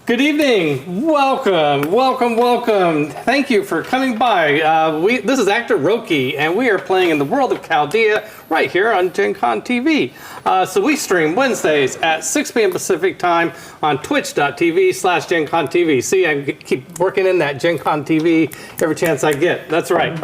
Good evening. Welcome. Thank you for coming by. This is Actoroke, and we are playing in the world of Chaldea right here on Gen Con TV. So we stream Wednesdays at 6 p.m. Pacific time on twitch.tv/Gen Con TV. See, I keep working in that Gen Con TV every chance I get. That's right.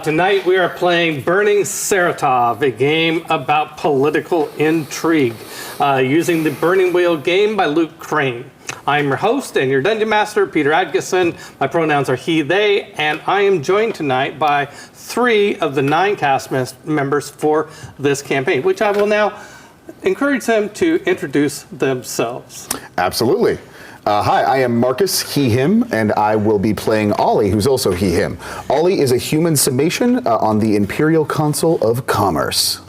Tonight we are playing Burning Saratof, a game about political intrigue, using the Burning Wheel game by Luke Crane. I'm your host and your Dungeon Master, Peter Adkison. My pronouns are he, they, and I am joined tonight by 3 of the 9 cast members for this campaign, which I will now encourage them to introduce themselves. Absolutely. Hi, I am Marcus, he, him, and I will be playing Ollie, who's also he, him. Ollie is a human summation on the Imperial Council of Commerce.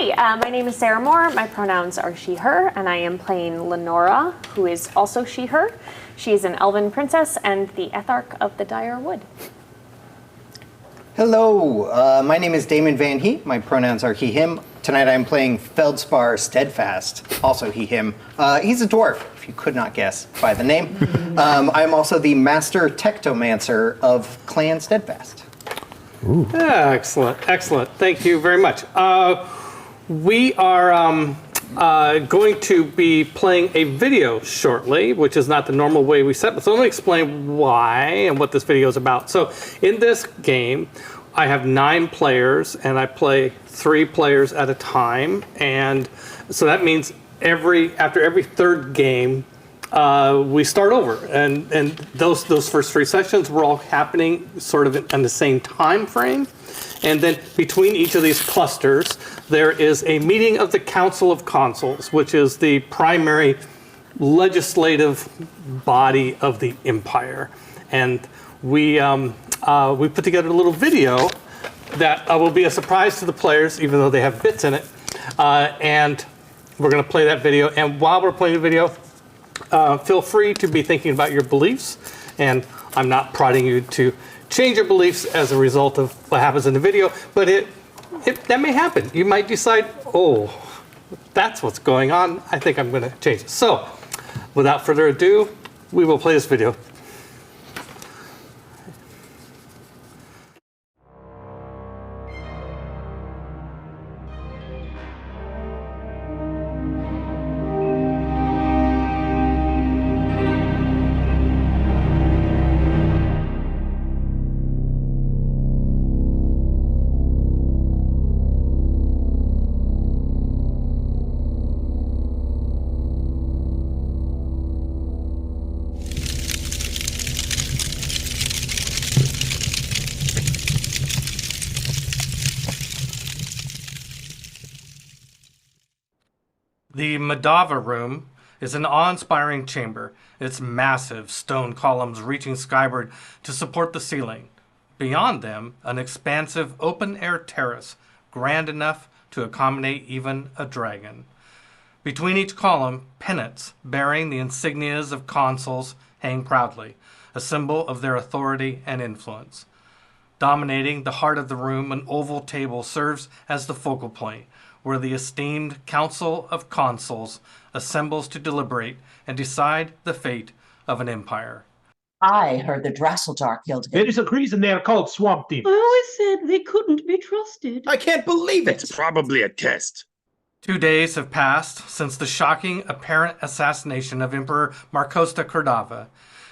Hi, my name is Sarah Moore. My pronouns are she, her, and I am playing Lenora, who is also she, her. She is an elven princess and the Ethark of the Dire Wood. Hello, my name is Damon Van Heat. My pronouns are he, him. Tonight I'm playing Feldspar Steadfast, also he, him. He's a dwarf, if you could not guess by the name. I'm also the Master Tectomancer of Clan Steadfast. Ooh. Excellent. Thank you very much. We are going to be playing a video shortly, which is not the normal way we set. So let me explain why and what this video is about. So in this game, I have 9 players, and I play 3 players at a time. And so that means after every third game, we start over. And those first 3 sessions were all happening sort of in the same time frame. And then between each of these clusters, there is a meeting of the Council of Consuls, which is the primary legislative body of the Empire. And we put together a little video that will be a surprise to the players, even though they have bits in it. And we're going to play that video. And while we're playing the video, feel free to be thinking about your beliefs. And I'm not prodding you to change your beliefs as a result of what happens in the video, but that may happen. You might decide, oh, that's what's going on. I think I'm going to change it. So, without further ado, we will play this video. The Madava Room is an awe-inspiring chamber, its massive stone columns reaching skyward to support the ceiling. Beyond them, an expansive open-air terrace, grand enough to accommodate even a dragon. Between each column, pennants bearing the insignias of consuls hang proudly, a symbol of their authority and influence. Dominating the heart of the room, an oval table serves as the focal point, where the esteemed Council of Consuls assembles to deliberate and decide the fate of an empire. I heard the Drasseldar killed him. There is a reason they are called swamp demons. I always said they couldn't be trusted. I can't believe it. It's probably a test. 2 days have passed since the shocking apparent assassination of Emperor Marcosta Cordava.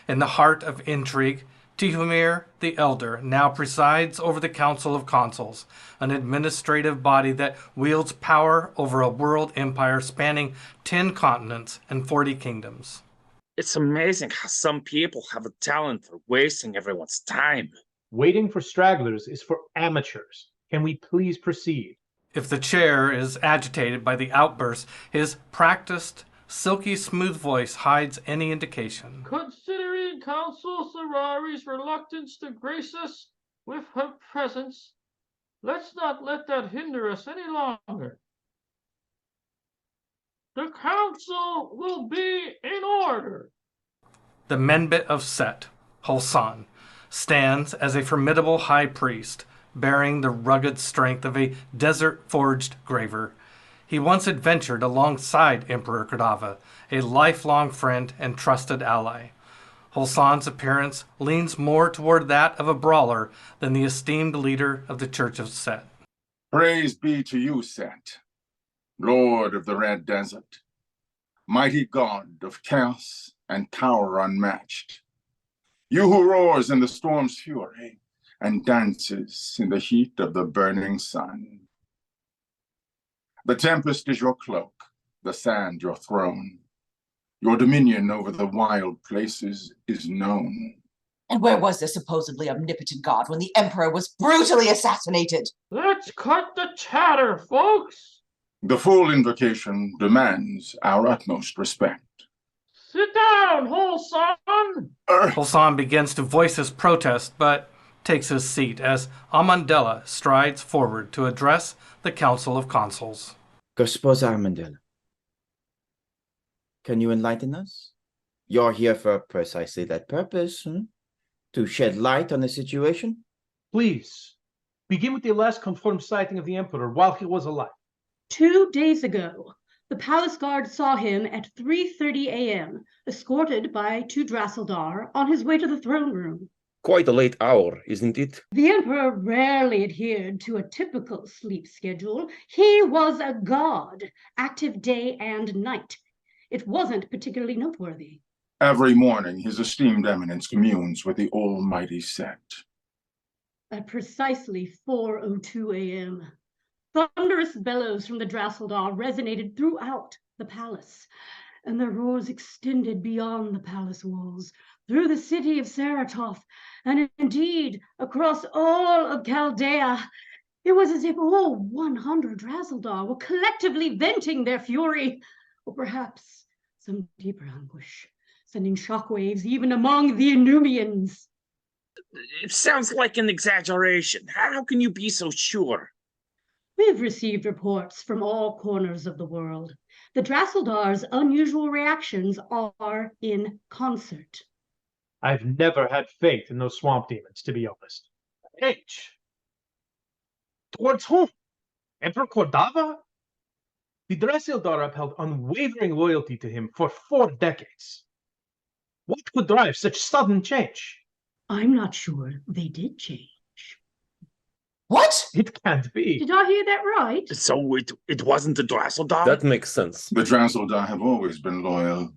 In the heart of intrigue, Tihumir the Elder now presides over the Council of Consuls, an administrative body that wields power over a world empire spanning 10 continents and 40 kingdoms. It's amazing how some people have a talent for wasting everyone's time. Waiting for stragglers is for amateurs. Can we please proceed? If the chair is agitated by the outburst, his practiced, silky smooth voice hides any indication. Considering Council Serari's reluctance to grace us with her presence, let's not let that hinder us any longer. The council will be in order. The Menbit of Set, Hulsan, stands as a formidable high priest, bearing the rugged strength of a desert-forged graver. He once adventured alongside Emperor Kodava, a lifelong friend and trusted ally. Holsan's appearance leans more toward that of a brawler than the esteemed leader of the Church of Set. Praise be to you, Set, Lord of the Red Desert, mighty God of chaos and power unmatched. You who roars in the storm's fury and dances in the heat of the burning sun. The tempest is your cloak, the sand your throne. Your dominion over the wild places is known. And where was the supposedly omnipotent god when the emperor was brutally assassinated? Let's cut the chatter, folks. The full invocation demands our utmost respect. Sit down, Holsan. Holsan begins to voice his protest, but takes his seat as Amandella strides forward to address the Council of Consuls. Госпожа Amandella, can you enlighten us? You're here for precisely that purpose, to shed light on the situation? Please, begin with the last confirmed sighting of the Emperor while he was alive. 2 days ago, the palace guard saw him at 3:30 a.m., escorted by 2 Drasseldar on his way to the throne room. Quite a late hour, isn't it? The Emperor rarely adhered to a typical sleep schedule. He was a god, active day and night. It wasn't particularly noteworthy. Every morning, His Esteemed Eminence communes with the Almighty Set. At precisely 4:02 a.m., thunderous bellows from the Drasseldar resonated throughout the palace, and their roars extended beyond the palace walls, through the city of Saratof, and indeed across all of Chaldea. It was as if all 100 Drasseldar were collectively venting their fury, or perhaps some deeper anguish, sending shockwaves even among the Enumians. It sounds like an exaggeration. How can you be so sure? We've received reports from all corners of the world. The Drasseldar's unusual reactions are in concert. I've never had faith in those swamp demons, to be honest. H. Towards whom? Emperor Kodava? The Drasseldar upheld unwavering loyalty to him for 4 decades. What could drive such sudden change? I'm not sure they did change. What? It can't be. Did I hear that right? So it wasn't the Drasseldar? That makes sense. The Drasseldar have always been loyal.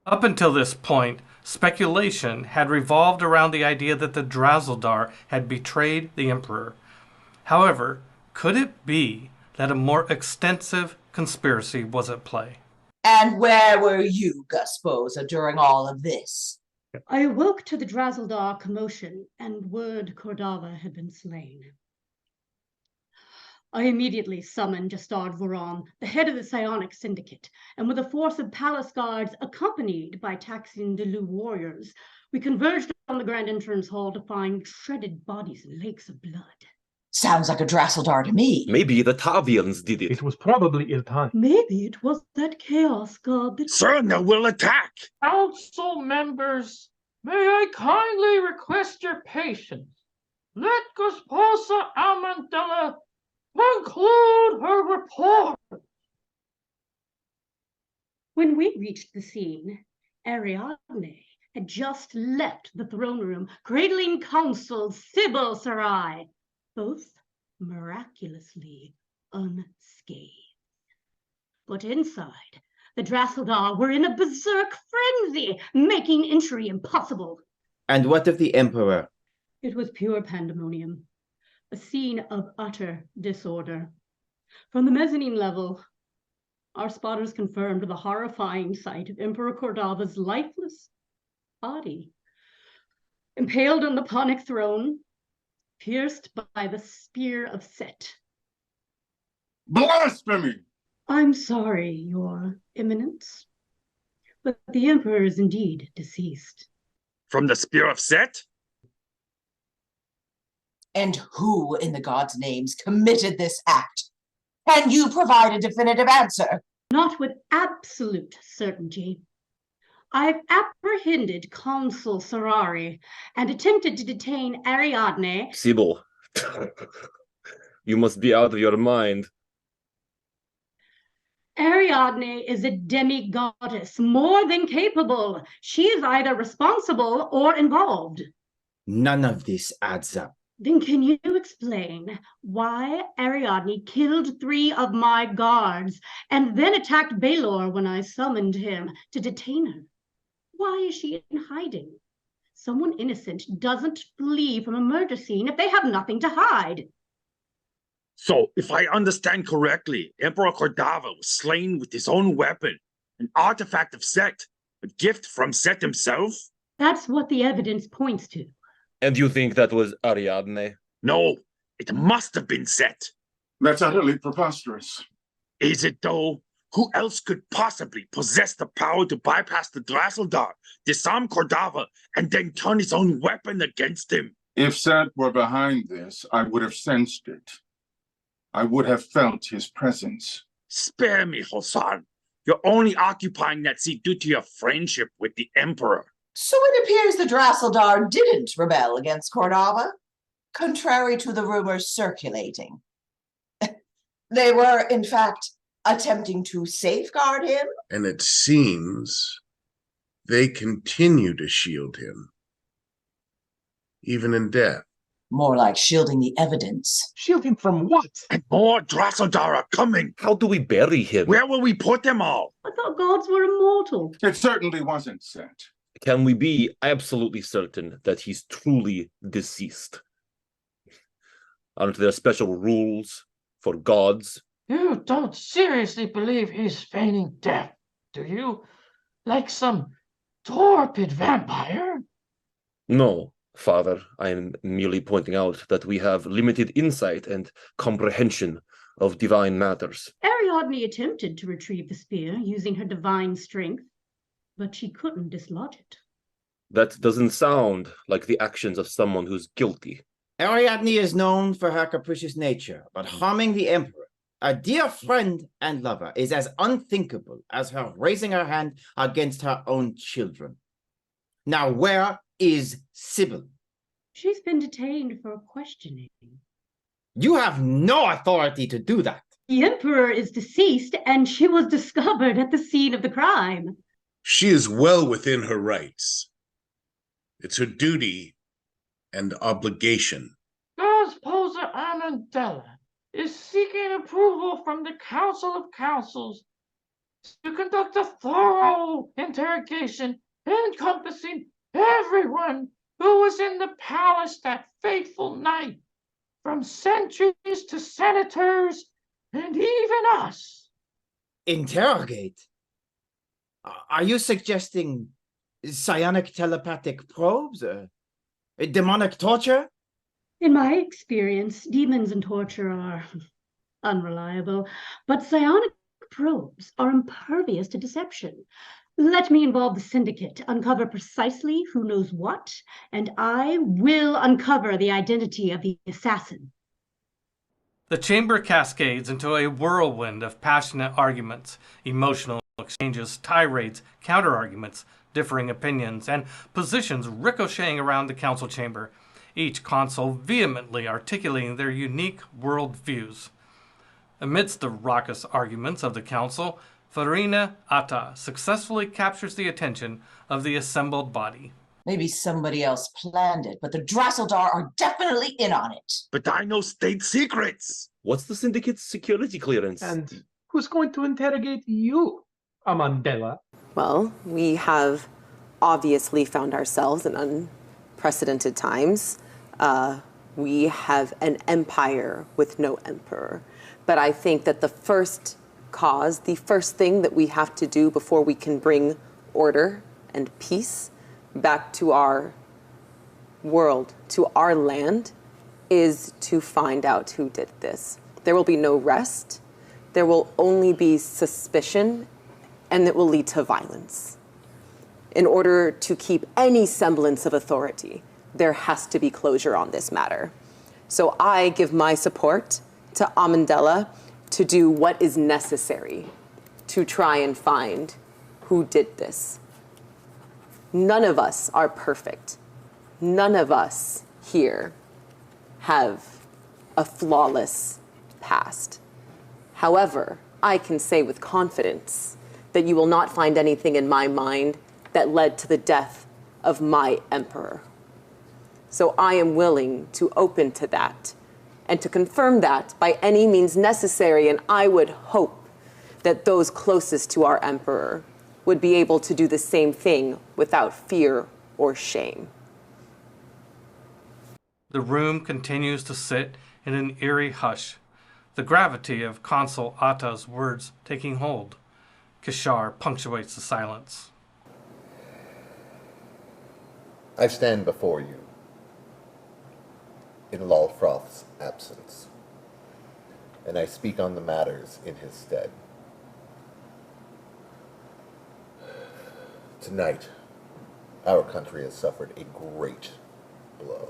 Up until this point, speculation had revolved around the idea that the Drasseldar had betrayed the Emperor. However, could it be that a more extensive conspiracy was at play? And where were you, Gusposa, during all of this? I awoke to the Drasseldar commotion, and word Cordava had been slain. I immediately summoned Justard Voron, the head of the Psionic Syndicate, and with a force of palace guards accompanied by Taxin Delu warriors, we converged on the grand entrance hall to find shredded bodies and lakes of blood. Sounds like a Drasseldar to me. Maybe the Tavians did it. It was probably Iltan. Maybe it was that chaos god that... Serna will attack! Council members, may I kindly request your patience? Let Gosposa Amandella conclude her report. When we reached the scene, Ariadne had just left the throne room, cradling Consul Sybil Sarai, both miraculously unscathed. But inside, the Drasseldar were in a berserk frenzy, making entry impossible. And what of the Emperor? It was pure pandemonium, a scene of utter disorder. From the mezzanine level, our spotters confirmed the horrifying sight of Emperor Cordava's lifeless body, impaled on the Ponic throne, pierced by the spear of Set. Blasphemy! I'm sorry, Your Eminence, but the Emperor is indeed deceased. From the Spear of Set? And who, in the gods' names, committed this act? Can you provide a definitive answer? Not with absolute certainty. I've apprehended Consul Serrari and attempted to detain Ariadne. Sybil, you must be out of your mind. Ariadne is a demi-goddess, more than capable. She is either responsible or involved. None of this adds up. Then can you explain why Ariadne killed 3 of my guards and then attacked Baelor when I summoned him to detain her? Why is she in hiding? Someone innocent doesn't flee from a murder scene if they have nothing to hide. So, if I understand correctly, Emperor Cordava was slain with his own weapon, an artifact of Set, a gift from Set himself? That's what the evidence points to. And you think that was Ariadne? No, it must have been Set. That's utterly preposterous. Is it though? Who else could possibly possess the power to bypass the Drasseldar, disarm Cordava, and then turn his own weapon against him? If Set were behind this, I would have sensed it. I would have felt his presence. Spare me, Hosan. You're only occupying that seat due to your friendship with the Emperor. So it appears the Drasseldar didn't rebel against Cordava, contrary to the rumors circulating. They were, in fact, attempting to safeguard him. And it seems they continue to shield him, even in death. More like shielding the evidence. Shield him from what? And more Drasseldar are coming. How do we bury him? Where will we put them all? I thought gods were immortal. It certainly wasn't Set. Can we be absolutely certain that he's truly deceased? Aren't there special rules for gods? You don't seriously believe he's feigning death, do you? Like some torpid vampire? No, Father. I am merely pointing out that we have limited insight and comprehension of divine matters. Ariadne attempted to retrieve the spear using her divine strength, but she couldn't dislodge it. That doesn't sound like the actions of someone who's guilty. Ariadne is known for her capricious nature, but harming the Emperor, a dear friend and lover, is as unthinkable as her raising her hand against her own children. Now, where is Sybil? She's been detained for questioning. You have no authority to do that. The Emperor is deceased, and she was discovered at the scene of the crime. She is well within her rights. It's her duty and obligation. Gosposa Amandella is seeking approval from the Council of Councils to conduct a thorough interrogation encompassing everyone who was in the palace that fateful night, from sentries to senators and even us. Interrogate? Are you suggesting psionic telepathic probes? Demonic torture? In my experience, demons and torture are unreliable, but psionic probes are impervious to deception. Let me involve the syndicate, uncover precisely who knows what, and I will uncover the identity of the assassin. The chamber cascades into a whirlwind of passionate arguments, emotional exchanges, tirades, counter-arguments, differing opinions, and positions ricocheting around the council chamber, each consul vehemently articulating their unique world views. Amidst the raucous arguments of the council, Farina Atta successfully captures the attention of the assembled body. Maybe somebody else planned it, but the Drasseldar are definitely in on it. But I know state secrets. What's the syndicate's security clearance? And who's going to interrogate you, Amandella? Well, we have obviously found ourselves in unprecedented times. We have an empire with no emperor. But I think that the first thing that we have to do before we can bring order and peace back to our world, to our land, is to find out who did this. There will be no rest. There will only be suspicion, and it will lead to violence. In order to keep any semblance of authority, there has to be closure on this matter. So I give my support to Amandella to do what is necessary to try and find who did this. None of us are perfect. None of us here have a flawless past. However, I can say with confidence that you will not find anything in my mind that led to the death of my emperor. So I am willing to open to that and to confirm that by any means necessary, and I would hope that those closest to our emperor would be able to do the same thing without fear or shame. The room continues to sit in an eerie hush, the gravity of Consul Atta's words taking hold. Kishar punctuates the silence. I stand before you in Lolfroth's absence, and I speak on the matters in his stead. Tonight, our country has suffered a great blow.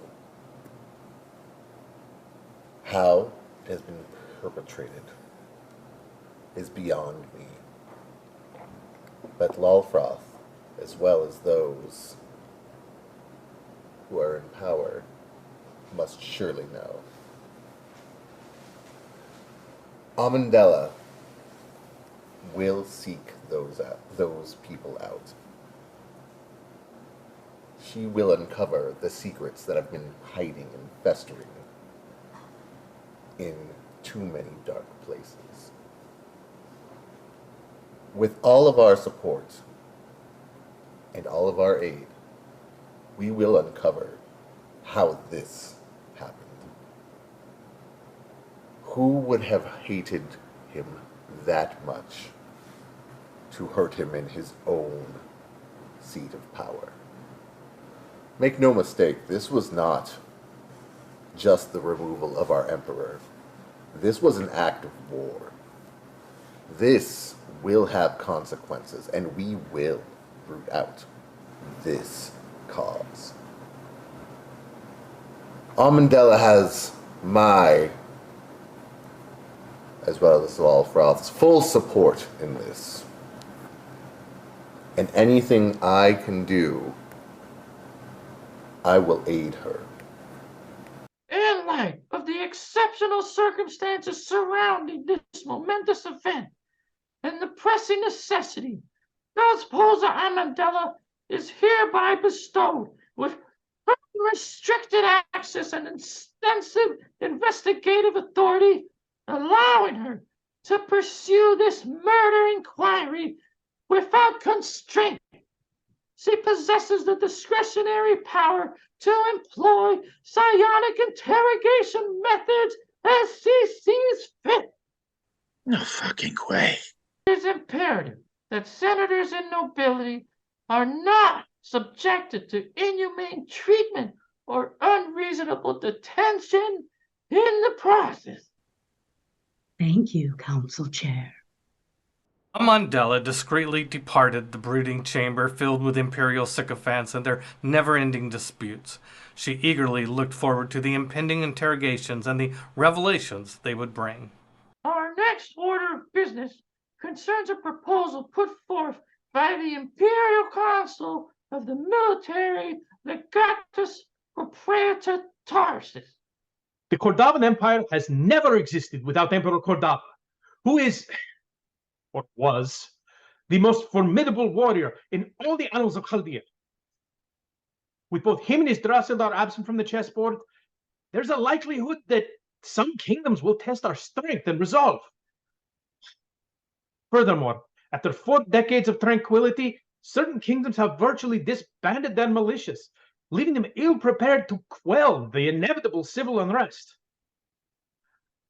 How it has been perpetrated is beyond me. But Lolfroth, as well as those who are in power, must surely know. Amandella will seek those people out. She will uncover the secrets that have been hiding and festering in too many dark places. With all of our support and all of our aid, we will uncover how this happened. Who would have hated him that much to hurt him in his own seat of power? Make no mistake, this was not just the removal of our emperor. This was an act of war. This will have consequences, and we will root out this cause. Amandella has my, as well as Lolfroth's, full support in this. And anything I can do, I will aid her. In light of the exceptional circumstances surrounding this momentous event and the pressing necessity, Belzposa Amandella is hereby bestowed with unrestricted access and extensive investigative authority, allowing her to pursue this murder inquiry without constraint. She possesses the discretionary power to employ psionic interrogation methods as she sees fit. No fucking way. It is imperative that senators and nobility are not subjected to inhumane treatment or unreasonable detention in the process. Thank you, Council Chair. Amandella discreetly departed the brooding chamber filled with imperial sycophants and their never-ending disputes. She eagerly looked forward to the impending interrogations and the revelations they would bring. Our next order of business concerns a proposal put forth by the Imperial Council of the Military Legatus Propraetor Tarsus. The Cordavan Empire has never existed without Emperor Cordava, who is, or was, the most formidable warrior in all the annals of Chaldea. With both him and his Dracildar absent from the chessboard, there's a likelihood that some kingdoms will test our strength and resolve. Furthermore, after 4 decades of tranquility, certain kingdoms have virtually disbanded their militias, leaving them ill-prepared to quell the inevitable civil unrest.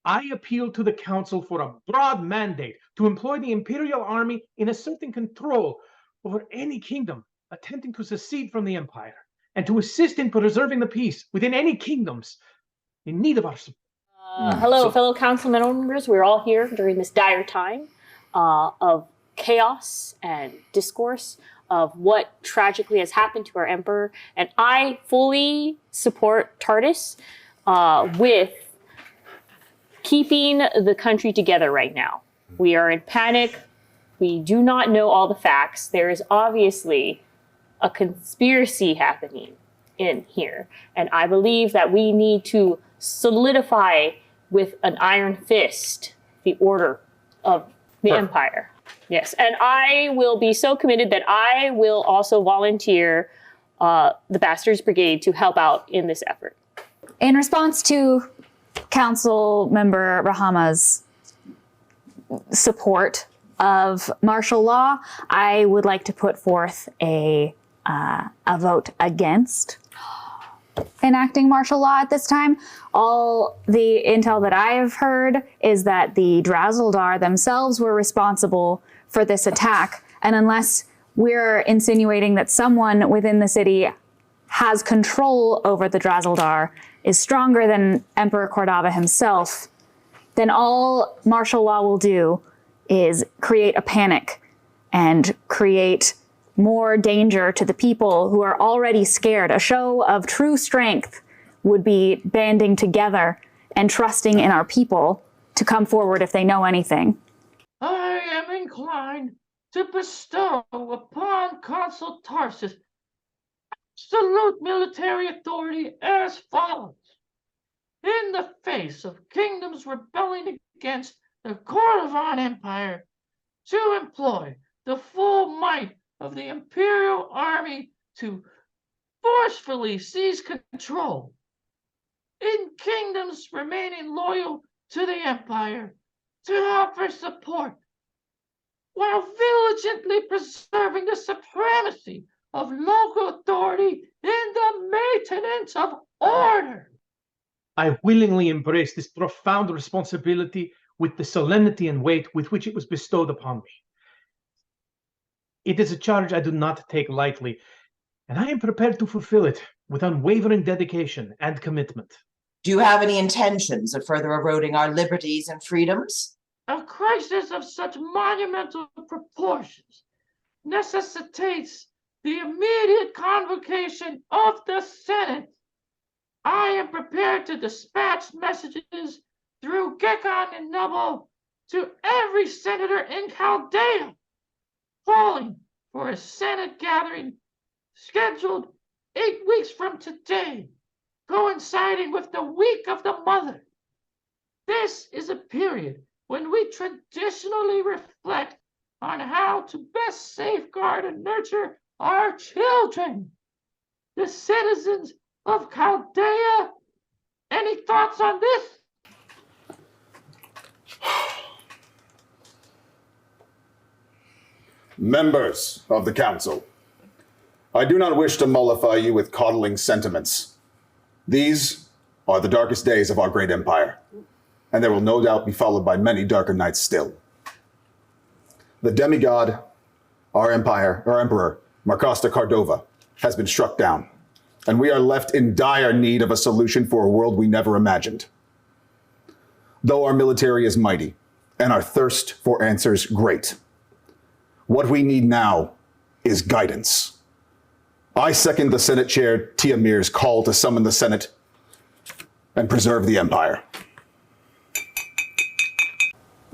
I appeal to the Council for a broad mandate to employ the Imperial Army in asserting control over any kingdom attempting to secede from the Empire, and to assist in preserving the peace within any kingdoms in need of our support. Hello, fellow council members. We're all here during this dire time of chaos and discourse of what tragically has happened to our emperor. And I fully support Tartus with keeping the country together right now. We are in panic. We do not know all the facts. There is obviously a conspiracy happening in here. And I believe that we need to solidify with an iron fist the order of The Perfect. Empire. Yes, and I will be so committed that I will also volunteer the Bastards Brigade to help out in this effort. In response to Council Member Rahama's support of martial law, I would like to put forth a vote against enacting martial law at this time. All the intel that I've heard is that the Drazeldar themselves were responsible for this attack, and unless we're insinuating that someone within the city has control over the Drazeldar, is stronger than Emperor Cordava himself, then all martial law will do is create a panic and create more danger to the people who are already scared. A show of true strength would be banding together and trusting in our people to come forward if they know anything. I am inclined to bestow upon Consul Tarsus absolute military authority as follows. In the face of kingdoms rebelling against the Cordovan Empire, to employ the full might of the Imperial Army to forcefully seize control. In kingdoms remaining loyal to the Empire, to offer support, while diligently preserving the supremacy of local authority in the maintenance of order. I willingly embrace this profound responsibility with the solemnity and weight with which it was bestowed upon me. It is a charge I do not take lightly, and I am prepared to fulfill it with unwavering dedication and commitment. Do you have any intentions of further eroding our liberties and freedoms? A crisis of such monumental proportions necessitates the immediate convocation of the Senate. I am prepared to dispatch messages through Gekon and Nubble to every senator in Chaldea, calling for a Senate gathering scheduled 8 weeks from today, coinciding with the Week of the Mother. This is a period when we traditionally reflect on how to best safeguard and nurture our children, the citizens of Chaldea. Any thoughts on this? Members of the council, I do not wish to mollify you with coddling sentiments. These are the darkest days of our great empire, and they will no doubt be followed by many darker nights still. The demigod, our emperor, Marcosta Cordova, has been struck down, and we are left in dire need of a solution for a world we never imagined. Though our military is mighty, and our thirst for answers great, what we need now is guidance. I second the Senate Chair Tiamir's call to summon the Senate and preserve the Empire.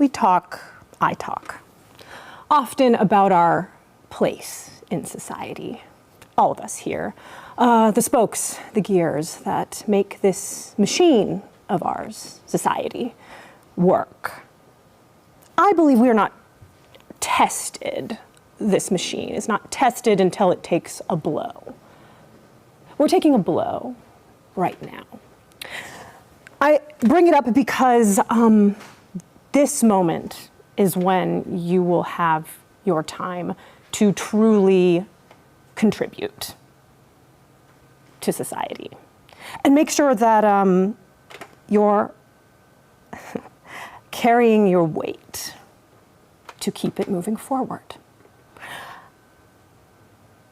I talk, often about our place in society. All of us here, the spokes, the gears that make this machine of ours, society, work. I believe we are not tested. This machine is not tested until it takes a blow. We're taking a blow right now. I bring it up because this moment is when you will have your time to truly contribute to society and make sure that you're carrying your weight to keep it moving forward.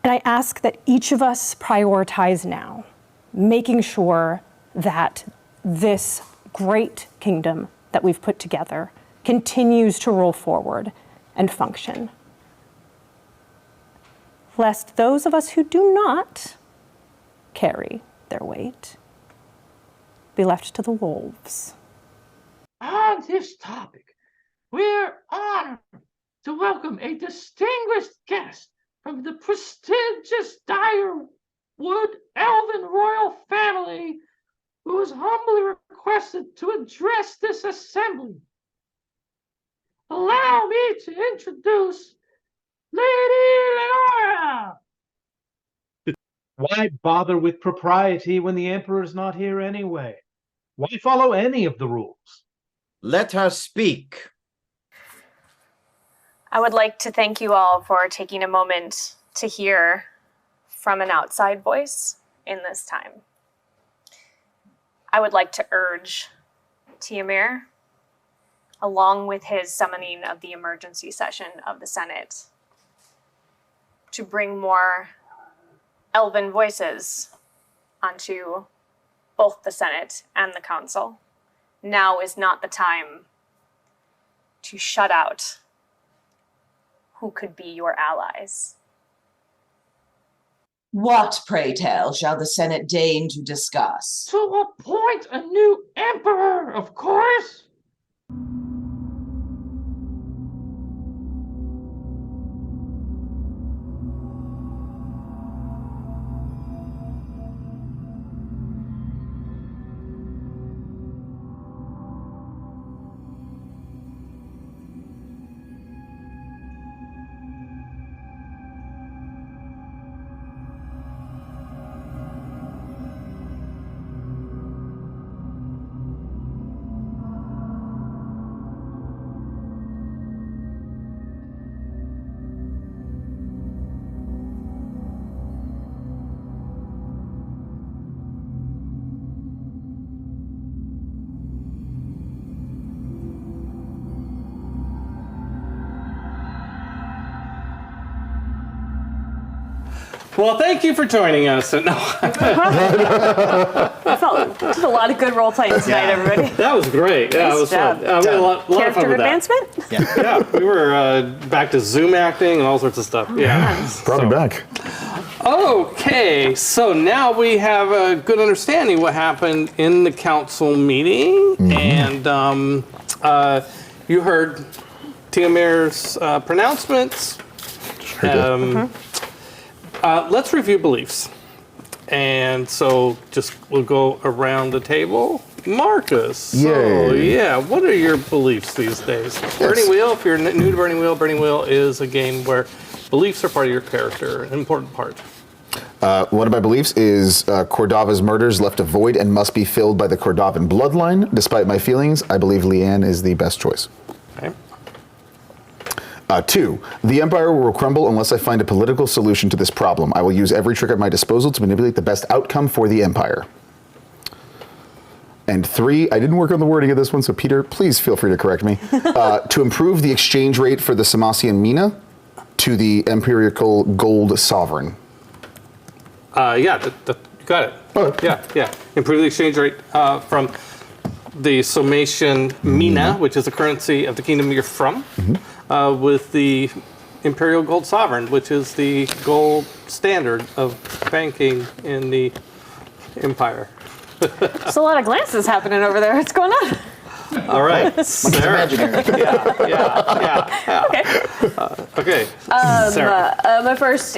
And I ask that each of us prioritize now, making sure that this great kingdom that we've put together continues to roll forward and function, lest those of us who do not carry their weight be left to the wolves. On this topic, we're honored to welcome a distinguished guest from the prestigious Direwood Elven royal family, who is humbly requested to address this assembly. allow me to introduce Lady Lenora! Why bother with propriety when the Emperor's not here anyway? Why follow any of the rules? Let her speak. I would like to thank you all for taking a moment to hear from an outside voice in this time. I would like to urge Tiamir, along with his summoning of the emergency session of the Senate, to bring more elven voices onto both the Senate and the Council. Now is not the time to shut out who could be your allies. What, pray tell, shall the Senate deign to discuss? To appoint a new emperor, of course! Well, thank you for joining us. No. I felt did a lot of good role playing tonight, everybody. That was great. Yeah, Nice it was job. fun. We had a lot of fun Character with that. advancement? Yeah, we were back to Zoom acting and all sorts of stuff. Yeah. Brought me back. Okay, so now we have a good understanding what happened in the council meeting, and you heard Tiamir's pronouncements. Let's review beliefs. And so we'll go around the table. Marcus, so Yay. what are your beliefs these days? Burning Wheel, if you're new to Burning Wheel is a game where beliefs are part of your character, an important part. One of my beliefs is Cordava's murders left a void and must be filled by the Cordavan bloodline. Despite my feelings, I believe Leanne is the best choice. Okay. 2, the Empire will crumble unless I find a political solution to this problem. I will use every trick at my disposal to manipulate the best outcome for the Empire. And 3, I didn't work on the wording of this one, so Peter, please feel free to correct me. To improve the exchange rate for the Samasian mina to the Empirical Gold Sovereign. You got it. Yeah. Improve the exchange rate from the Somatian mina, which is the currency of the kingdom you're from, with the Imperial Gold Sovereign, which is the gold standard of banking in the Empire. There's a lot of glances happening over there. What's going on? All right, Sarah. Yeah. Okay. Sarah. My first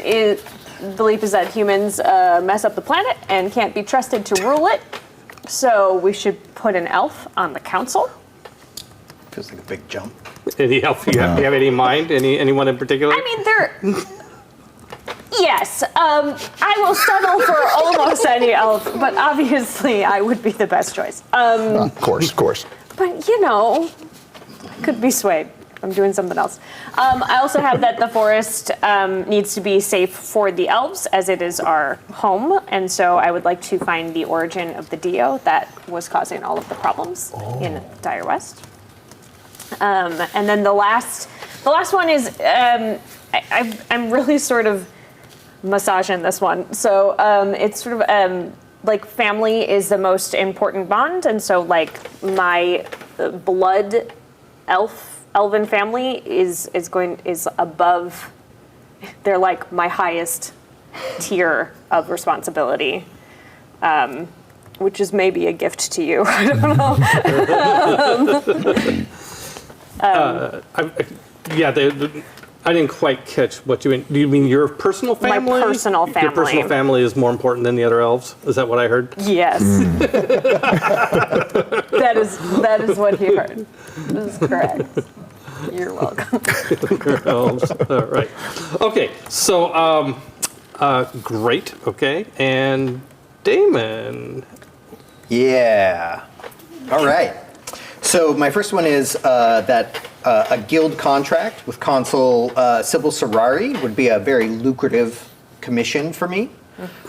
belief is that humans mess up the planet and can't be trusted to rule it. So we should put an elf on the council. Feels like a big jump. Any elf you have any in mind? Anyone in particular? I mean, yes, I will settle for almost any elf, but obviously I would be the best choice. Of course. But, I could be swayed. I'm doing something else. I also have that the forest needs to be safe for the elves, as it is our home, and so I would like to find the origin of the Dio that was causing all of the problems in Dire West. And then the last one is I'm really sort of massaging this one. So it's sort of like family is the most important bond, and so like my blood elven family is above. They're like my highest tier of responsibility. Which is maybe a gift to you. I don't know. I didn't quite catch what you mean. Do you mean your personal family? My personal family. Your personal family is more important than the other elves? Is that what I heard? Yes. That is what you heard. That is correct. You're welcome. All right. Okay, so great. Okay, and Damon. Yeah. All right. So my first one is that a guild contract with Consul Sybil Serrari would be a very lucrative commission for me.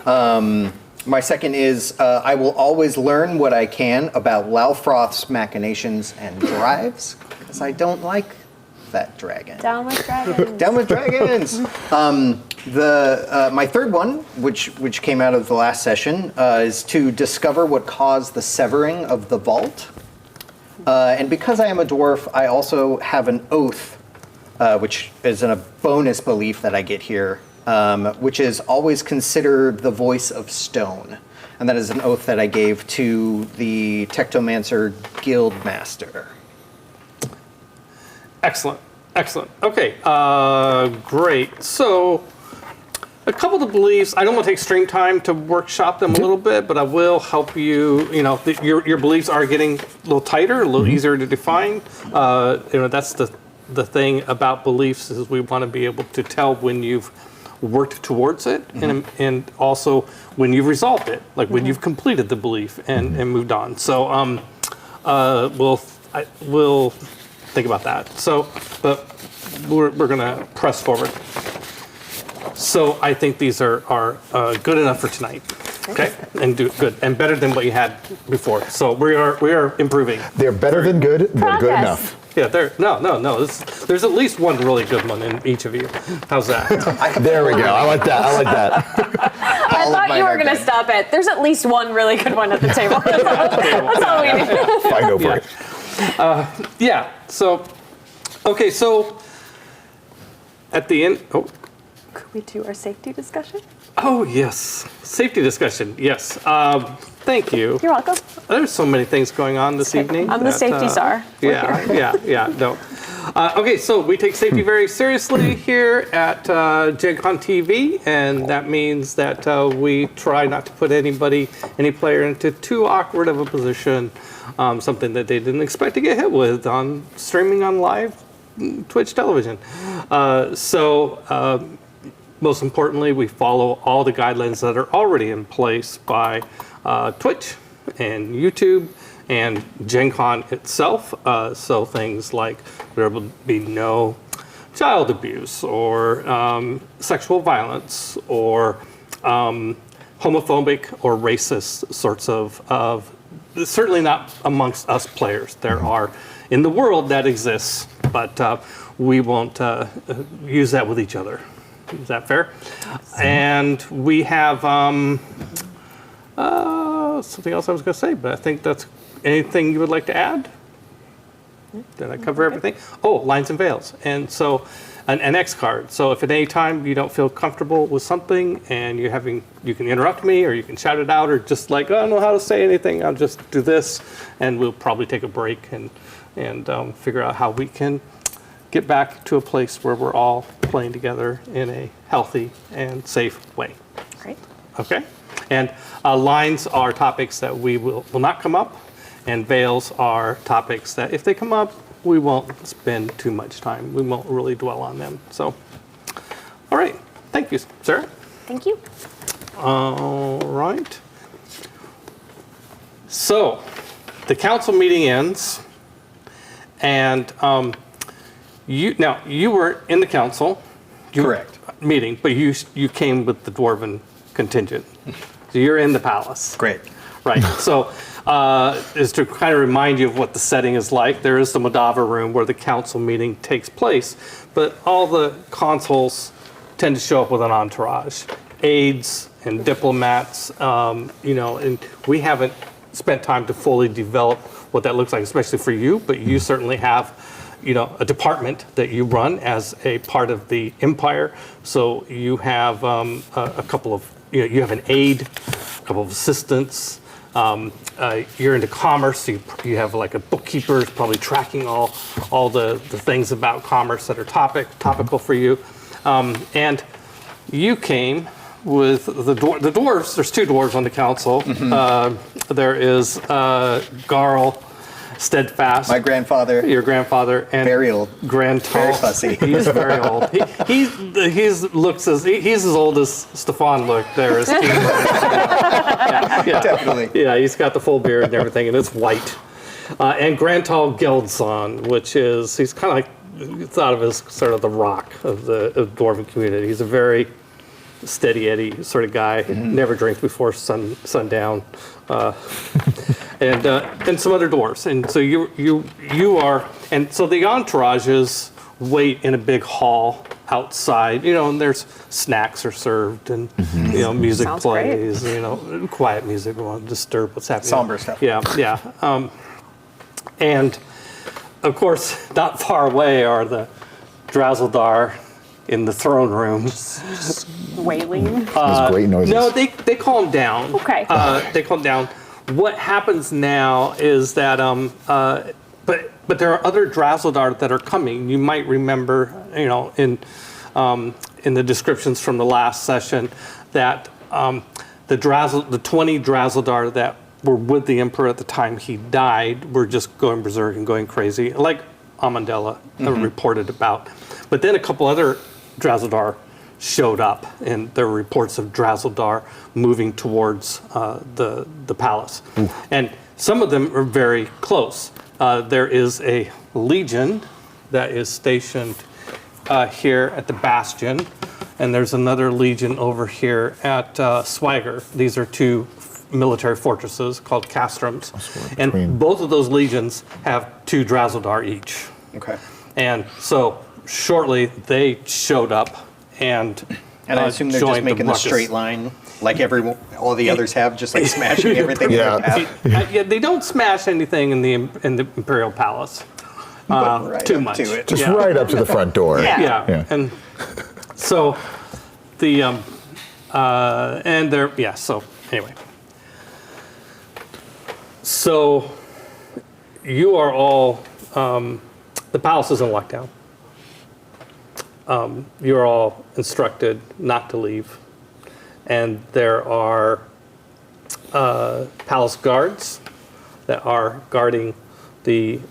My second is I will always learn what I can about Laufroth's machinations and drives, because I don't like that dragon. Down with dragons. Down with dragons. My third one, which came out of the last session, is to discover what caused the severing of the vault. And because I am a dwarf, I also have an oath, which is a bonus belief that I get here, which is always consider the voice of stone. And that is an oath that I gave to the Tectomancer Guild Master. Excellent. Excellent. Okay. Great. So, a couple of the beliefs, I don't want to take extreme time to workshop them a little bit, but I will help you. You know, your beliefs are getting a little tighter, a little easier to define. That's the thing about beliefs is we want to be able to tell when you've worked towards it and also when you've resolved it, like when you've completed the belief and moved on. So we'll think about that. So, but we're going to press forward. So I think these are good enough for tonight. Okay, and do good and better than what you had before. So we are improving. They're better than good. They're good enough. Yeah, no. There's at least one really good one in each of you. How's that? There we go. I like that. I thought you were going to stop it. There's at least one really good one at the table. That's all we need. Fine, go for it. Yeah. So, okay. So at the end. Oh. Could we do our safety discussion? Oh yes, safety discussion. Yes. Thank you. You're welcome. There's so many things going on this evening. I'm the safety czar. Yeah. No. Okay, so we take safety very seriously here at Gen Con TV, and that means that we try not to put any player into too awkward of a position, something that they didn't expect to get hit with on streaming on live Twitch television. Most importantly, we follow all the guidelines that are already in place by Twitch and YouTube and Gen Con itself. So things like there will be no child abuse or sexual violence or homophobic or racist sorts of certainly not amongst us players. There are in the world that exists, but we won't use that with each other. Is that fair? And we have something else I was going to say, but I think that's anything you would like to add? Did I cover everything? Oh, lines and veils. And so an X card. So if at any time you don't feel comfortable with something and you can interrupt me or you can shout it out or just like, oh, I don't know how to say anything, I'll just do this. And we'll probably take a break and figure out how we can get back to a place where we're all playing together in a healthy and safe way. Great. Okay? And lines are topics that we will not come up, and veils are topics that if they come up, we won't spend too much time. We won't really dwell on them. So, all right. Thank you, Sarah. Thank you. All right. So, the council meeting ends, and you were in the council. Correct. Meeting, but you came with the dwarven contingent. So you're in the palace. Great. Right. So is to kind of remind you of what the setting is like. There is the Modava room where the council meeting takes place, but all the consuls tend to show up with an entourage, aides and diplomats. And we haven't spent time to fully develop what that looks like, especially for you. But you certainly have a department that you run as a part of the empire. So you have a couple of, you have an aide, a couple of assistants. You're into commerce. So you have like a bookkeeper probably tracking all the things about commerce that are topical for you. And you came with the dwarves. There's two dwarves on the council. There is Garl Steadfast. My grandfather. Your grandfather. And very old. Grand Tall. Very fussy. He's very old. He's as old as Stefan looked there. As yeah. Definitely. Yeah, he's got the full beard and everything, and it's white. And Grand Tall Geldson, which is, he's kind of like thought of as sort of the rock of the dwarven community. He's a very steady Eddie sort of guy. Never drinks before sundown, and some other dwarves. And so you are, and so the entourages wait in a big hall outside. And there's snacks are served, and music Sounds plays. Quiet music, won't disturb what's happening. Somber stuff. Yeah. And of course, not far away are the Drazeldar in the throne room. Wailing. Those great noises. No, they calm down. Okay. They calm down. What happens now is that, but there are other Drazeldar that are coming. You might remember, in the descriptions from the last session, that the 20 Drazeldar that were with the Emperor at the time he died were just going berserk and going crazy, like Amandela reported about. But then a couple other Drazeldar showed up, and there were reports of Drazeldar moving towards the palace. And some of them are very close. There is a legion that is stationed here at the Bastion, and there's another legion over here at Swagger. These are two military fortresses called castrums, and both of those legions have 2 Drazeldar each. Okay. And so shortly they showed up and I assume they're just making the straight line like all the others have, just like smashing everything in their path. Yeah, they don't smash anything in the Imperial Palace. Too much. Just right up to the front door. Yeah. And so the and they're so anyway. So you are all the palace is in lockdown. You're all instructed not to leave, and there are palace guards that are guarding the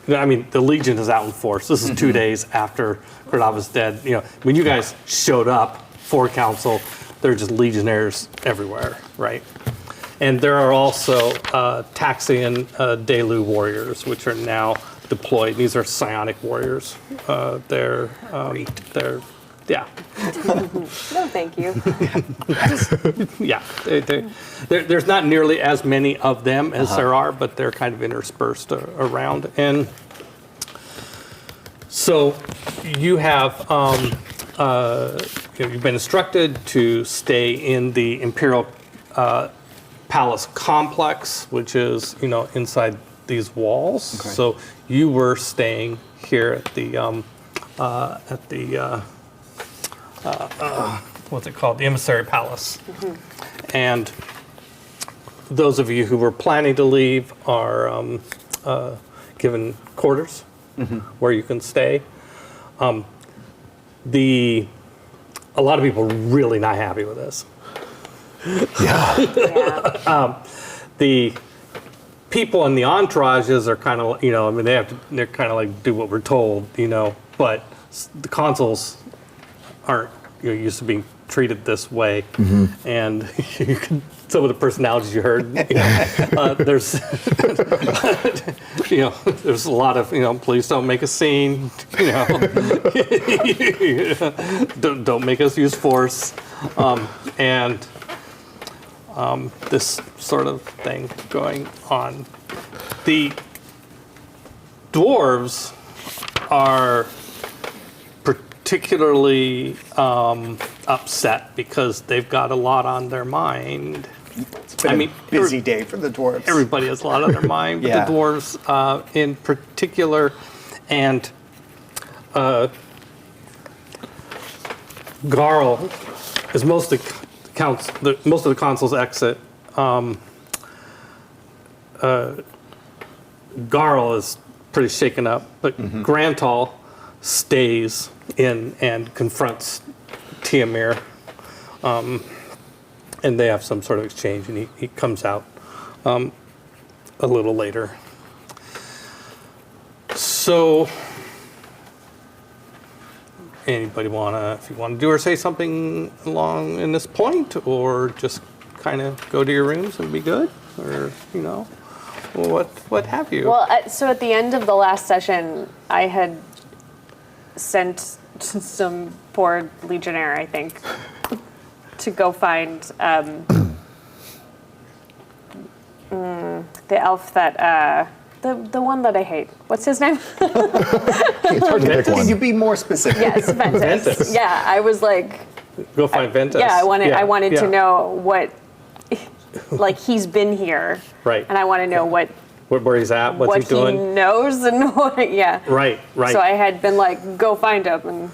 Legion is out in force. This is 2 days after Cordava's dead. When you guys showed up for council, there are just legionnaires everywhere, right? And there are also Taxian Delu warriors, which are now deployed. These are psionic warriors. They're No, thank you. There's not nearly as many of them as there are, but they're kind of interspersed around. And so you have you've been instructed to stay in the Imperial Palace complex, which is inside these walls. Okay. So you were staying here at the what's it called? The Emissary Palace. And those of you who were planning to leave are given quarters where you can stay. A lot of people are really not happy with this. The people in the entourages are kind of, they're kind of like do what we're told, but the consuls aren't used to being treated this way, and some of the personalities you heard, there's there's a lot of please don't make a scene, don't make us use force, and this sort of thing going on. The dwarves are particularly upset because they've got a lot on their mind. It's been a busy day for the dwarves. Everybody has a lot on their mind, but the dwarves in particular, and Garl, as most of the consuls exit, Garl is pretty shaken up, but Grantal stays in and confronts Tiamir, and they have some sort of exchange, and he comes out a little later. So, anybody if you want to do or say something along in this point, or just kind of go to your rooms and be good, or what have you? Well, so at the end of the last session, I had sent some poor legionnaire, I think, to go find the elf that the one that I hate. What's his name? It's hard to pick one. Can you be more specific? Yes, Ventus. Ventus. Yeah, I was like, Go find Ventus. yeah, I wanted yeah. to know what, like, he's been here, Right. and I want to know where he's at, what's he doing. he knows, and what, yeah. Right. So I had been like, go find him,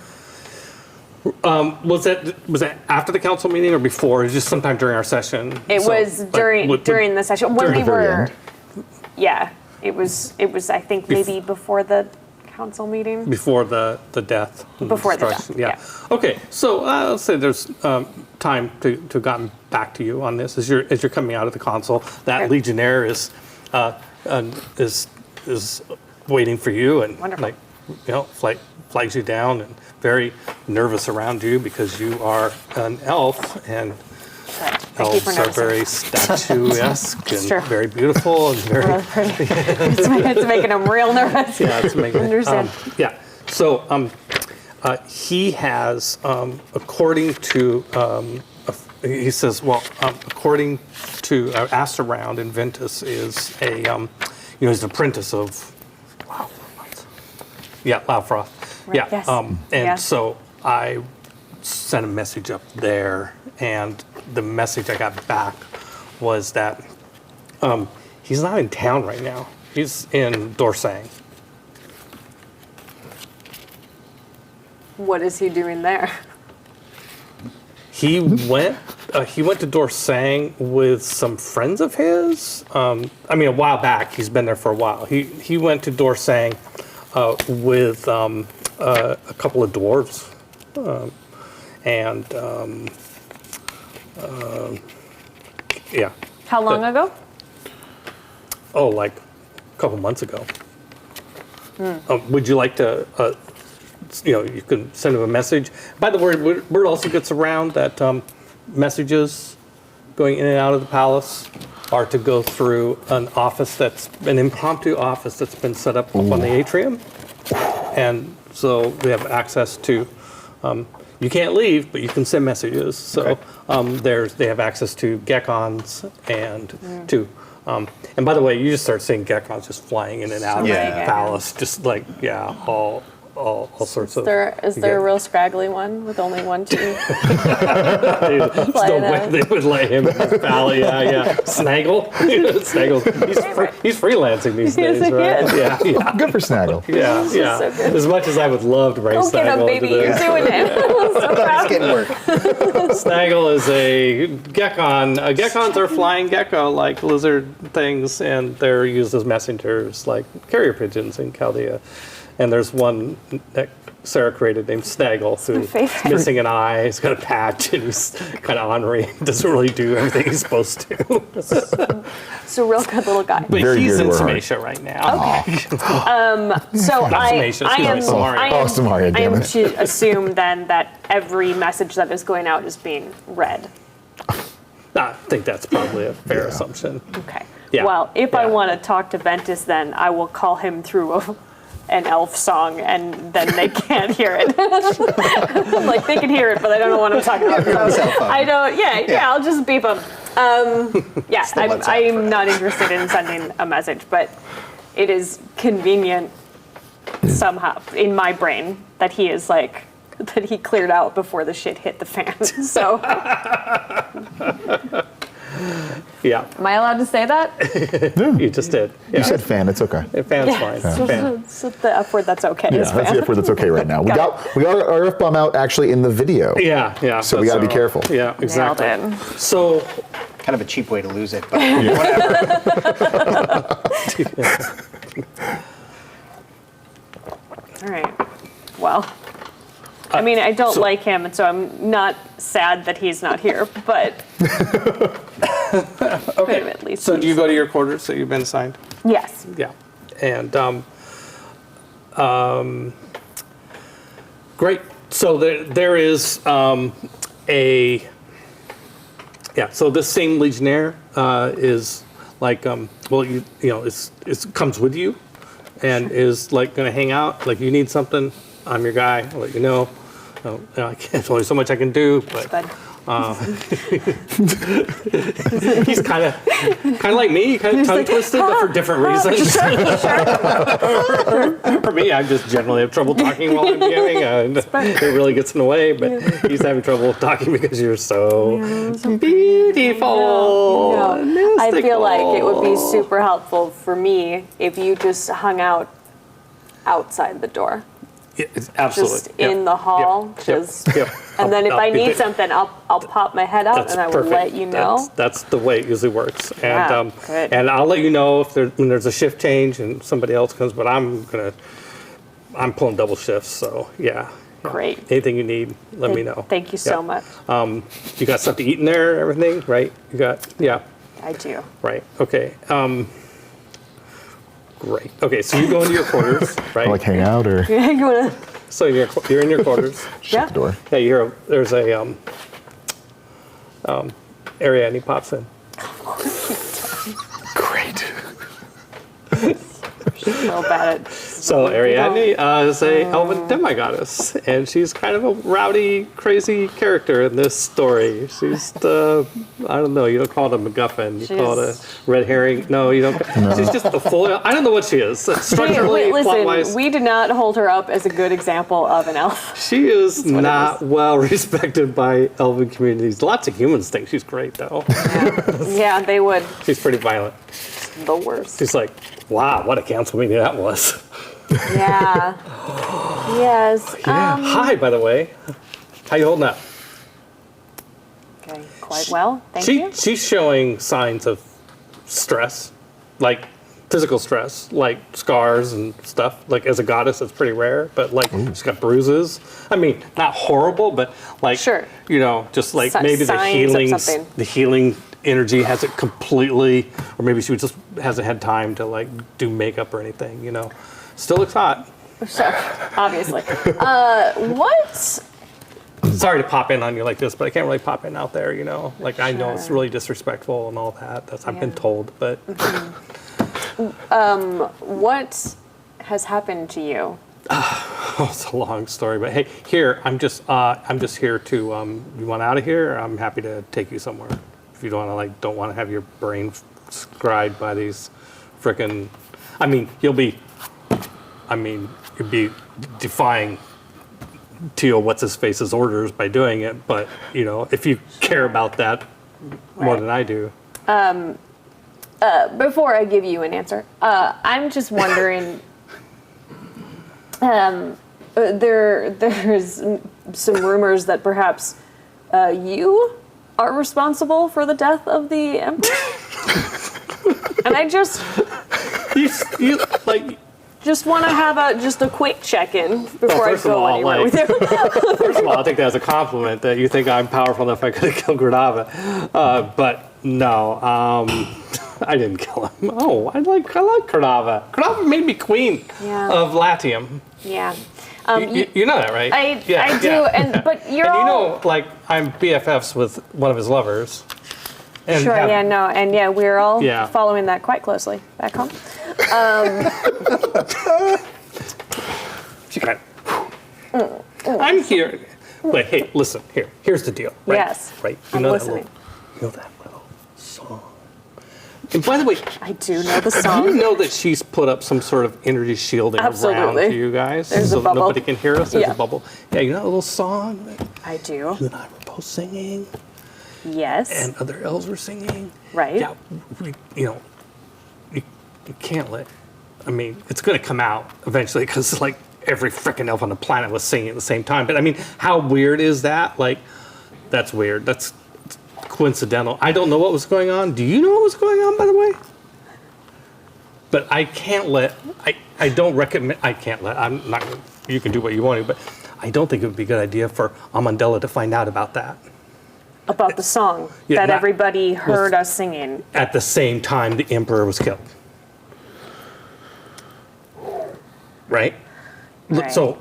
and Was that after the council meeting or before? It was just sometime during our session. it was during the session when during we the very were. end. Yeah, it was. I think maybe before the council meeting. Before the death. and Before the destruction, death, Okay, so let's say there's time to gotten back to you on this as you're coming out of the console. That legionnaire is waiting for you and Wonderful. flags you down and very nervous around you because you are an elf and. Thank you for Elves are noticing. very statuesque and true. very beautiful and very. Really pretty. It's making him real nervous. Yeah, it's making. Understand. Yeah. So he has, according to, he says, according to asked around, and Ventus is he's an apprentice of. Yeah, Loudfroth. Right, Yeah. yes. And Yeah. so I sent a message up there, and the message I got back was that he's not in town right now. He's in Dorsang. What is he doing there? He went to Dorsang with some friends of his. A while back. He's been there for a while. He went to Dorsang with a couple of dwarves. Yeah. How long ago? Oh, like a couple months ago. Would you like to, you can send him a message. By the way, word also gets around that messages going in and out of the palace are to go through an office that's an impromptu office that's been set up on the atrium. And so we have access to, you can't leave, but you can send messages. So they have access to geckons and to, and by the way, you just start seeing geckons just flying in and out of the palace, just like, all sorts of. Is there a real scraggly one with only one teeth? There's no way they would let him in his palace. Yeah. Snaggle. Snaggle. He's freelancing these days, right? Yeah. Good for Snaggle. Yeah. So good. As much as I would love to bring Go get him, Snaggle baby. into You're this. doing it. I'm so proud. Getting work. Snaggle is a geckon. Geckons are flying gecko, like lizard things, and they're used as messengers, like carrier pigeons in Chaldea. And there's one that Sarah created named Snaggle, who's missing an eye. He's got a patch, and he's kind of ornery. Doesn't really do everything he's supposed to. So real good little guy. But Very he's dear in to her Samacia right now. Okay. So Samacia, Samaria, I damn am it. to assume then that every message that is going out is being read. I think that's probably a fair assumption. Okay. Yeah. Well, if I want to talk to Ventus, then I will call him through an elf song, and then they can't hear it. Like, they can hear it, but I don't know what I'm talking about. I don't. Yeah. I'll just beep them. I'm not interested in sending a message, but it is convenient somehow in my brain that he is like that he cleared out before the shit hit the fan. So. Yeah. Am I allowed to say that? You just did. Yeah. You said fan. It's okay. Fan's fine. Fan. So the F word that's okay. Yeah, is that's fan. the F word that's okay right now. We got our F bomb out actually in the video. Yeah. So we got to be careful. Yeah, exactly. Nailed it. So. Kind of a cheap way to lose it, but whatever. All right. Well, I mean, I don't like him, and so I'm not sad that he's not here, but Okay. at least So do you go to your quarters that you've been assigned? yes. Yeah. And Great. So there is a. Yeah. So this same legionnaire is like well you know it's comes with you, and is like going to hang out. Like you need something, I'm your guy. I'll let you know. There's only so much I can do, but he's kind of like me, kind of tongue twisted, but for different reasons. For me, I just generally have trouble talking while I'm DMing, and it really gets in the way. But he's having trouble talking because you're so beautiful. I feel like it would be super helpful for me if you just hung out outside the door. Yeah, absolutely. Just in the hall, and then if I need something, I'll pop my head out and I will let you know. That's the way it usually works. Yeah, And and I'll let you know if when there's a shift change and somebody else comes. But I'm pulling double shifts, so yeah. Great. Anything you need, let me know. Thank you so much. You got stuff to eat in there, everything, right? You got I do. Right. Okay. Great. Okay, so you go into your quarters, right? Like hang out or? Yeah, you wanna? So you're in your quarters. Shut the door. Yeah, you hear there's a Ariadne pops in. Great. So bad. So Ariadne is a elven demigoddess, and she's kind of a rowdy, crazy character in this story. She's the, I don't know, you don't call it a MacGuffin, you call it a red herring. No, you don't. No. She's just a full, I don't know what she is. Structurally, plot-wise. Listen, we did not hold her up as a good example of an elf. She is not well respected by elven communities. Lots of humans think she's great, though. Yeah, they would. She's pretty violent. The worst. She's like, wow, what a council meeting that was. Yeah. Yes. Yeah. Hi, by the way. How you holding up? Okay, quite well. Thank you. She's showing signs of stress, like physical stress, like scars and stuff. Like as a goddess, it's pretty rare, but like she's got bruises. I mean, not horrible, but like, you know, just like maybe the healing energy hasn't completely, or maybe she just hasn't had time to like do makeup or anything, you know. Still looks hot. So, obviously. What? Sorry to pop in on you like this, but I can't really pop in out there, you know. Like I know it's really disrespectful and all that. I've been told, but. What has happened to you? Oh, it's a long story, but hey, here I'm just here to. You want out of here? I'm happy to take you somewhere. If you don't want to have your brain scribed by these frickin'. I mean, you'll be defying Teal what's-his-face's orders by doing it, but, you know, if you care about that more than I do. Before I give you an answer, I'm just wondering, there's some rumors that perhaps you are responsible for the death of the Emperor? And I just... You just want to have a quick check-in before I go anywhere with you. First of all, I think that's a compliment that you think I'm powerful enough I could have killed Granava. But no, I didn't kill him. Oh, I like Granava. Granava made me queen of Latium. Yeah. You know that, right? I do, but you're and you know, like, I'm BFFs with one of his lovers. And we're all following that quite closely back home. I'm here. But hey, listen, here's the deal. Right? Yes. Right. I'm listening. You know that little song. And by the way, I do know the song. You know that she's put up some sort of energy shielding around to you guys, There's so a bubble. nobody can hear us. There's a bubble. Yeah, you know that little song that I do. you and I were both singing. Yes. And other elves were singing. Right. Yeah, you can't let. I mean, it's going to come out eventually because like every freaking elf on the planet was singing at the same time. But I mean, how weird is that? Like, that's weird. That's coincidental. I don't know what was going on. Do you know what was going on, by the way? But I can't let. I don't recommend. I can't let. I'm not. You can do what you want to, but I don't think it would be a good idea for Amandella to find out about that. About the song that everybody heard us singing. At the same time the Emperor was killed. Right? Right. So,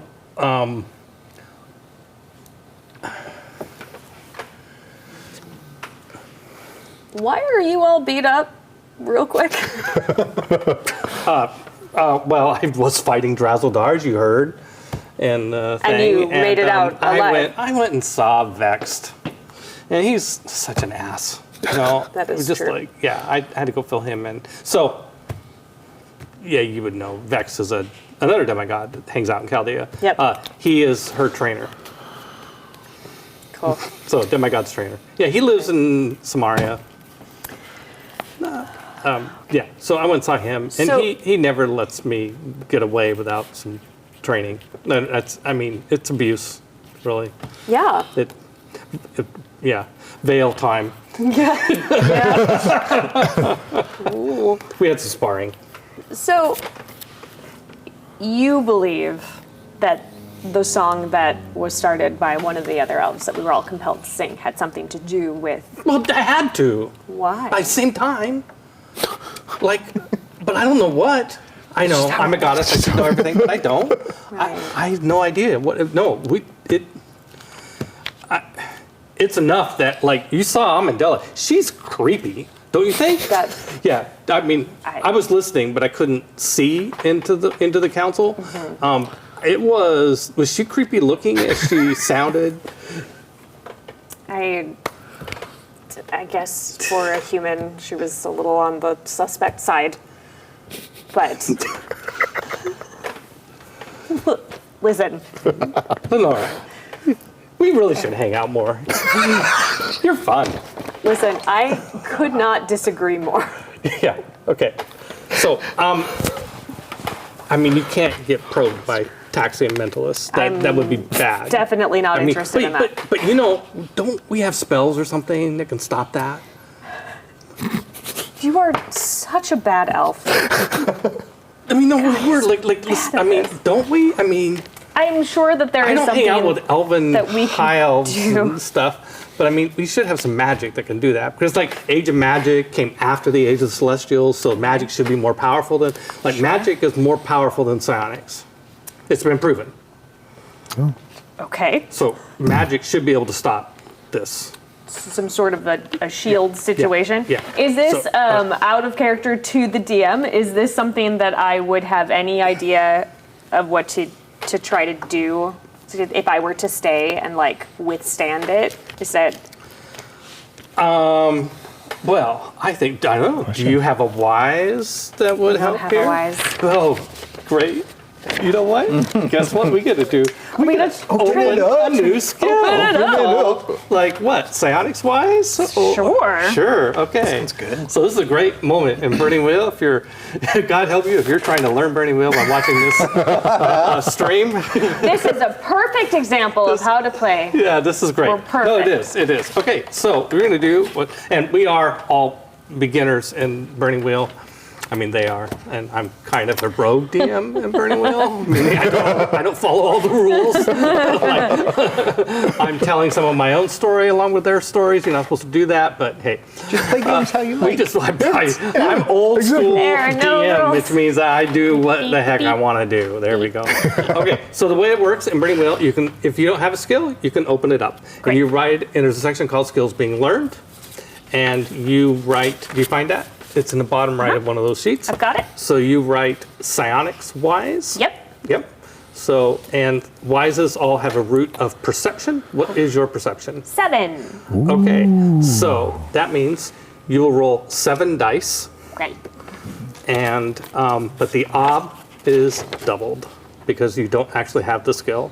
Why are you all beat up real quick? well, I was fighting Drazzledar, as you heard. And you made it out alive. I went and saw Vexed. And he's such an ass. You know, That is it was just true. like, yeah, I had to go fill him in. So, yeah, you would know. Vex is another demigod that hangs out in Chaldea. Yep. He is her trainer. Cool. So, demigod's trainer. Yeah, he lives in Samaria. Yeah, so I went and saw him, and So- he never lets me get away without some training. No, it's abuse, really. Yeah. Yeah, veil time. Yeah. Ooh. We had some sparring. So, you believe that the song that was started by one of the other elves that we were all compelled to sing had something to do with. Well, I had to. Why? At the same time. Like, but I don't know what. I know, I'm a goddess, I should know everything, but I don't. I have no idea. It's enough that, like, you saw Amandella. She's creepy, don't you think? Yeah, I mean, I was listening, but I couldn't see into the council. Was she creepy looking as she sounded? I guess for a human, she was a little on the suspect side. But listen, Lenora, we really should hang out more. You're fun. Listen, I could not disagree more. Yeah. Okay. So, I mean, you can't get probed by Taxian mentalists. That would be bad. Definitely not interested in that. But you know, don't we have spells or something that can stop that? You are such a bad elf. I mean, no, we're like I mean, don't we? I mean, I'm sure that there I is don't something hang out with elven that we high can elves do. and stuff. But I mean, we should have some magic that can do that. Because like Age of Magic came after the Age of the Celestials, so magic should be more powerful than magic is more powerful than psionics. It's been proven. Okay. So magic should be able to stop this. Some sort of a shield situation. Yeah. Is this So, out of character to the DM? Is this something that I would have any idea of what to try to do if I were to stay and like withstand it? Is that? Well, I don't know. Do you have a wise that would help have here? a wise. Oh, great. You know what? Guess what we get to do? We get to open a new skill. Open it up. Like what? Psionics wise? Sure. Sure. Okay. Sounds good. So this is a great moment in Burning Wheel. If you're, God help you, if you're trying to learn Burning Wheel by watching this stream. This is a perfect example of how to play. Yeah, this is great. We're perfect. No, it is. It is. Okay, so we're going to do and we are all beginners in Burning Wheel. I mean, they are, and I'm kind of the rogue DM in Burning Wheel. I mean, I don't follow all the rules. I'm telling some of my own story along with their stories. You're not supposed to do that, but hey. Just play games how you like. I'm old school There are no DM, rules. which means I do what the heck I want to do. There we go. Okay, so the way it works in Burning Wheel, you can, if you don't have a skill, you can open it up. And you write, and there's a section called Skills Being Learned, and you write, do you find that? It's in the bottom right of one of those sheets. I've got it. So you write psionics wise. Yep. Yep. So, and wises all have a root of perception. What is your perception? 7. Okay. So that means you will roll 7 dice. Great. And, but the ob is doubled because you don't actually have the skill.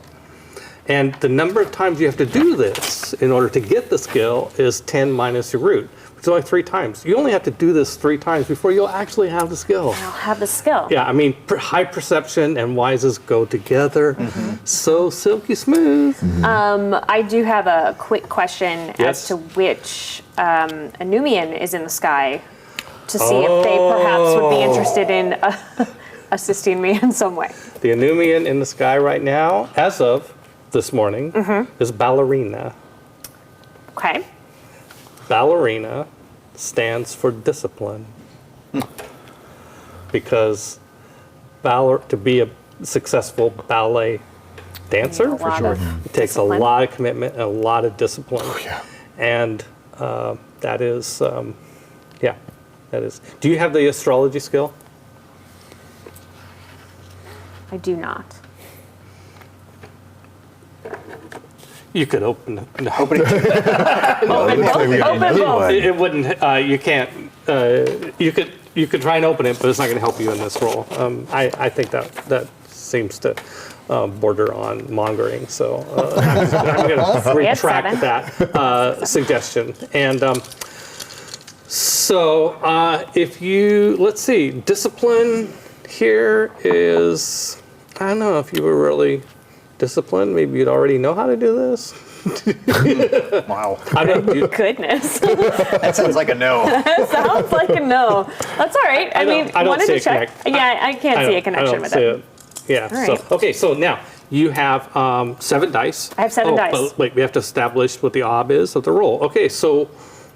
And the number of times you have to do this in order to get the skill is 10 minus your root. It's only 3 times. You only have to do this 3 times before you'll actually have the skill. I'll have the skill. Yeah, I mean, high perception and wises go together. So silky smooth. I do have a quick question Yes. as to which Anumian is in the sky to see if they perhaps would be interested in assisting me in some way. The Anumian in the sky right now, as of this morning, is Ballerina. Okay. Ballerina stands for discipline. Because to be a successful ballet dancer. For sure. It takes a lot of commitment and a lot of discipline. Oh, yeah. And that is, yeah, that is. Do you have the astrology skill? I do not. You could open it. No. Open both. It wouldn't. You can't. You could try and open it, but it's not going to help you in this role. I think that seems to border on mongering. So I'm going to retract that suggestion. And so if you let's see, discipline here is. I don't know if you were really disciplined. Maybe you'd already know how to do this. Wow. Goodness. That sounds like a no. That sounds like a no. That's all right. I mean, I don't wanted see to a check. Yeah, I can't see a connection with it. Yeah. All So right. okay. So now you have 7 dice. I have 7 dice. But wait, we have to establish what the ob is of the roll. Okay. So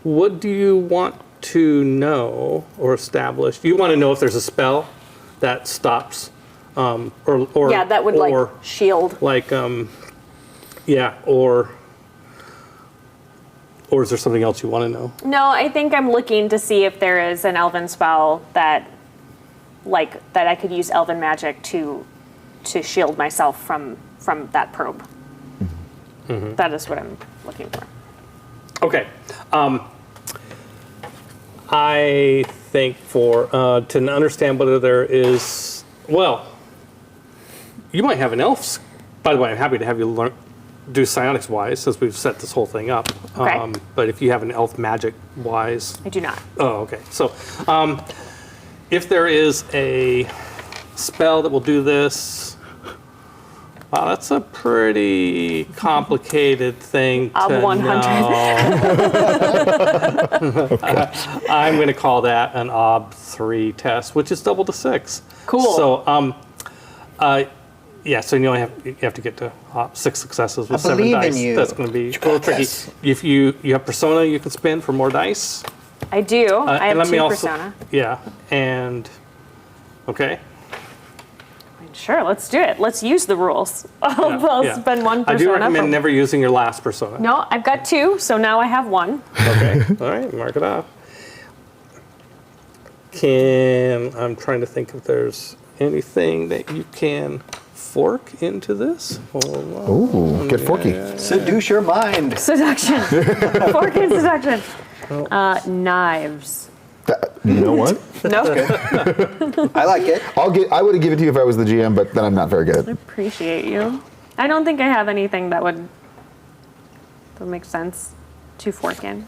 what do you want to know or establish? You want to know if there's a spell that stops, or yeah, that would like shield. Like yeah, or is there something else you want to know? No, I think I'm looking to see if there is an elven spell that I could use elven magic to shield myself from that probe. Mm-hmm. That is what I'm looking for. Okay. I think for to understand whether there is, well, you might have an elf. By the way, I'm happy to have you do psionics wise since we've set this whole thing up. Okay. But if you have an elf magic wise, I do not. Oh, okay. So, if there is a spell that will do this, wow, that's a pretty complicated thing to 100. know. I'm going to call that an ob 3 test, which is double to 6. Cool. So, yeah, so you have to get to 6 successes with 7 believe in dice. you. That's going to be a little tricky. If you have persona, you can spin for more dice. I do. I and have let me 2 also- persona. Yeah, and okay. Sure, let's do it. Let's use the rules. I'll Yeah. spend 1 persona. I do recommend for- never using your last persona. No, I've got 2, so now I have 1. Okay. All right. Mark it off. I'm trying to think if there's anything that you can fork into this. Hold on. Ooh, get forky. Seduce your mind. Seduction. Fork and seduction. Knives. You know what? No. I like it. I would have given it to you if I was the GM, but then I'm not very good. Appreciate you. I don't think I have anything that would make sense to fork in.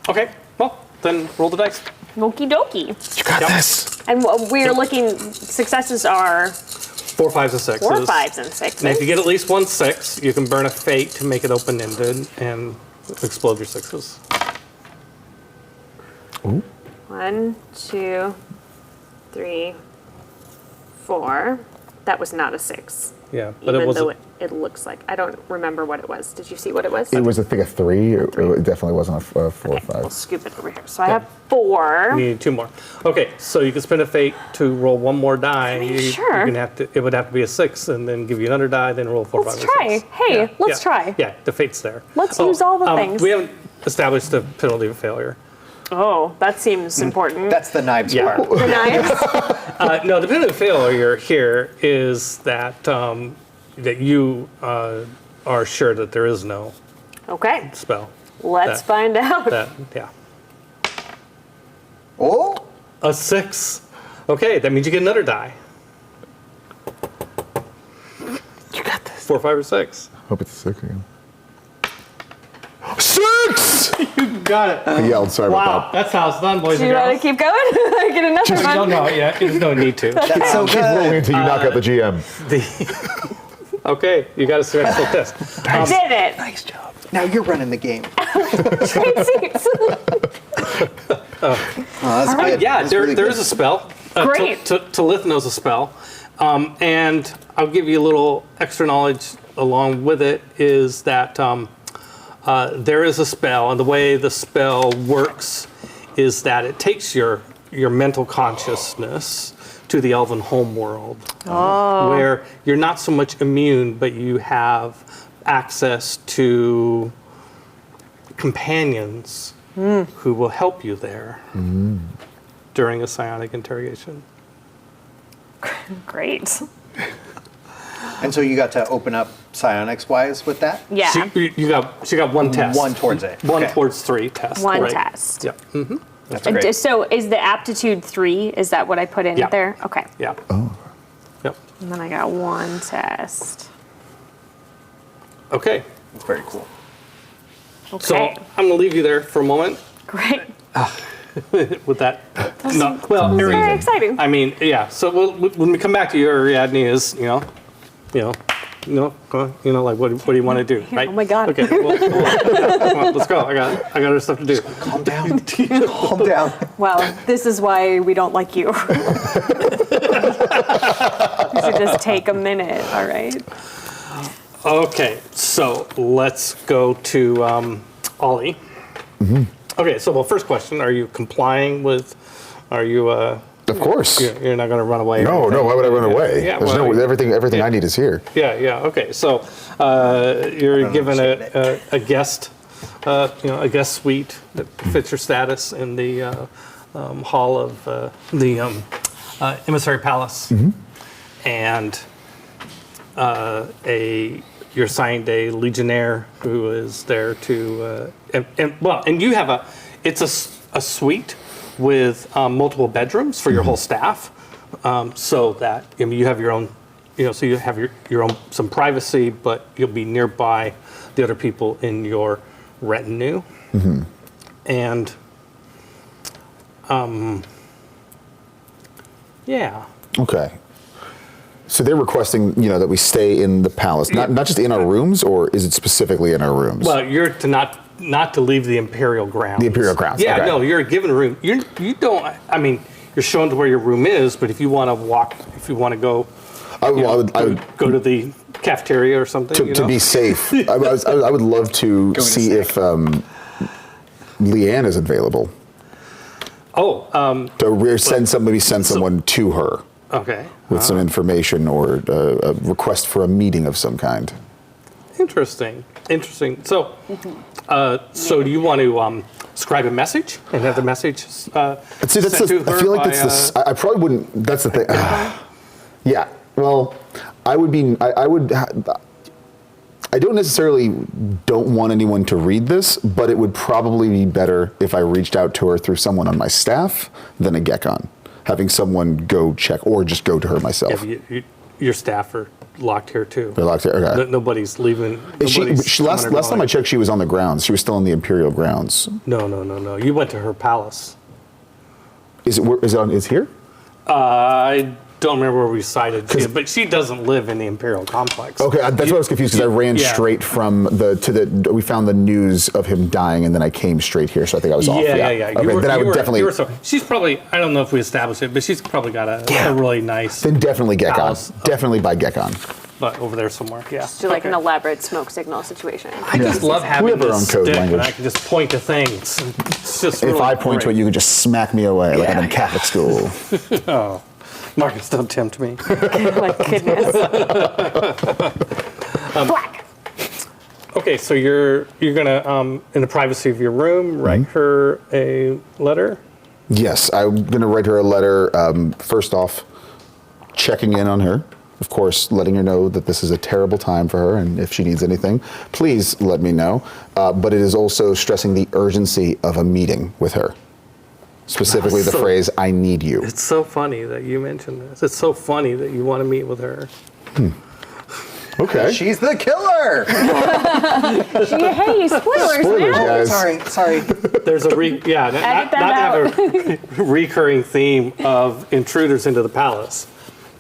Okay. Well, then roll the dice. Okie dokie. You got this. And we're looking, successes are 4, 5s, and 6s. 4, 5s, and 6s. And if you get at least 1 6, you can burn a fate to make it open-ended and explode your 6s. Ooh. 1, 2, 3, 4. That was not a 6. Yeah, but Even it though wasn't. it looks like. I don't remember what it was. Did you see what it was? It was, I think, a 3. It definitely wasn't a 4 or 5. We'll scoop it over here. So I have 4. You need 2 more. Okay, so you can spend a fate to roll 1 more die. Sure. It would have to be a 6, and then give you another die, then roll 4, Let's 5, try. or 6. Hey, let's try. Yeah, the fate's there. Let's use all the things. We haven't established the penalty of failure. Oh, that seems important. That's the knives Yeah. part. The knives? No, the penalty of failure here is that that you are sure that there is no Okay. spell. Let's find out. Yeah. Oh? A 6. Okay, that means you get another die. You got this. 4, 5, or 6. Hope it's a 6 again. 6! You got it. I yelled, sorry Wow, about that. that's how it's done, boys Do and you want to girls. keep going? I get another You one. don't know it yet. There's no need to. That's so Keep good. rolling until you knock out the GM. Okay, you got a successful test. I did it. Nice job. Now you're running the game. Trade seats. Oh, that's good. Yeah, That's there really is good. a spell. Great. Talith knows a spell. And I'll give you a little extra knowledge along with it is that there is a spell, and the way the spell works is that it takes your mental consciousness, to the elven homeworld, Oh. where you're not so much immune, but you have access to companions who will help you there during a psionic interrogation. Great. And so you got to open up psionics wise with that? Yeah. She got one test. One towards it. One Okay. towards 3 test. One right? test. Yep. Mm-hmm. That's And great. so is the aptitude 3? Is that what I put in Yeah. there? Okay. Yeah. Oh. Yep. And then I got one test. Okay. Very cool. Okay. So I'm going to leave you there for a moment Great. with that. No, well, Very Ariadne, exciting. I mean, yeah. So when we come back to you, Ariadne is, like what do you want to do, right? Oh my God. Okay. Well, come on, let's go. I got other stuff to do. Calm down. Calm down. Well, this is why we don't like you. You should just take a minute, all right? Okay. So let's go to Ollie. Okay. So first question: are you complying with? Are you? Of course. You're not going to run away. or No, anything? why would I run away? Yeah, There's well, no everything I need is here. Yeah. Okay. So you're given a guest, a guest suite that fits your status in the hall of the emissary palace, and you're assigned a legionnaire who is there to and you have it's a suite with multiple bedrooms for your whole staff, so that you have your own, so you have your own some privacy, but you'll be nearby the other people in your retinue, and yeah. Okay. So they're requesting, that we stay in the palace, not just in our rooms, or is it specifically in our rooms? Well, you're to not to leave the imperial grounds. The imperial grounds. Yeah, okay. no, you're given a room. You don't. I mean, you're shown to where your room is, but if you want to walk, if you want to go, I would go to the cafeteria or something. to be safe. I would love to see if Leanne is available. Oh. To send someone to her. Okay. With some information or a request for a meeting of some kind. Interesting. So, so do you want to scribe a message and have the message See, sent to her? I feel like that's I probably wouldn't. That's the thing. Yeah. Well, I don't necessarily don't want anyone to read this, but it would probably be better if I reached out to her through someone on my staff than a Gekon. Having someone go check or just go to her myself. Yeah, your staff are locked here too. They're locked here. Okay. Nobody's leaving. Last time I checked, she was on the grounds. She was still on the Imperial grounds. No. You went to her palace. Is it here? I don't remember where we cited, but she doesn't live in the Imperial complex. Okay, that's why I was confused because I ran straight from we found the news of him dying, and then I came straight here, so I think I was off. Yeah. Okay, then I would definitely. She's probably. I don't know if we established it, but she's probably got a really nice. Then definitely Gekon. palace, Definitely by Gekon. but over there somewhere. Yeah. Just do like an elaborate smoke signal situation. I just love having We have our this own code stick, and language. I can just point to things. It's just If really I point to it, great. you can just smack me away like I'm in Catholic school. Oh, Marcus, don't tempt me. My goodness. Black. Okay, so you're gonna in the privacy of your room write her a letter. Yes, I'm going to write her a letter. First off, checking in on her. Of course, letting her know that this is a terrible time for her, and if she needs anything, please let me know. But it is also stressing the urgency of a meeting with her. Specifically the phrase, I need you. It's so funny that you mentioned this. It's so funny that you want to meet with her. Okay. She's the killer! Hey, spoilers, Spoilers, man. guys. Sorry. There's a not to have a recurring theme of intruders into the palace.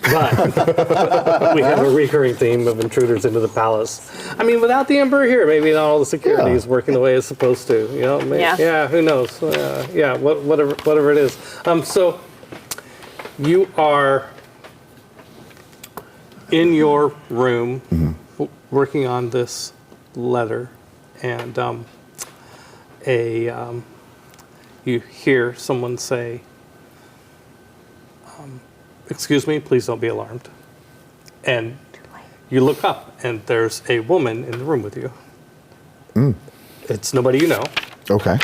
But we have a recurring theme of intruders into the palace. I mean, without the Emperor here, maybe not all the security is working the way it's supposed to. Who knows? Whatever it is. So you are in your room working on this letter, and you hear someone say, excuse me, please don't be alarmed. And you look up, and there's a woman in the room with you. It's nobody you know. Okay.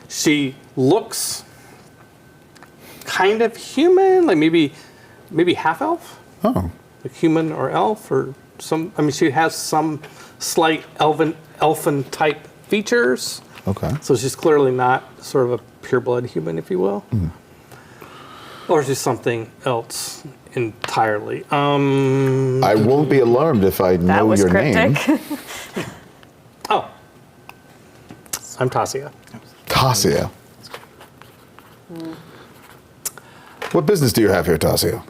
She looks kind of human, like maybe half elf. Oh. Like human or elf or some. I mean, she has some slight elfin type features. Okay. So she's clearly not sort of a pureblood human, if you will. Or she's something else entirely. I won't be alarmed if I know your name. Oh. I'm Tasia. Tasia. What business do you have here, Tasia?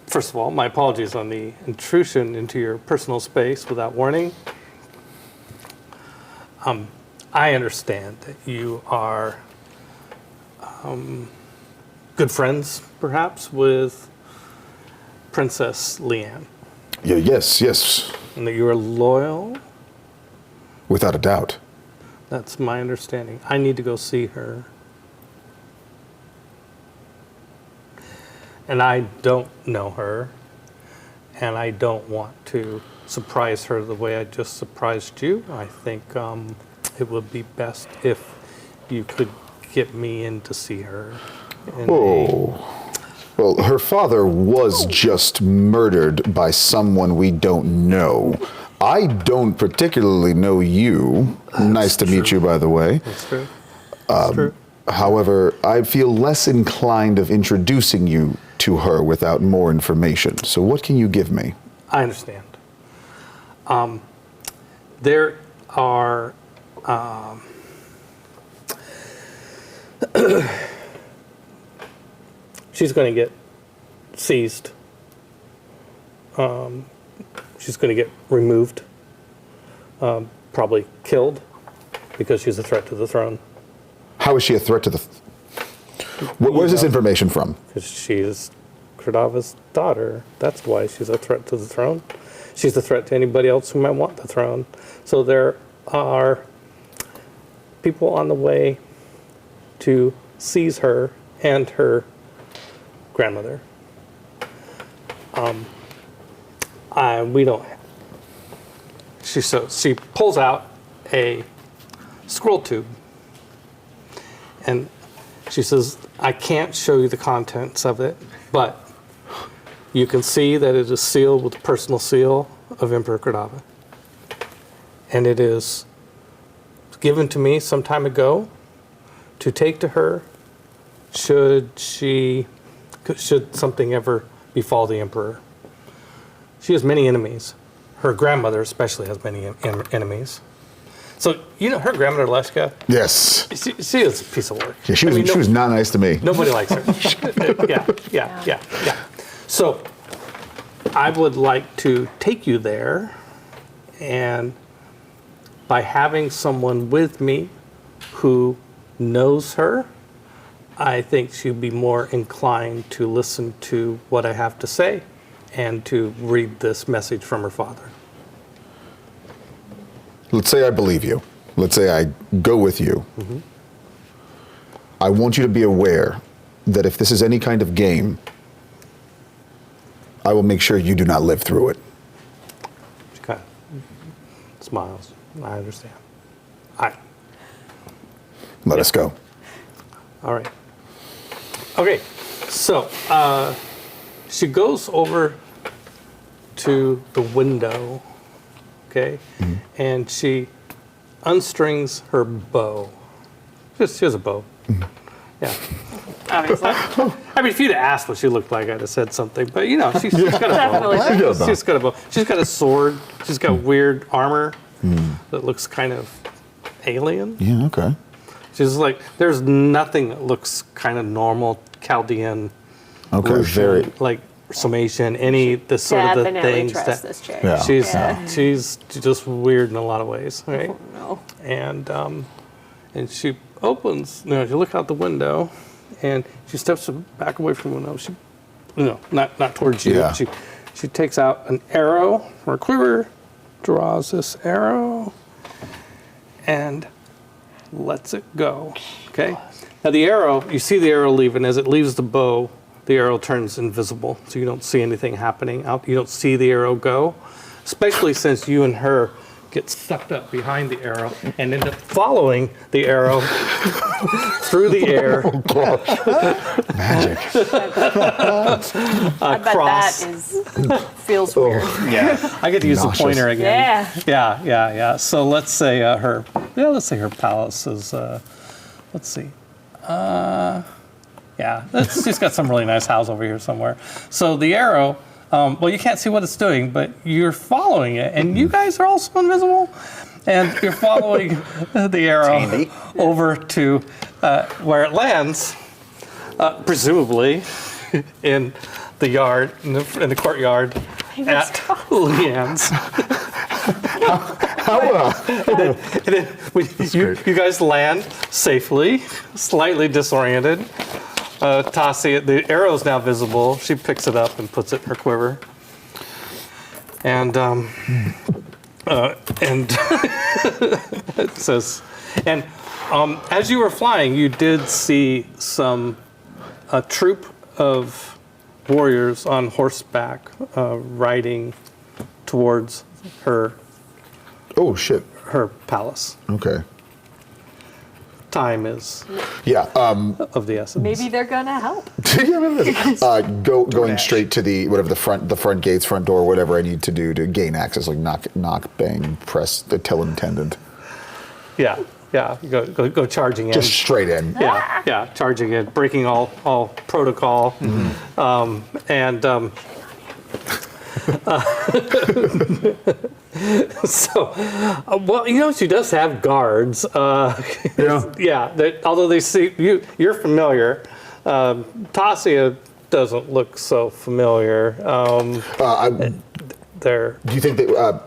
First of all, my apologies on the intrusion into your personal space without warning. I understand that you are good friends, perhaps, with Princess Leanne. Yeah, yes. And that you are loyal? Without a doubt. That's my understanding. I need to go see her. And I don't know her. And I don't want to surprise her the way I just surprised you. I think it would be best if you could get me in to see her. Well, her father was just murdered by someone we don't know. I don't particularly know you. Nice to meet you, by the way. That's true. That's true. However, I feel less inclined of introducing you to her without more information. So what can you give me? I understand. There are she's going to get seized. She's going to get removed, probably killed, because she's a threat to the throne. How is she a threat to the... Where's this information from? Because she's Kordava's daughter. That's why she's a threat to the throne. She's a threat to anybody else who might want the throne. So there are people on the way to seize her and her grandmother. We don't. She pulls out a scroll tube, and she says, "I can't show you the contents of it, but you can see that it is sealed with the personal seal of Emperor Kordava, and it is given to me some time ago to take to her should something ever befall the Emperor. She has many enemies. Her grandmother especially has many enemies. So, you know her grandmother, Leshka? Yes. She is a piece of work. Yeah, she was not nice to me. Nobody likes her. Yeah. So, I would like to take you there, and by having someone with me who knows her, I think she'd be more inclined to listen to what I have to say and to read this message from her father. Let's say I believe you. Let's say I go with you. Mm-hmm. I want you to be aware that if this is any kind of game, I will make sure you do not live through it. She kind of smiles. I understand. Let us go. All right. Okay, so she goes over to the window, okay, and she unstrings her bow. She has a bow. Yeah. Obviously. I mean, if you'd asked what she looked like, I'd have said something. But, you know, she's got a bow. She's got a bow. She's got a sword. She's got weird armor that looks kind of alien. Yeah, okay. She's like, there's nothing that looks kind of normal Chaldean. Okay, Russian, very. like Summation, the sort of the things trust that this chick. Yeah. she's just weird in a lot of ways, right? Oh, no. And she opens. You look out the window, and she steps back away from the window. She, not towards you. Yeah. She takes out an arrow or a quiver, draws this arrow, and lets it go. Okay. Now the arrow, you see the arrow leave, and as it leaves the bow, the arrow turns invisible, so you don't see anything happening out. You don't see the arrow go, especially since you and her get sucked up behind the arrow and end up following the arrow through the air. Oh, gosh. Magic. I bet that feels weird. Yeah, I get to use Nauseous. the pointer again. Yeah. Yeah. So let's say her palace is. Let's see. Yeah, she's got some really nice house over here somewhere. So the arrow. Well, you can't see what it's doing, but you're following it, and you guys are also invisible, and you're following the arrow over to where it lands, presumably in the yard, in the courtyard at Leanne's. And then when you guys land safely, slightly disoriented. Tasia, the arrow's now visible. She picks it up and puts it in her quiver. And it says, and as you were flying, you did see a troop of warriors on horseback riding towards her. Oh shit! Her palace. Okay. Time is of the essence. Maybe they're gonna help. Going straight to the front gates, front door, whatever I need to do to gain access, like knock, bang, press, tell an attendant. Yeah. Go charging in. Just straight in. Yeah, charging in, breaking all protocol, so, well, she does have guards. Although they see you're familiar. Tasia doesn't look so familiar. Do you think that?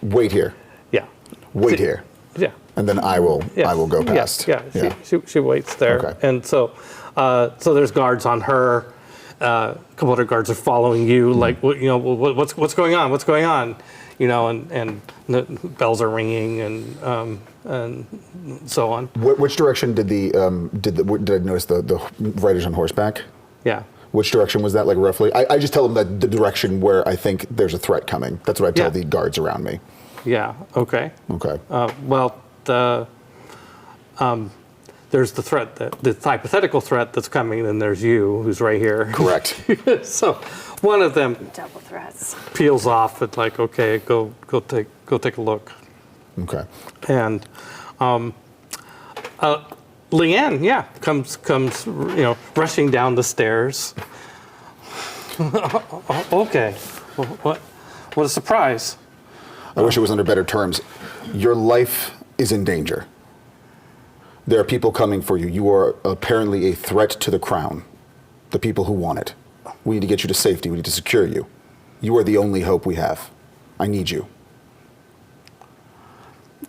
Wait here. Yeah. Wait here. Yeah. And then I will go past. Yeah. She waits there, Okay. and so there's guards on her. A couple other guards are following you, like what's going on? What's going on? And the bells are ringing and so on. Which direction did I notice the riders on horseback? Yeah. Which direction was that, like, roughly? I just tell them that the direction where I think there's a threat coming. That's what I tell the guards around me. Yeah. Okay. Okay. There's the threat, the hypothetical threat that's coming, and there's you, who's right here. Correct. So, one of them double threats peels off. It's like, okay, go take a look. Okay. And Leanne, comes rushing down the stairs. Okay, what a surprise. I wish it was under better terms. Your life is in danger. There are people coming for you. You are apparently a threat to the crown, the people who want it. We need to get you to safety. We need to secure you. You are the only hope we have. I need you.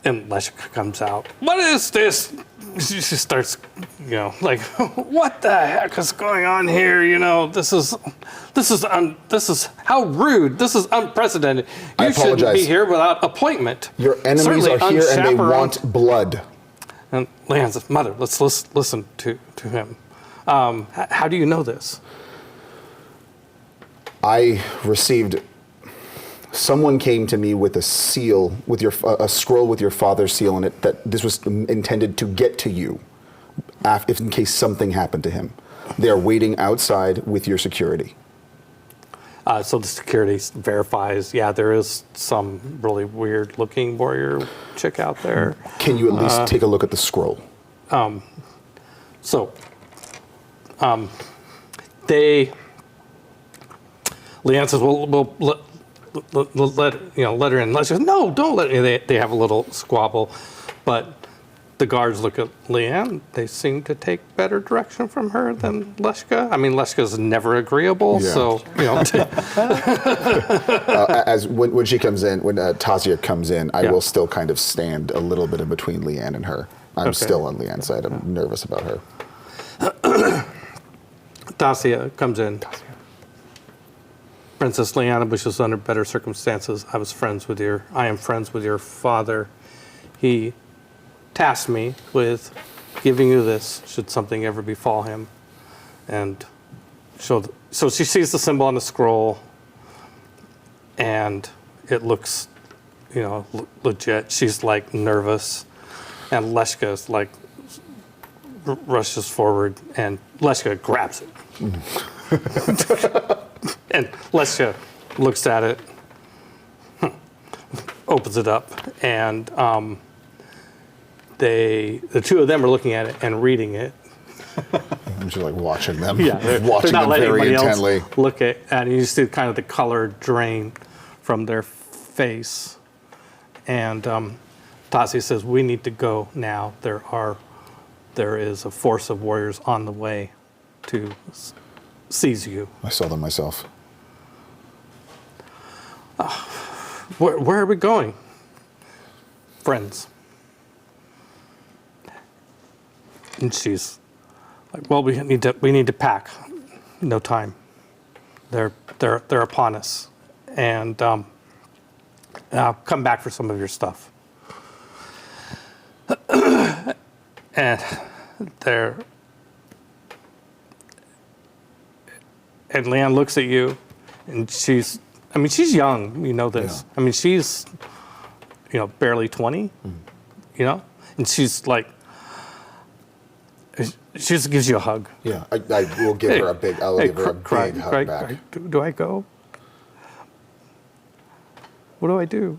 And Leshka comes out. What is this? She starts, what the heck is going on here? This is how rude. This is unprecedented. You shouldn't be here without appointment. Your enemies Certainly are here and they unchaperoned. want blood. And Leanne says, Mother, let's listen to him. How do you know this? I received. Someone came to me with a seal, with a scroll with your father's seal in it. That this was intended to get to you, if in case something happened to him. They are waiting outside with your security. So the security verifies, there is some really weird-looking warrior chick out there. Can you at least take a look at the scroll? Leanne says, "We'll let her in." She says, "No, don't let her in." They have a little squabble, but the guards look at Leanne. They seem to take better direction from her than Leshka. I mean, Leshka's never agreeable, so as when she comes in, when Tasia comes in, I will still kind of stand a little bit in between Leanne and her. I'm still on Leanne's side. I'm nervous about her. Tasia comes in. Princess Leanna wishes under better circumstances. I am friends with your father. He tasked me with giving you this should something ever befall him. And so she sees the symbol on the scroll, and it looks, legit. She's like nervous, and Leshka's like rushes forward, and Leshka grabs it. And Leshka looks at it, opens it up, and the two of them are looking at it and reading it. I'm just like watching them. Yeah, they're watching not them letting very anybody intently. else look at it. You see kind of the color drain from their face. And Tassi says, "We need to go now. There is a force of warriors on the way to seize you." I saw them myself. Where are we going? Friends. And she's like, "Well, we need to pack. No time. They're upon us, and I'll come back for some of your stuff." And Leanne looks at you, and she's young, you know this. Yeah. She's, barely 20, and she's like, she just gives you a hug. Yeah, I will give her a big, I'll give her a big hug back. Cry. Do I go? What do I do?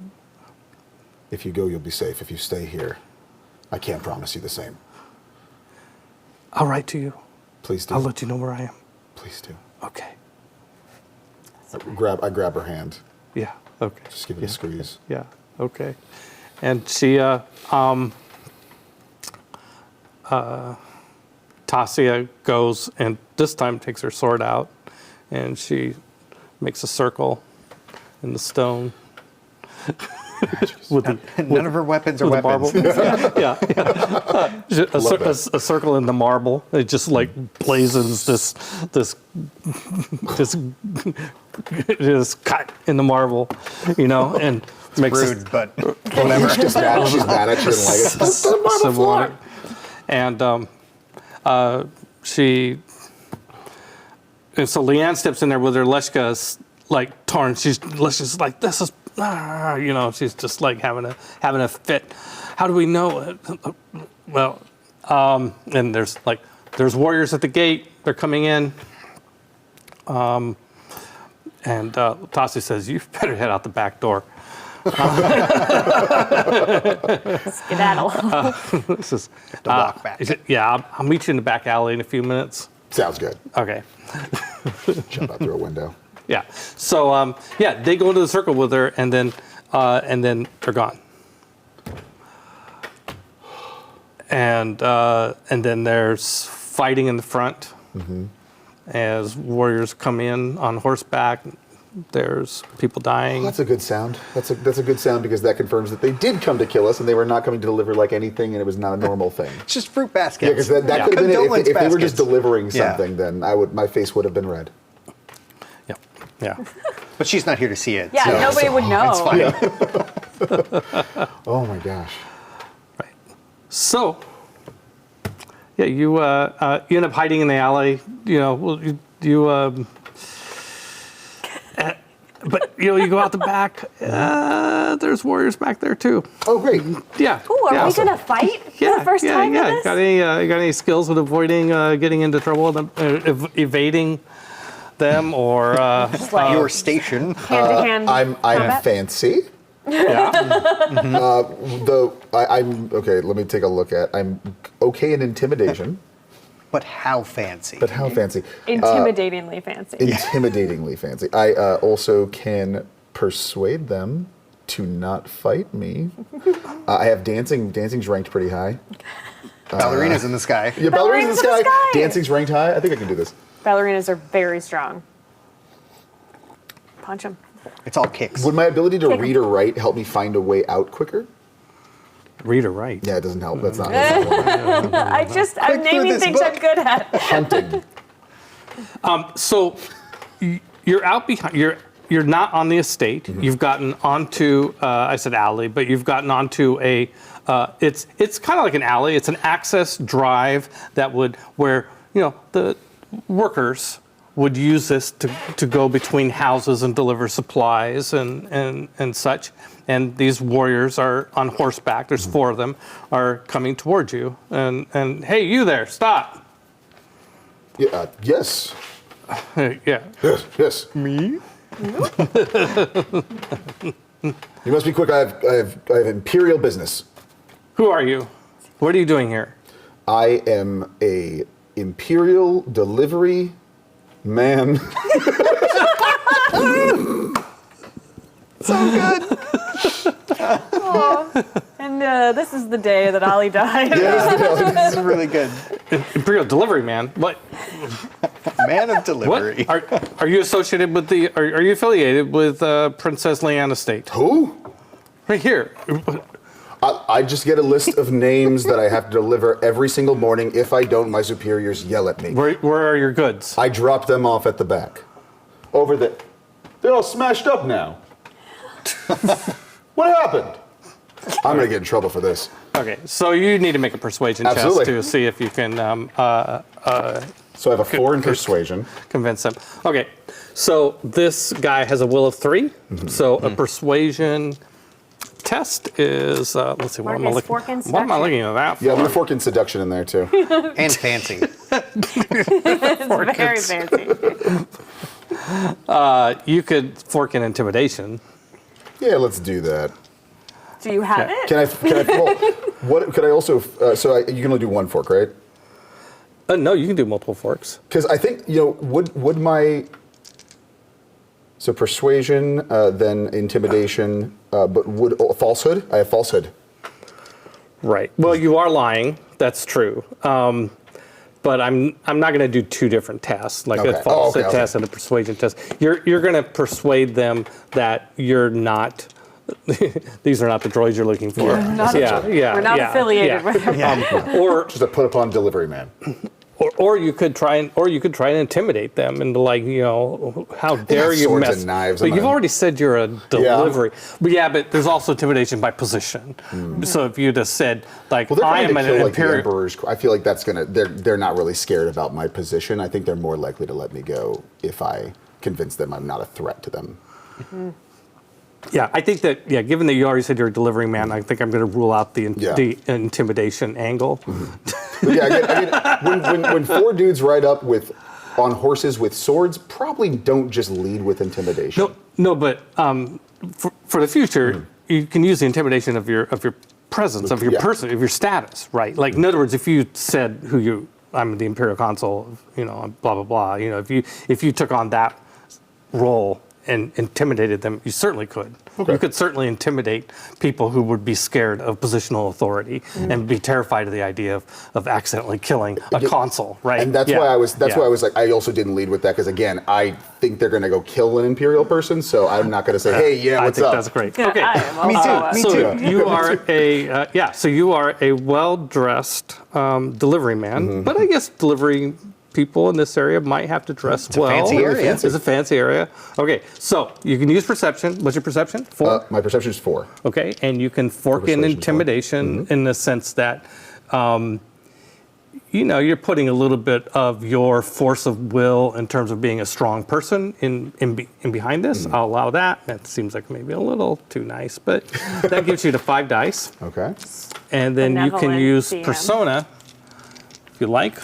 If you go, you'll be safe. If you stay here, I can't promise you the same. I'll write to you. Please do. I'll let you know where I am. Please do. Okay. I grab her hand. Yeah. Okay. Just give it a squeeze. Yeah. Okay. And she, Tassia goes and this time takes her sword out, and she makes a circle in the stone. None of her weapons are with weapons. Yeah. A circle in the marble. It just like blazons this cut in the marble, and it's makes rude, but whatever. She's mad. She's mad at you and like it's the marble floor. And so Leanne steps in there with her Leshka like torn. She's like, this is. She's just like having a fit. How do we know? Well, and there's warriors at the gate. They're coming in. And Tassi says, "You better head out the back door." Skedaddle. This is walk back. Yeah, I'll meet you in the back alley in a few minutes. Sounds good. Okay. Jump out through a window. Yeah. So they go into the circle with her, and then they're gone. And then there's fighting in the front as warriors come in on horseback. There's people dying. That's a good sound. That's a good sound because that confirms that they did come to kill us and they were not coming to deliver like anything, and it was not a normal thing. It's just fruit baskets. Yeah, because that could have been it. If they were just delivering something, then my face would have been red. Yeah. But she's not here to see it. Yeah, nobody would know. It's fine. Oh my gosh. Right. So, you end up hiding in the alley. But you go out the back. There's warriors back there too. Oh great. Yeah. Ooh, are we gonna fight for the first time in this? Got any skills with avoiding getting into trouble with them, evading them, or your station? Hand-to-hand I'm combat? fancy. Yeah. I'm okay. Let me take a look at. I'm okay in intimidation. But how fancy? Intimidatingly fancy. Intimidatingly fancy. I also can persuade them to not fight me. I have dancing. Dancing's ranked pretty high. Ballerina's in the sky. Yeah, ballerina's in the sky. Dancing's ranked high. I think I can do this. Ballerinas are very strong. Punch them. It's all kicks. Would my ability to read or write help me find a way out quicker? Read or write? Yeah, it doesn't help. That's not. I'm naming things I'm good at. Hunting. So you're out behind. You're not on the estate. You've gotten onto. I said alley, but you've gotten onto a It's kind of like an alley. It's an access drive where the workers would use this to go between houses and deliver supplies and such. And these warriors are on horseback. There's 4 of them are coming towards you. And hey, you there, stop. Yeah, yes. Yeah. Yes. Me? You must be quick. I have imperial business. Who are you? What are you doing here? I am a imperial delivery man. So good. And this is the day that Ollie died. This is really good. Imperial delivery man. What? Man of delivery. What? Are you associated with are you affiliated with Princess Leanna State? Who? Right here. I just get a list of names that I have to deliver every single morning. If I don't, my superiors yell at me. Where are your goods? I drop them off at the back. Over there. They're all smashed up now. What happened? I'm going to get in trouble for this. Okay, so you need to make a persuasion Absolutely. test to see if you can. So I have a 4 in persuasion. Convince them. Okay, so this guy has a will of 3. So a persuasion test is. Let's see. What am I looking? What am I looking at that for? Yeah, I'm going to fork in seduction in there too. And fancy. It's very fancy. You could fork in intimidation. Yeah, let's do that. Do you have it? Can I well, what could I also? You can only do 1 fork, right? No, you can do multiple forks. Because I think would my persuasion, then intimidation, but would falsehood? I have falsehood. Right. Well, you are lying. That's true. But I'm not going to do 2 different tests, like a falsehood test and a persuasion test. You're going to persuade them that you're not. These are not the droids you're looking for. We're not affiliated with them. Or just a put upon delivery man. Or you could try and intimidate them and how dare you swords mess? and knives. But you've already said you're a delivery. Yeah. But there's also intimidation by position. So if you just said they're I am trying to an kill, imperial. the emperor's. I feel like that's gonna. They're not really scared about my position. I think they're more likely to let me go if I convince them I'm not a threat to them. Yeah, I think that, given that you already said you're a delivery man, I think I'm going to rule out the intimidation angle. But yeah, when 4 dudes ride up on horses with swords, probably don't just lead with intimidation. No, but for the future, you can use the intimidation of your presence, of your person, of your status, right? Like, in other words, if you said I'm the Imperial Consul, blah, blah, blah, if you took on that role and intimidated them, you certainly could. Okay. You could certainly intimidate people who would be scared of positional authority and be terrified of the idea of accidentally killing a consul, right? And that's why I was like, I also didn't lead with that because again, I think they're going to go kill an imperial person, so I'm not going to say, hey, what's up? That's great. Yeah, okay, me too. So you are a well-dressed delivery man, but I guess delivery people in this area might have to dress well. It's a fancy area. It's a fancy area. Okay, so you can use perception. What's your perception? 4? My perception is 4. Okay, and you can fork in intimidation in the sense that, you're putting a little bit of your force of will in terms of being a strong person in behind this. I'll allow that. That seems like maybe a little too nice, but that gives you the 5 dice. Okay. And then you can use DM. persona, if you like.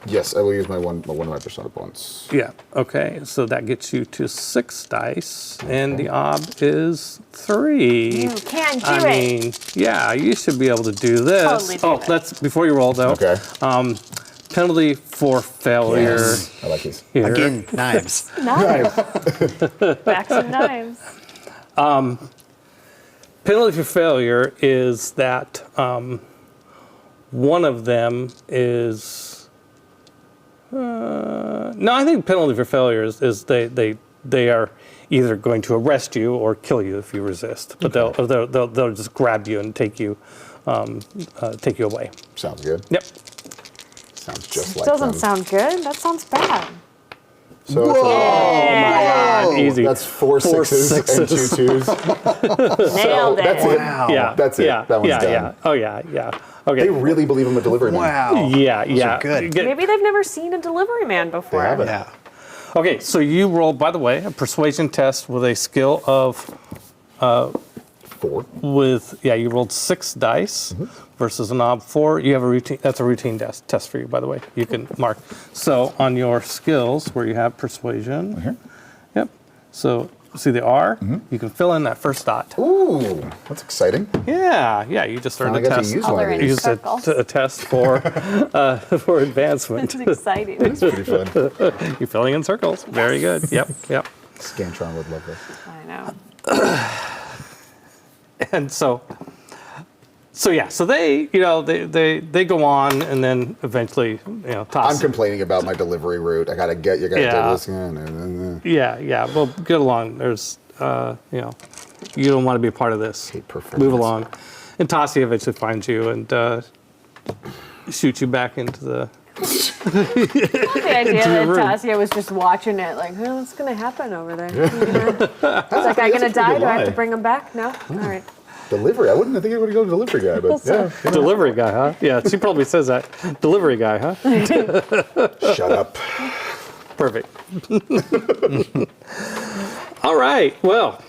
Yes, I will use one of my persona points. Yeah. Okay. So that gets you to 6 dice, and the ob is 3. You can do I mean, yeah, you should be able to do this. Totally do let's before you roll though. Okay. Penalty for failure. Yes. I like these. Here. Again, knives. Backs and knives. Penalty for failure is that one of them is. No, I think penalty for failure is they are either going to arrest you or kill you if you resist. But they'll just grab you and take you away. Sounds good. Yep. Sounds just like Doesn't them. sound good. That sounds bad. So Oh my God! Easy. That's four sixes and 2 twos. Nailed it. That's it. Wow. Yeah. That's it. Yeah. That one's yeah. done. Yeah. Oh yeah. Yeah. Okay. They really believe I'm a delivery man. Wow. Yeah. Those Yeah. are good. Maybe they've never seen a delivery man before. They haven't. Yeah. Okay. So you rolled, by the way, a persuasion test with a skill of 4. you rolled 6 dice versus a knob 4. You have a routine. That's a routine test for you, by the way. You can mark. So on your skills, where you have persuasion. Here. Yep. So see the R. You can fill in that first dot. Ooh, that's exciting. Yeah. You just earned Finally a got to test. use one of these. Use a test for advancement. It's exciting. It's pretty fun. You're filling in circles. Very good. Yep. Scantron would love this. I know. And so they, they go on, and then eventually, toss. I'm complaining about my delivery route. You gotta do this. Yeah. Well, get along. There's, you don't want to be a part of this. Move along. And Tassia eventually finds you and shoots you back into the. The idea that Tassia was just watching it, like, what's going to happen over there? It's like, I'm going to die? Do I have to bring him back? No? All right. Delivery? I wouldn't think I would go to delivery guy, but yeah. Delivery guy, huh? Yeah, she probably says that. Delivery guy, huh? Shut up. Perfect. All right. Well.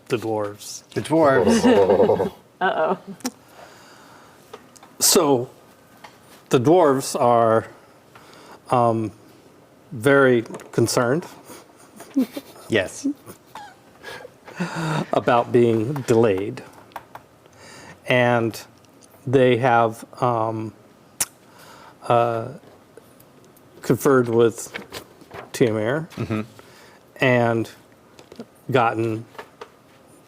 The dwarves. The dwarves. Uh-oh. So, the dwarves are very concerned. Yes. About being delayed. And they have conferred with Tiamir and gotten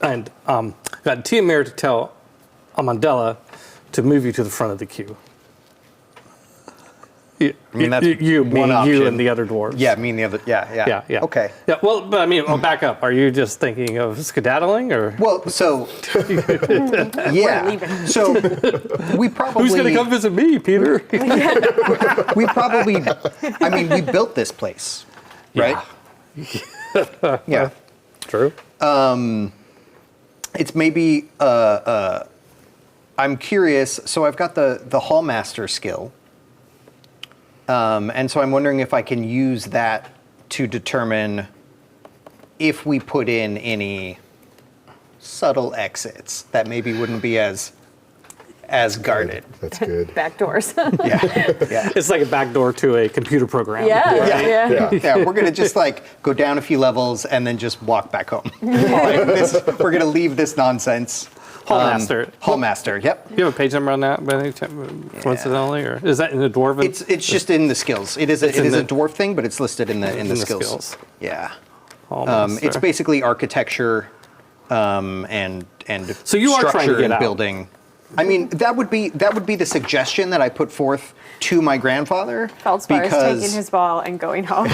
Tiamir to tell Amandella to move you to the front of the queue. I mean, that's you one option. and the other dwarves. Yeah, me and the other. Yeah. Okay. Yeah. Well, but I mean, back up. Are you just thinking of skedaddling, or? Well, so yeah. So we probably. Who's going to come visit me, Peter? We probably. I mean, we built this place, right? Yeah. True. It's maybe. I'm curious. So I've got the Hallmaster skill. And so I'm wondering if I can use that to determine if we put in any subtle exits that maybe wouldn't be as guarded. That's good. Back doors. Yeah. It's like a back door to a computer program. Yeah, we're going to just go down a few levels and then just walk back home. We're going to leave this nonsense. Hallmaster. Hallmaster, yep. You have a page number on that, by any coincidentally, or is that in the dwarven? It's just in the skills. It is a dwarf thing, but it's listed in the skills. Yeah. It's basically architecture, and so you are structure trying to get and out. building. I mean, that would be the suggestion that I put forth to my grandfather. Feldspar is taking his ball and going home.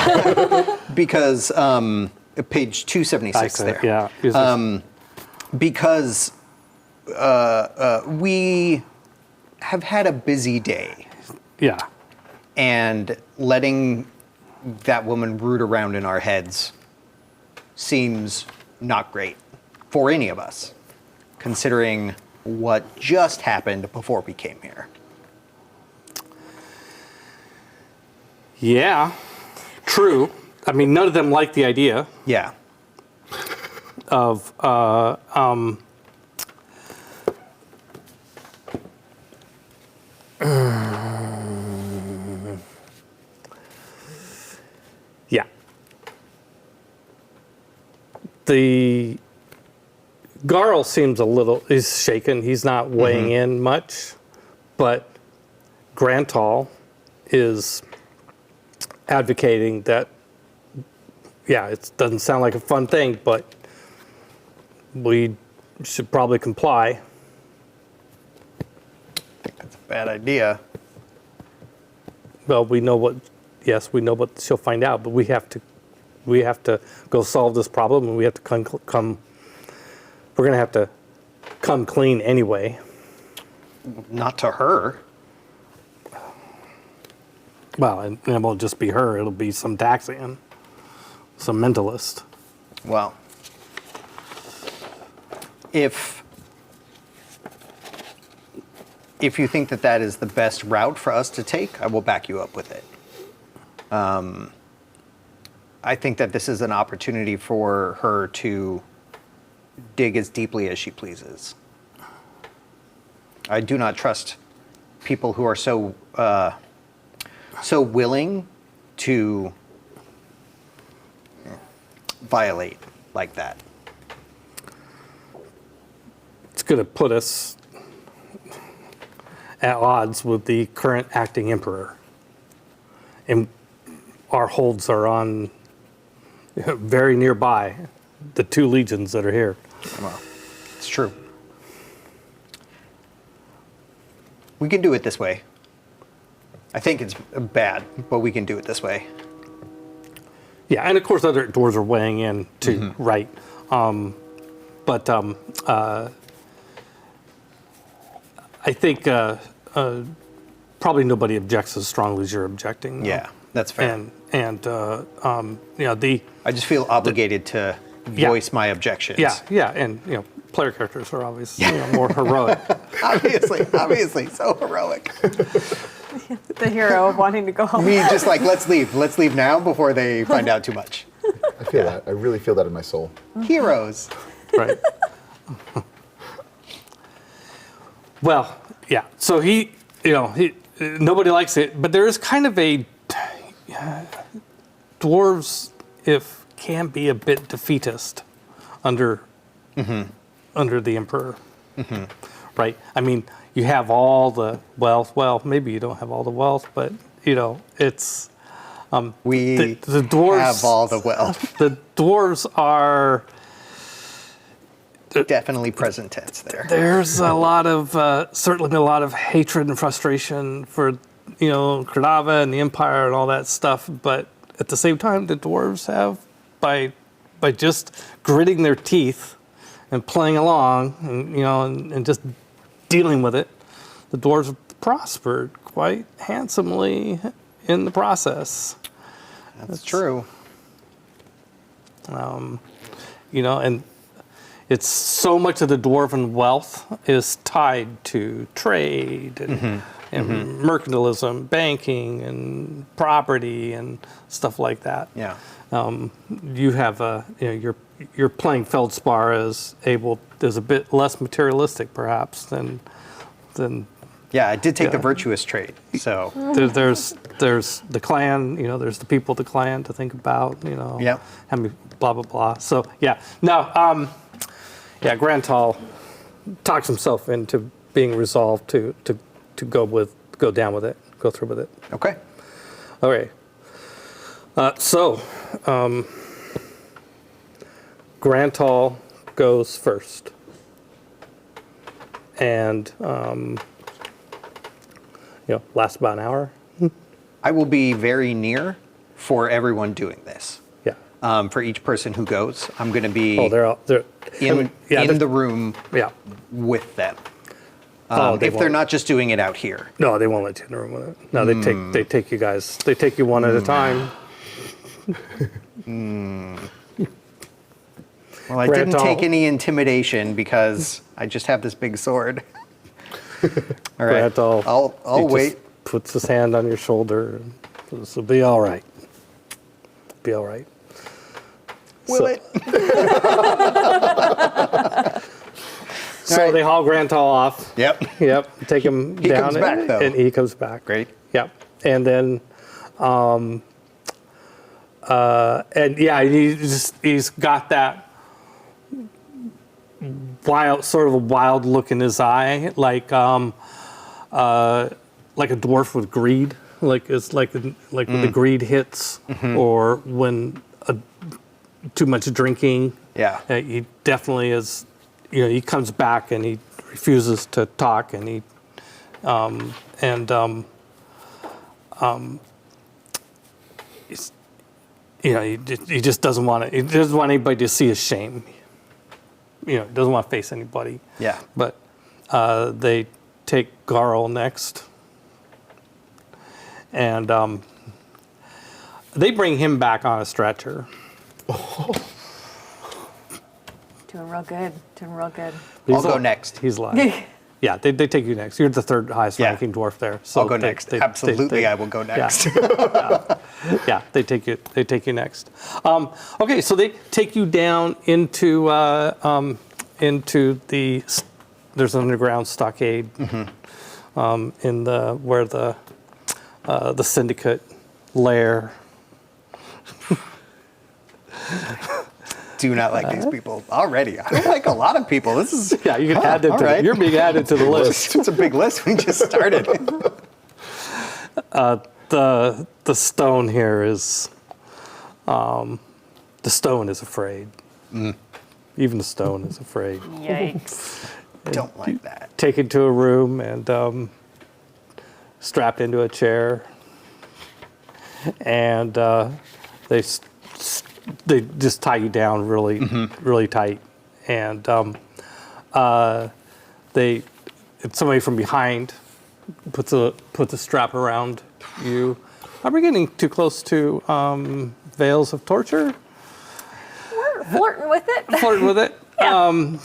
Because page 276 there. Yeah. Because we have had a busy day. Yeah. And letting that woman root around in our heads seems not great for any of us, considering what just happened before we came here. Yeah. True. I mean, none of them like the idea. Yeah. Of yeah. The Garl seems is shaken. He's not weighing in much, but Grantal is advocating that, yeah, it doesn't sound like a fun thing, but we should probably comply. I think that's a bad idea. Well, we know what she'll find out, but we have to go solve this come, we're going to have to come clean anyway. Not to her. Well, and it won't just be her. It'll be some Daxian, some mentalist. Well, if you think that that is the best route for us to take, I will back you up with it. I think that this is an opportunity for her to dig as deeply as she pleases. I do not trust people who are so willing to violate like that. It's going to put us at odds with the current acting emperor. And our holds are on very nearby the 2 legions that are here. Well, it's true. We can do it this way. I think it's bad, but we can do it this way. Yeah, and of course other dwarves are weighing in too, right? But I think probably nobody objects as strongly as you're objecting. Yeah, that's fair. And I just feel obligated to voice my objections. Yeah, and player characters are always more heroic. obviously, so heroic. The hero of wanting to go home. Me just like, let's leave now before they find out too much. I feel that. I really feel that in my soul. Heroes. Right. Well, yeah. So he nobody likes it, but there is kind of a dwarves can be a bit defeatist under the emperor, right? I mean, you have all the wealth. Well, maybe you don't have all the wealth, but it's we the dwarves have all the wealth. The dwarves are definitely present tense there. There's a lot of certainly a lot of hatred and frustration for Cordava and the Empire and all that stuff, but at the same time, the dwarves have by just gritting their teeth and playing along, and just dealing with it, the dwarves have prospered quite handsomely in the process. That's true. And it's so much of the dwarven wealth is tied to trade and mercantilism, banking, and property and stuff like that. Yeah. You have you're playing Feldspar as a bit less materialistic perhaps than. Yeah, I did take the virtuous trait. So there's the clan, there's the people of the clan to think about, Yep. Blah blah blah. So Grantal talks himself into being resolved to go down with it, go through with it. Okay. Okay. Grantal goes first, and lasts about an hour. I will be very near for everyone doing this. Yeah. For each person who goes, I'm going to be they're in the room with them. If they're not just doing it out here. No, they won't let you in the room with it. No, they take you guys. They take you one at a time. Well, I didn't take any intimidation because I just have this big sword. All right, I'll wait. Just puts his hand on your shoulder. This will be all right. Be all right. Will it? So they haul Grantal off. Yep. Take him down. He comes back, though. And he comes back. Great. Yep. And then, he's got that sort of a wild look in his eye, like a dwarf with greed. Like it's like when the greed hits, or when too much drinking. Yeah. He definitely is. He comes back and he refuses to talk, and he just doesn't want to. He doesn't want anybody to see his shame. Doesn't want to face anybody. Yeah. But they take Garl next. And they bring him back on a stretcher. Doing real good. Doing real good. I'll go next. He's like, yeah, they take you next. You're the third highest ranking dwarf there. So I'll go next. Absolutely, I will go next. Yeah, they take you next. Okay, so they take you down into the there's an underground stockade in the where the syndicate lair. Do not like these people already. I don't like a lot of people. This is yeah. You can add them. Right. You're being added to the list. It's a big list. We just started. The stone here is the stone is afraid. Even the stone is afraid. Yikes. Don't like that. Taken to a room and strapped into a chair, and they just tie you down really tight, and somebody from behind puts a strap around you. Are we getting too close to veils of torture? We're flirting with it. Flirting with it. Yeah.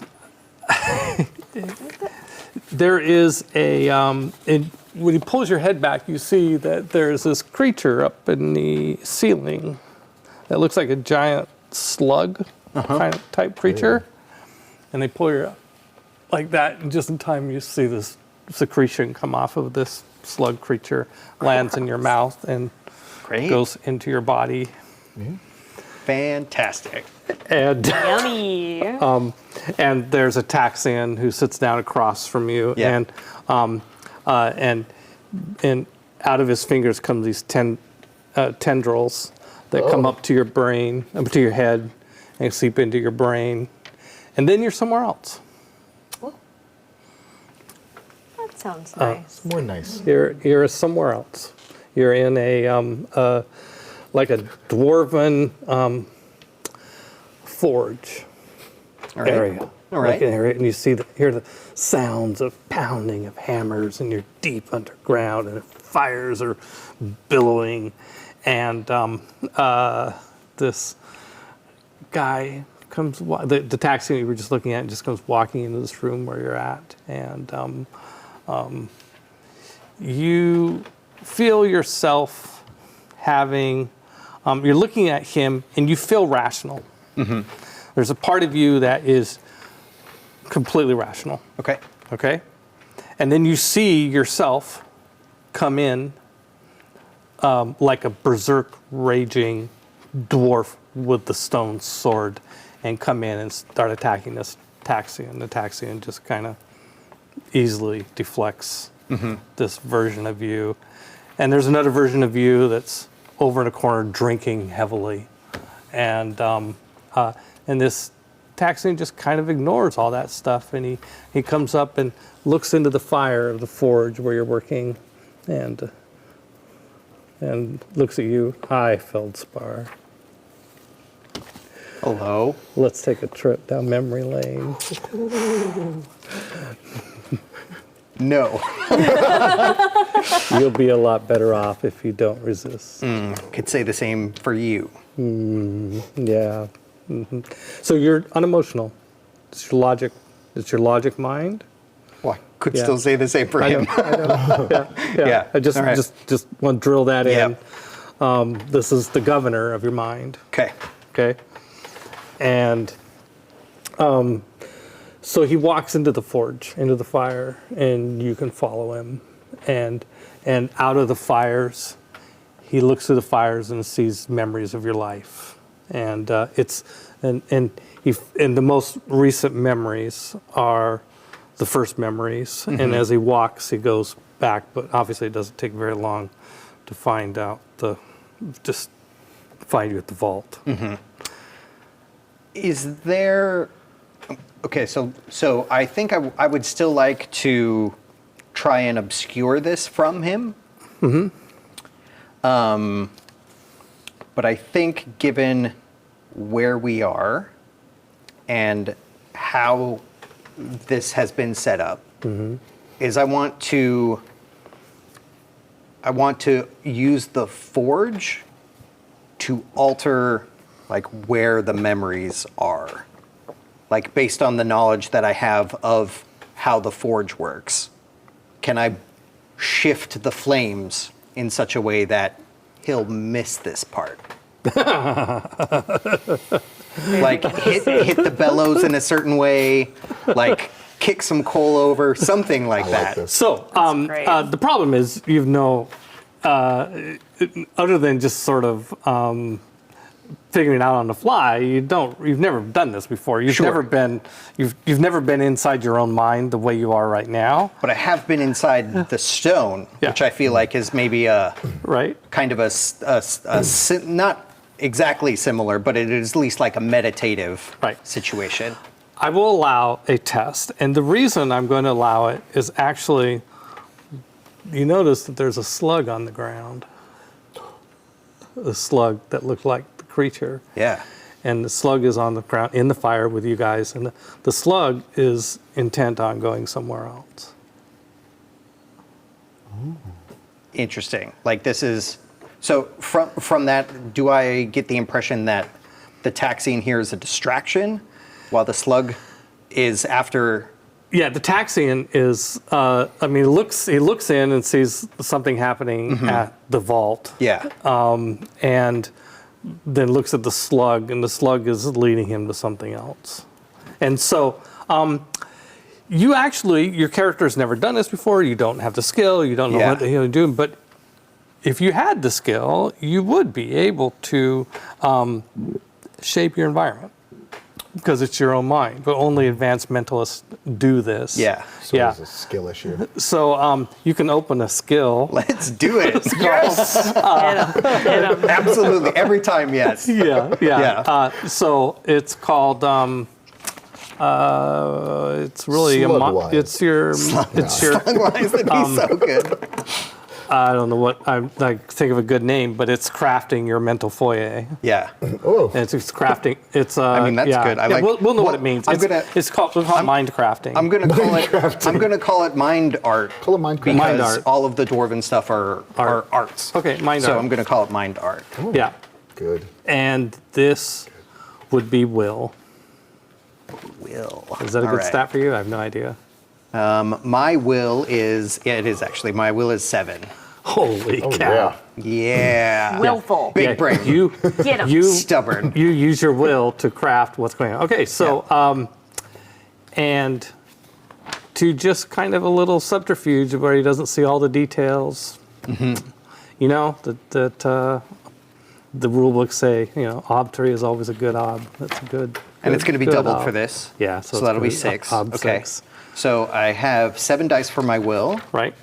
There is when he pulls your head back, you see that there's this creature up in the ceiling that looks like a giant slug kind of type creature. And they pull you up like that, and just in time you see this secretion come off of this slug creature, lands in your mouth, and goes into your body. Fantastic. And yummy. And there's a Taxian who sits down across from you, and out of his fingers come these tendrils that come up to your brain, up to your head, and seep into your brain, and then you're somewhere else. That sounds nice. It's more nice. You're somewhere else. You're in a like a dwarven forge area. All right. Like an area, and you hear the sounds of pounding of hammers, and you're deep underground, and fires are billowing, and this guy comes. The taxi you were just looking at just comes walking into this room where you're at, and you feel yourself having. You're looking at him, and you feel rational. There's a part of you that is completely rational. Okay? And then you see yourself come in like a berserk raging dwarf with the stone sword and come in and start attacking this taxi. And the taxi just kind of easily deflects this version of you. And there's another version of you that's over in a corner drinking heavily. And this Taxian just kind of ignores all that stuff, and he comes up and looks into the fire of the forge where you're working, and looks at you. Hi, Feldspar. Hello. Let's take a trip down memory lane. No. You'll be a lot better off if you don't resist. Could say the same for you. Yeah. So you're unemotional. It's your logic mind. Well, I could still say the same for him. I know. Yeah. I just want to drill that in. This is the governor of your mind. Okay. And so he walks into the forge, into the fire, and you can follow him. And out of the fires, he looks through the fires and sees memories of your life. And the most recent memories are the first memories. And as he walks, he goes back, but obviously it doesn't take very long to find out just find you at the vault. Is there? Okay, so I think I would still like to try and obscure this from him. But I think given where we are and how this has been set up, is I want to use the forge to alter like where the memories are. Like based on the knowledge that I have of how the forge works. Can I shift the flames in such a way that he'll miss this part? Like hit the bellows in a certain way, like kick some coal over, something like that. So the problem is other than just sort of figuring it out on the fly, you've never done this before. You've never been inside your own mind the way you are right now. But I have been inside the stone, which I feel like is maybe a kind of a not exactly similar, but it is at least like a meditative situation. I will allow a test, and the reason I'm going to allow it is actually, you notice that there's a slug on the ground. A slug that looked like the creature. Yeah. And the slug is on the ground in the fire with you guys, and the slug is intent on going somewhere else. Interesting. Like this is, so from that, do I get the impression that the taxiing here is a distraction while the slug is after? Yeah, the taxiing is, he looks in and sees something happening at the vault. Yeah. And then looks at the slug, and the slug is leading him to something else. And so, your character's never done this before, you don't have the skill, you don't know what you're doing, but if you had the skill, you would be able to shape your environment. Because it's your own mind, but only advanced mentalists do this. Yeah. So it's a skill issue. So you can open a skill. Let's do it. Yes. Absolutely. Every time, yes. Yeah. So it's called. It's really Slugwise. it's your. Slugwise would be so good. I don't know what I think of a good name, but it's crafting your mental foyer. Yeah. Oh. And it's crafting. It's. I mean, that's good. We'll know what it means. It's called mind crafting. I'm gonna call it. I'm gonna call it mind art. Call it mind crafting. Because Mind art. all of the dwarven stuff are arts. Okay, mind so art. I'm gonna call it mind art. Ooh, Yeah. Good. And this would be will. Will. Is that a All good right. stat for you? I have no idea. My will is. Yeah, it is actually. My will is 7. Holy cow. Yeah. Willful. Big brain. Get 'em. Stubborn. You use your will to craft what's going on. Okay, so and to just kind of a little subterfuge where he doesn't see all the details. You know that the rule books say ob3 is always a good ob. That's a good. And it's going to be good doubled ob. for this. Yeah, So that'll be 6. Ob Okay. 6. So I have 7 dice for my will. Right.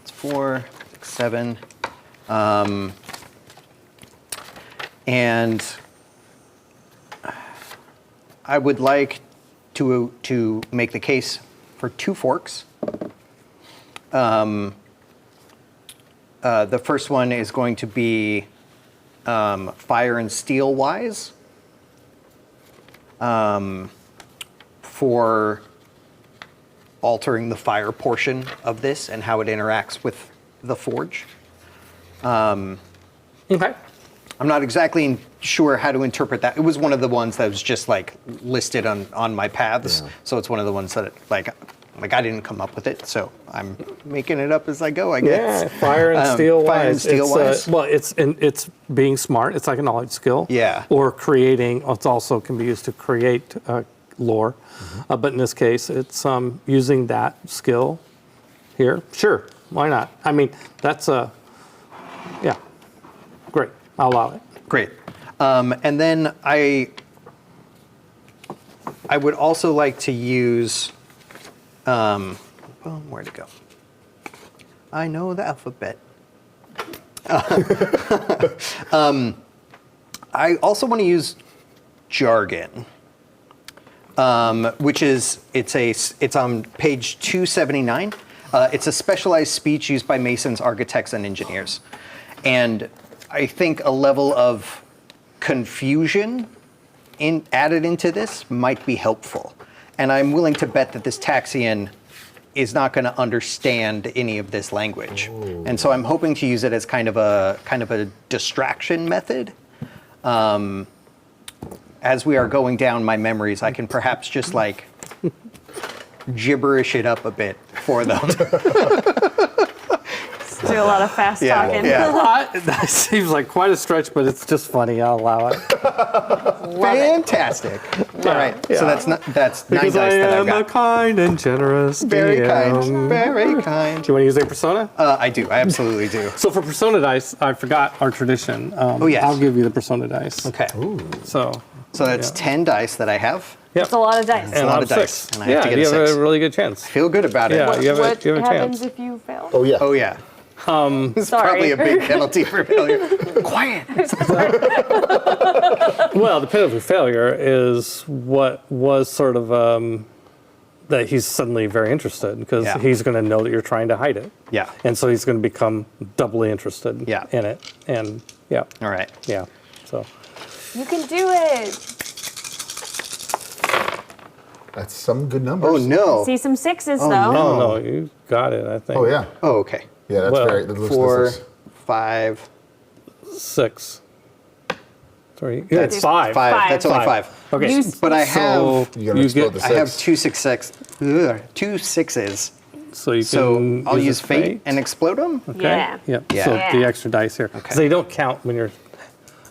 4, 6, 7. And I would like to make the case for 2 forks. The first one is going to be fire and steel wise. For altering the fire portion of this and how it interacts with the forge. Okay. I'm not exactly sure how to interpret that. It was one of the ones that was just like listed on my paths. Yeah. So it's one of the ones that like I didn't come up with it. So I'm making it up as I go, I guess. Yeah, fire and steel wise. Fire and steel wise. Well, it's being smart. It's like a knowledge skill. Yeah. Or creating. It also can be used to create lore. But in this case, it's using that skill here. Sure, why not? I mean, that's yeah, great. I'll allow it. Great. And then I would also like to use, well, where'd it go? I know the alphabet. I also want to use jargon, which is, it's on page 279. It's a specialized speech used by masons, architects, and engineers. And I think a level of confusion added into this might be helpful. And I'm willing to bet that this Taxian is not going to understand any of this language. And so I'm hoping to use it as kind of a distraction method. As we are going down my memories, I can perhaps just like gibberish it up a bit for them. Do a lot of fast talking. That seems like quite a stretch, but it's just funny. I'll allow it. Fantastic. All right. So that's 9 dice Because I that I've am a got. kind and generous Very DM. kind. Very kind. Do you want to use a persona? I do. I absolutely do. So for persona dice, I forgot our tradition. Yes. I'll give you the persona dice. Okay. So that's 10 dice that I have. That's a lot of dice. It's a lot of dice. And I have to get you a 6. have a really good chance. Feel good about it. Yeah, you have What a happens chance. if you fail? Oh yeah. Oh yeah. It's Sorry. probably a big penalty for failure. Quiet. Well, the penalty for failure is what was sort of that he's suddenly very interested because he's going to know that you're trying to hide it. Yeah. And so he's going to become doubly interested in it. And All right. Yeah. So You can do it. That's some good numbers. Oh no. See some 6s though. no, you got it, I think. Oh yeah. Oh okay. Yeah, that's Well, very. That looks, 4, this is- 5. 6. 3. Yeah, That's it's 5. 5. That's only 5. Okay. But I have. You gotta explode the I have 6. 2 6s. So you can So I'll use a fate and explode them. Okay. Yeah. Yeah. So the extra dice here. Because they don't count when you're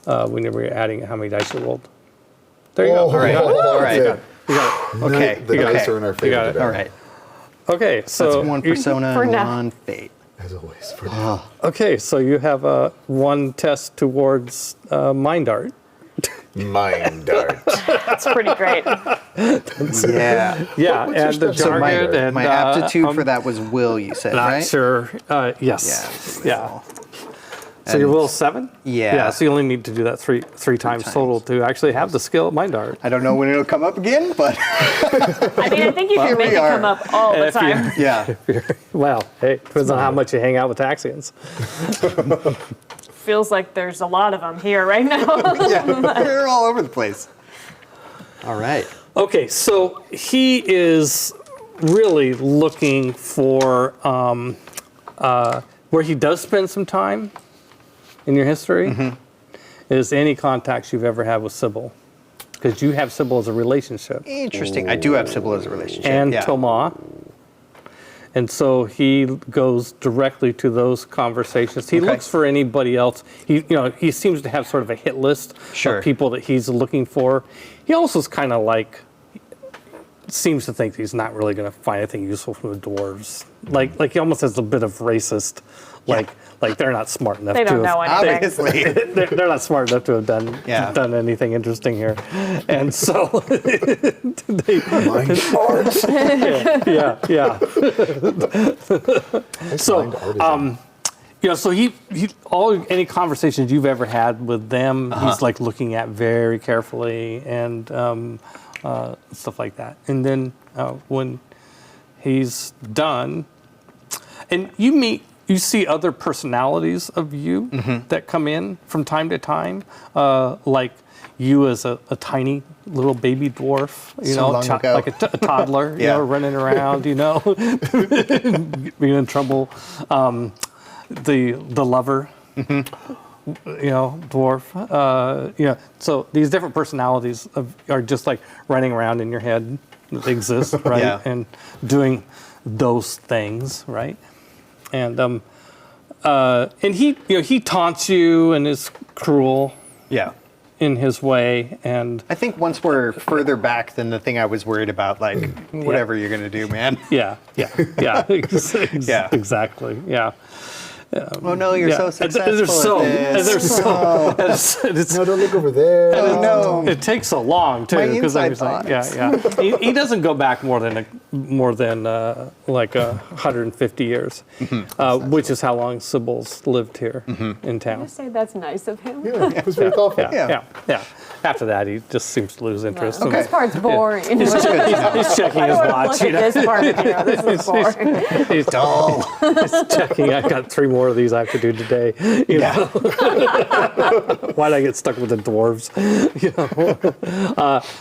whenever you're adding how many dice you rolled. There you go. All right. All right. You got it. Okay. The dice are in our You favor got it. today. All right. Okay. So That's one persona For and now. one fate. As always. For now. Okay, so you have one test towards mind art. Mind art. That's pretty great. Yeah. Yeah, and the So jargon and my aptitude for that was will, you said, not right? sure. Yes. Yeah. So your will 7? Yeah. Yeah. So you only need to do that three times total to actually have the skill at mind art. I don't know when it'll come up again, but I mean, I think you But can make we it are. come up all the If you- time. yeah. Well, hey, depends on how much you hang out with Taxians. Feels like there's a lot of them here right now. They're all over the place. All right. Okay, so he is really looking for where he does spend some time in your history is any contacts you've ever had with Sybil. Because you have Sybil as a relationship. Interesting. I do have Sybil as a relationship. And yeah. Toma. And so he goes directly to those conversations. He looks for anybody else. He seems to have sort of a hit list of people that he's looking for. He also is kind of like seems to think he's not really going to find anything useful from the dwarves. Like he almost has a bit of racist, like they're not smart enough. They don't to know have, anything. Obviously, they're not smart enough to have done anything interesting here, and so they. Yeah. So, so he any conversations you've ever had with them, he's like looking at very carefully and stuff like that. And then when he's done, and you see other personalities of you that come in from time to time, like you as a tiny little baby dwarf, like a toddler, running around, being in trouble. The lover, dwarf, so these different personalities are just like running around in your head that exist, right? Yeah. And doing those things, right? And he taunts you and is cruel, in his way. And I think once we're further back than the thing I was worried about, like whatever you're gonna do, man. Yeah, exactly, yeah. Oh no, you're so successful. No, don't look over there. It takes so long too, because he doesn't go back more than like 150 years, which is how long Sybil's lived here in town. I say that's nice of him. Yeah, it was very thoughtful. Yeah. After that, he just seems to lose interest. No, this part's boring. He's checking his watch. Look at this part. This is boring. He's dull. He's checking. I got 3 more of these I have to do today. Why'd I get stuck with the dwarves?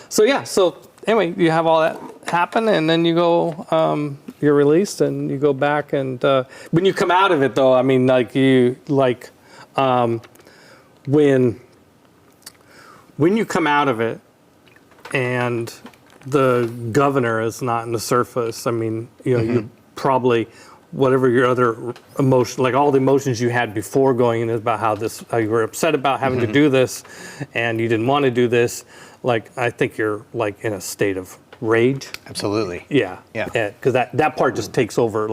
So anyway, you have all that happen, and then you go, you're released, and you go back. And when you come out of it, though, I mean, when you come out of it, and the governor is not in the surface. I mean, you probably, whatever your other emotion, like all the emotions you had before going in about how you were upset about having to do this, and you didn't want to do this. Like, I think you're like in a state of rage. Absolutely. Yeah. Because that part just takes over.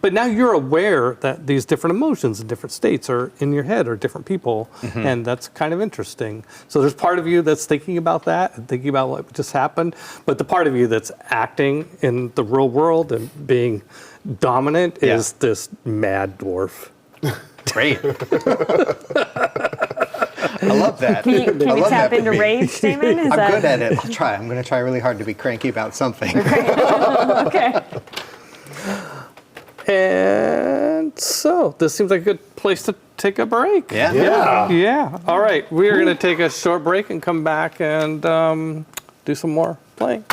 But now you're aware that these different emotions and different states are in your head, or different people, and that's kind of interesting. So there's part of you that's thinking about that and thinking about what just happened, but the part of you that's acting in the real world and being dominant is this mad dwarf. Great. I love that. Can you tap into rage, Damon? I'm good at it. I'll try. I'm going to try really hard to be cranky about something. Okay. And so this seems like a good place to take a break. Yeah. All right. We are going to take a short break and come back and do some more playing.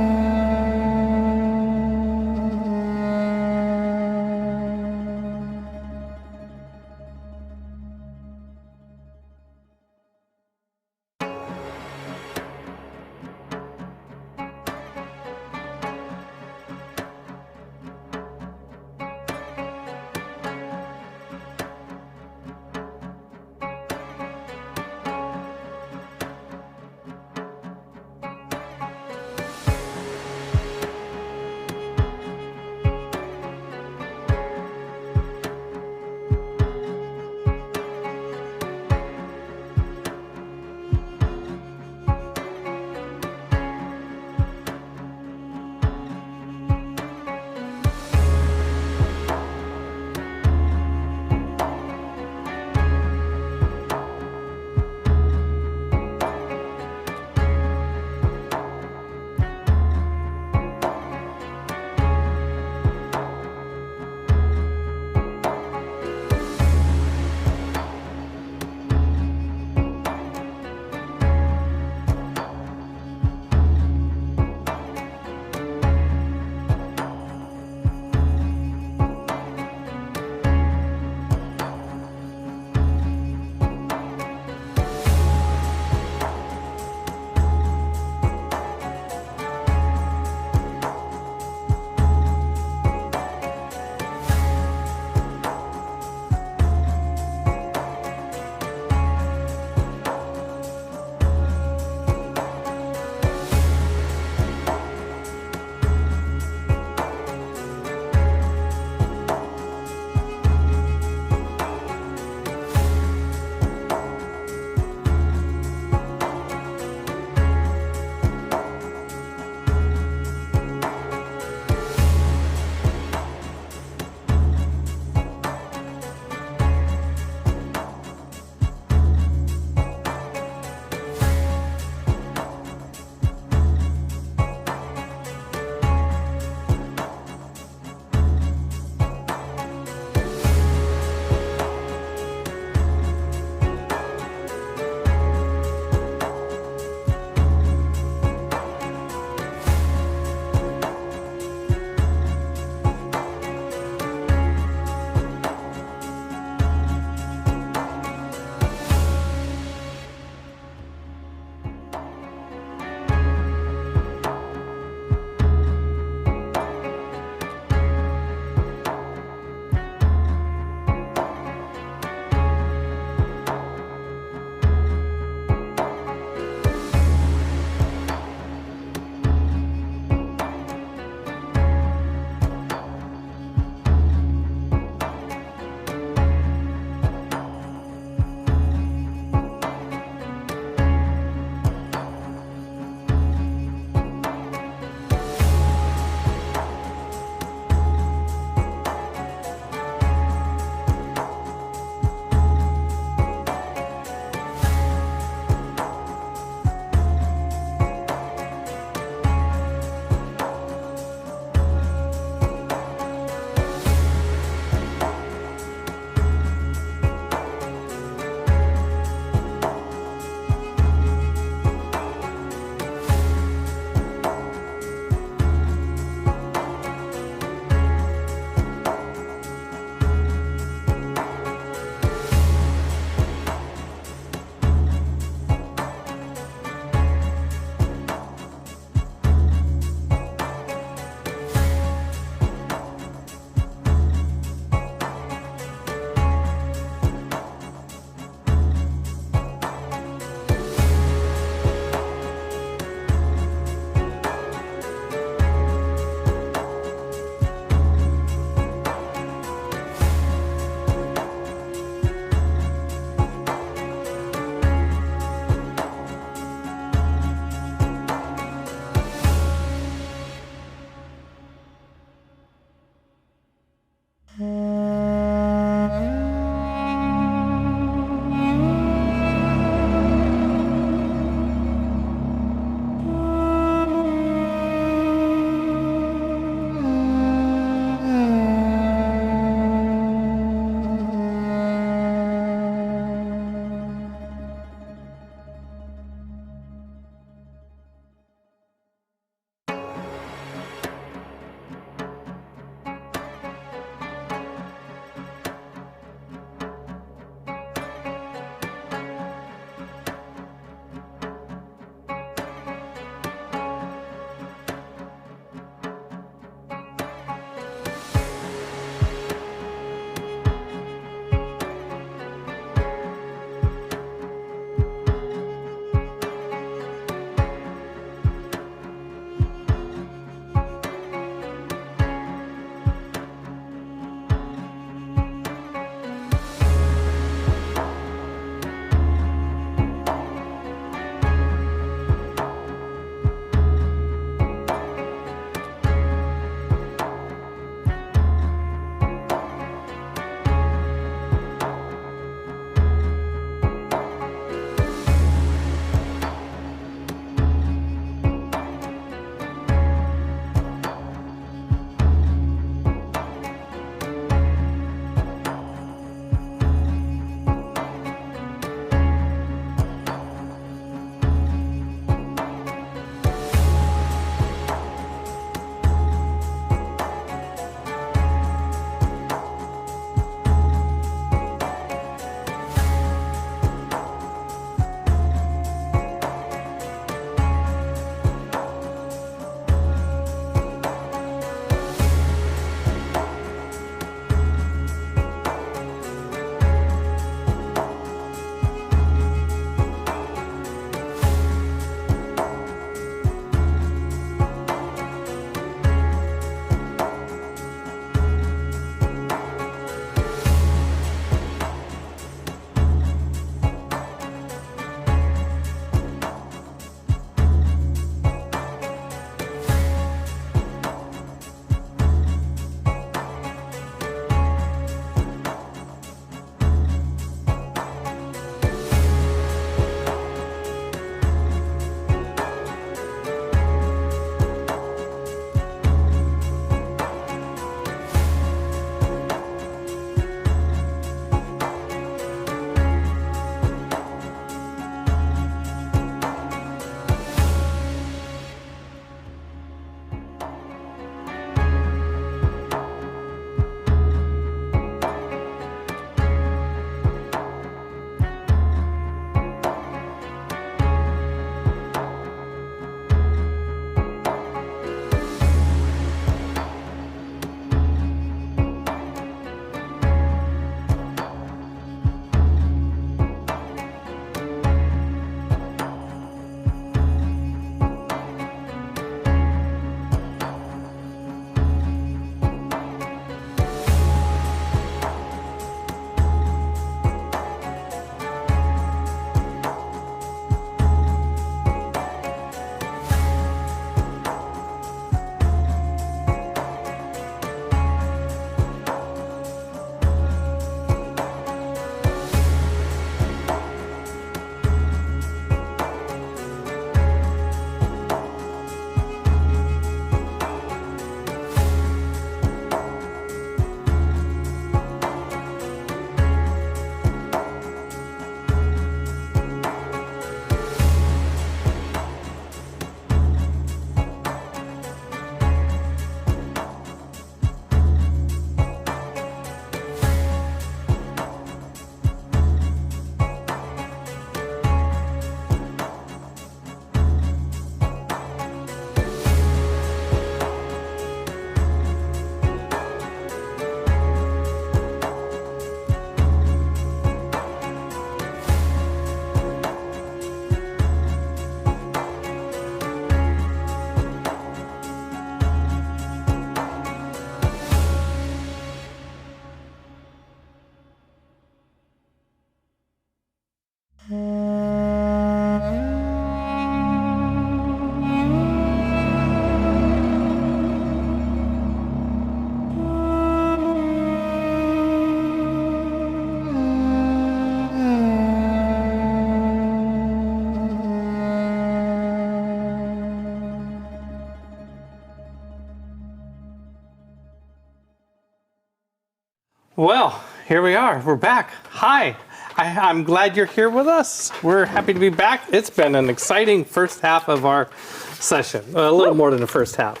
Well, here we are. We're back. Hi. I'm glad you're here with us. We're happy to be back. It's been an exciting first half of our session. A little more than the first half.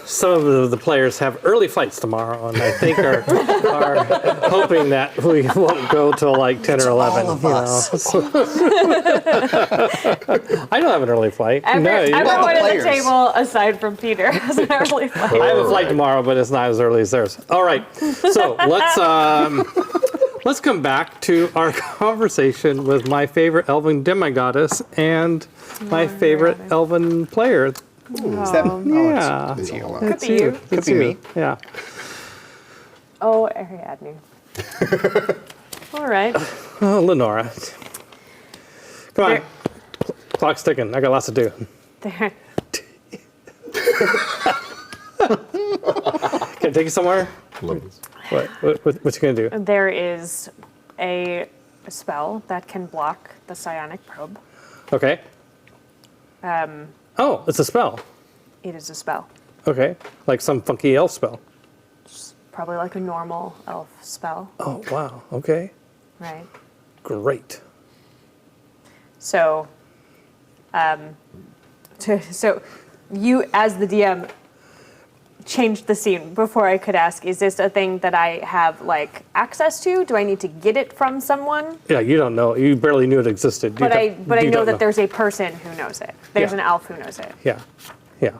Some of the players have early flights tomorrow, and I think are hoping that we won't go till like 10 or 11. All of us. I don't have an early flight. Everyone at the players. table, aside from Peter, has an early flight. I have a flight tomorrow, but it's not as early as theirs. All right, so let's come back to our conversation with my favorite elven demigoddess and my favorite elven player. Is that? Yeah. It's you. Could be you. Could be me. Yeah. Oh, Ariadne. All right. Oh, Lenora. Come on. Clock's ticking. I got lots to do. There. Can I take you somewhere? What you gonna do? There is a spell that can block the psionic probe. Okay. Oh, it's a spell. It is a spell. Okay. Like some funky elf spell. Probably like a normal elf spell. Oh, wow. Okay. Right. Great. So, so you as the DM changed the scene before I could ask, is this a thing that I have like access to? Do I need to get it from someone? Yeah, you don't know. You barely knew it existed. But I you know don't that there's a person who knows it. There's Yeah. an elf who knows it. Yeah. Yeah.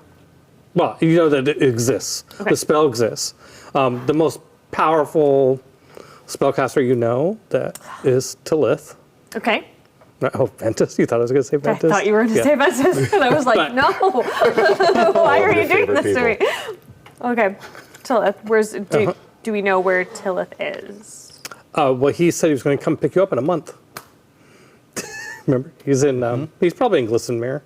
Well, you know that it exists. Okay. The spell exists. The most powerful spellcaster you know that is Tilith. Okay. Oh, Ventus? You thought I was going to say I Ventus? thought you were going to say Ventus, and I was like, But- no. Why are you doing favorite this to me? Okay. Tillith, do we know where Tillith is? Well, he said he was going to come pick you up in a month. Remember? He's in. He's probably in Glistenmere.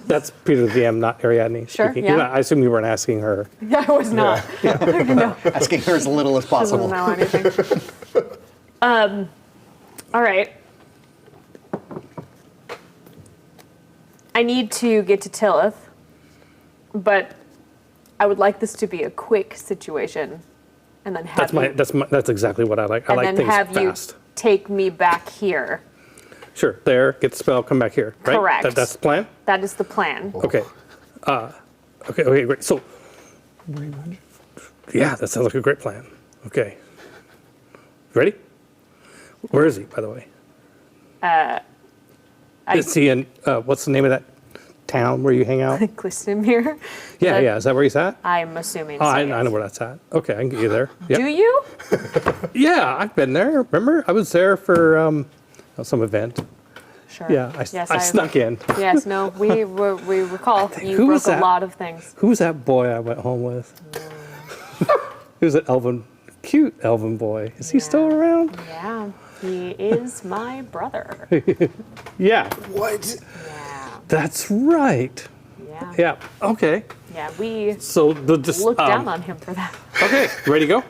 That's Peter the DM, not Ariadne. Sure, speaking. yeah. I assume you weren't asking her. Yeah, I was not. No. Asking her as little as She possible. doesn't know anything. All right. I need to get to Tillith, but I would like this to be a quick situation, and then have That's exactly what I like. I and like then things have fast. you take me back here. Sure. There. Get the spell. Come back here. Right. Correct. That's the plan. That is the plan. Okay. Okay. Great. So. Yeah, that sounds like a great plan. Okay. Ready? Where is he, by the way? Is he in? What's the name of that town where you hang out? Glistenmere. Yeah. Yeah. Is that where he's at? I'm assuming. Oh, so, I yes. know where that's at. Okay, I can get you there. Yep. Do you? Yeah, I've been there. Remember, I was there for some event. Sure. Yeah, I snuck in. Yes. No. We recall you who was broke a that? lot of things. Who was that boy I went home with? He was an cute elven boy. Is he still around? Yeah. He is my brother. Yeah. What? Yeah. That's right. Yeah. Yeah. Okay. Yeah. We So just look down on him for that. Okay. Ready to go?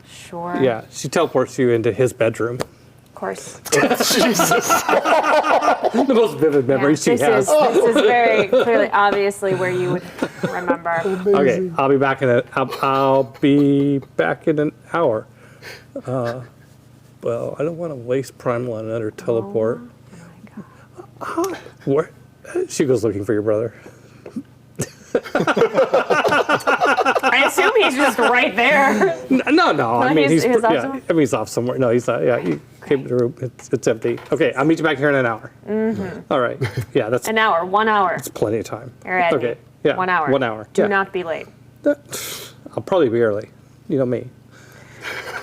Sure. Yeah. She teleports you into his bedroom. Of course. Jesus. The most vivid memory she this has. This is very clearly, obviously, where you would remember. Okay. I'll be back in I'll be back in an hour. Well, I don't want to waste Primal on another teleport. Oh my God. Where? She goes looking for your brother. I assume he's just right there. No. I mean, he's off yeah. somewhere? I mean, he's off somewhere. No, he's not. Yeah, he came to the room. It's empty. Okay, I'll meet you back here in an hour. Mm-hmm. All right. Yeah, that's An hour. 1 hour. plenty of time. Ariadne. Okay. Yeah. 1 hour. 1 hour. Do yeah. not be late. I'll probably be early. You know me.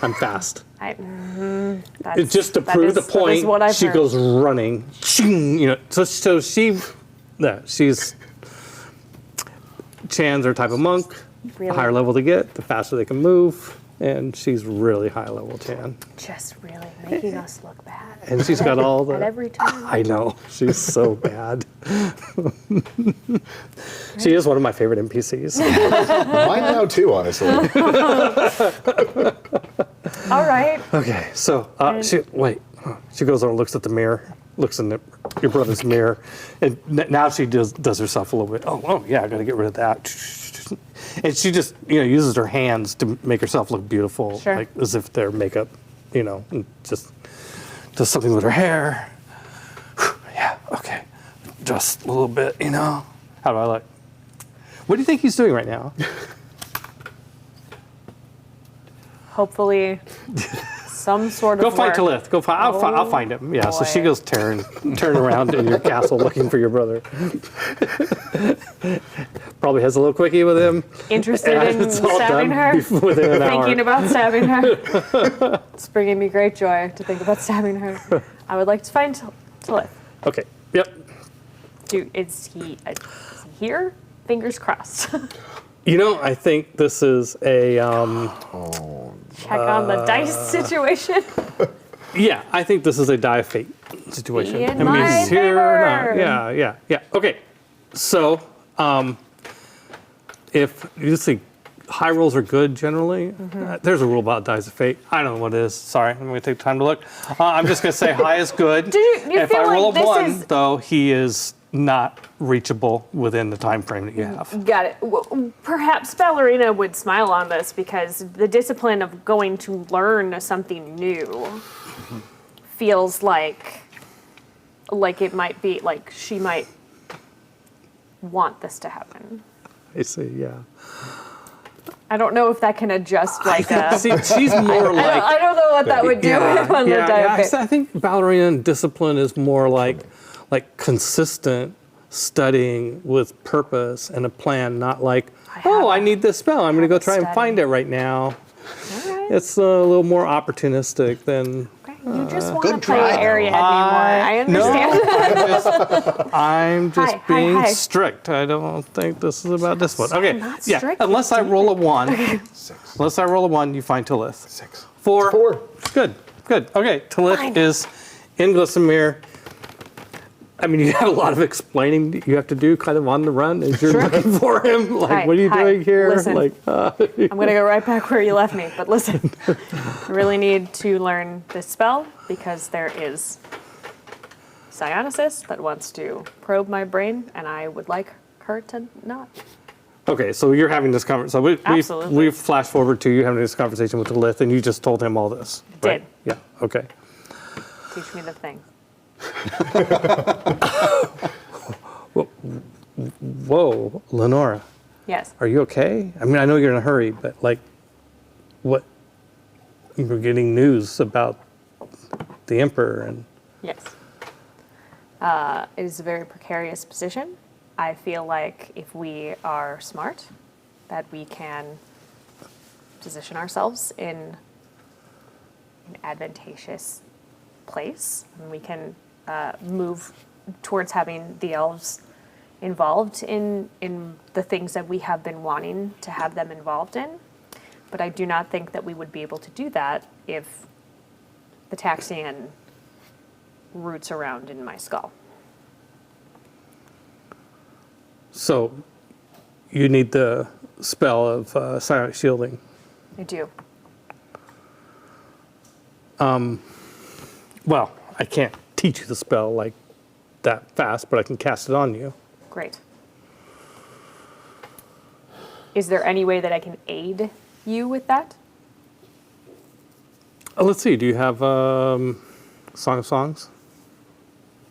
I'm fast. That's, Just to that prove is- the that is point, what I've she heard. goes running. You know, so she's Chan's her type of monk. Really? The higher level they get, the faster they can move, and she's really high level Chan. Just really making us look bad. And she's got all the. At every turn. I know she's so bad. She is one of my favorite NPCs. Mine now too, honestly. All right. Okay, so she goes over and looks at the mirror, looks in your brother's mirror, and now she does herself a little bit. Oh yeah, I got to get rid of that. And she just, uses her hands to make herself look beautiful, Sure. like as if they're makeup, and just does something with her hair. Yeah, okay. Just a little bit, How do I look? What do you think he's doing right now? Hopefully, some sort of Go find work. Talith. Go find. I'll find him. Yeah. So she boy. goes turn around in your castle looking for your brother. Probably has a little quickie with him. Interested and in it's all stabbing done her? within an hour. Thinking about stabbing her. It's bringing me great joy to think about stabbing her. I would like to find Talith. Okay. Yep. Is he here? Fingers crossed. I think this is a. Check on the dice situation. Yeah, I think this is a die of fate situation. Be in I mean, my he's here or favor. not. Yeah. Okay. So, if you see high rolls are good generally, there's a rule about dice of fate. I don't know what it is. Sorry, I'm going to take time to look. I'm just going to say high is good. Do you If feel I roll like a this 1, is- though, he is not reachable within the time frame that you have. Got it. Perhaps Ballerina would smile on this because the discipline of going to learn something new feels like it might be like she might want this to happen. I see. Yeah. I don't know if that can adjust like a. See, she's more like. I don't know what that would do on the diet. I think ballerina and discipline is more like consistent studying with purpose and a plan, not like, I need this spell. I'm going to go try and find it right now. It's a little more opportunistic than. You just want to play area anymore. I understand. No, I'm just Hi, being hi. strict. I don't think this is about this one. Okay, not yeah. strict, Unless I roll a 1. Unless I roll a 1, you find Talith. 6. 4. Good. Okay, Talith is in Glissamere. I mean, you have a lot of explaining you have to do kind of on the run as you're looking for him. Like, Hi, what are you hi, doing here? listen. Like, I'm going to go right back where you left me. But listen, I really need to learn this spell because there is Psionicist that wants to probe my brain, and I would like her to not. Okay, so you're having this conversation. So Absolutely. we've flashed forward to you having this conversation with Talith, and you just told him all this. Right? Did. Yeah. Okay. Teach me the thing. Whoa, Lenora. Yes. Are you okay? I mean, I know you're in a hurry, but what? We're getting news about the Emperor and. Yes. It is a very precarious position. I feel like if we are smart, that we can position ourselves in an advantageous place, and we can move towards having the elves involved in the things that we have been wanting to have them involved in. But I do not think that we would be able to do that if the Taxian roots around in my skull. So, you need the spell of silent shielding. I do. Well, I can't teach you the spell like that fast, but I can cast it on you. Great. Is there any way that I can aid you with that? Let's see. Do you have Song of Songs?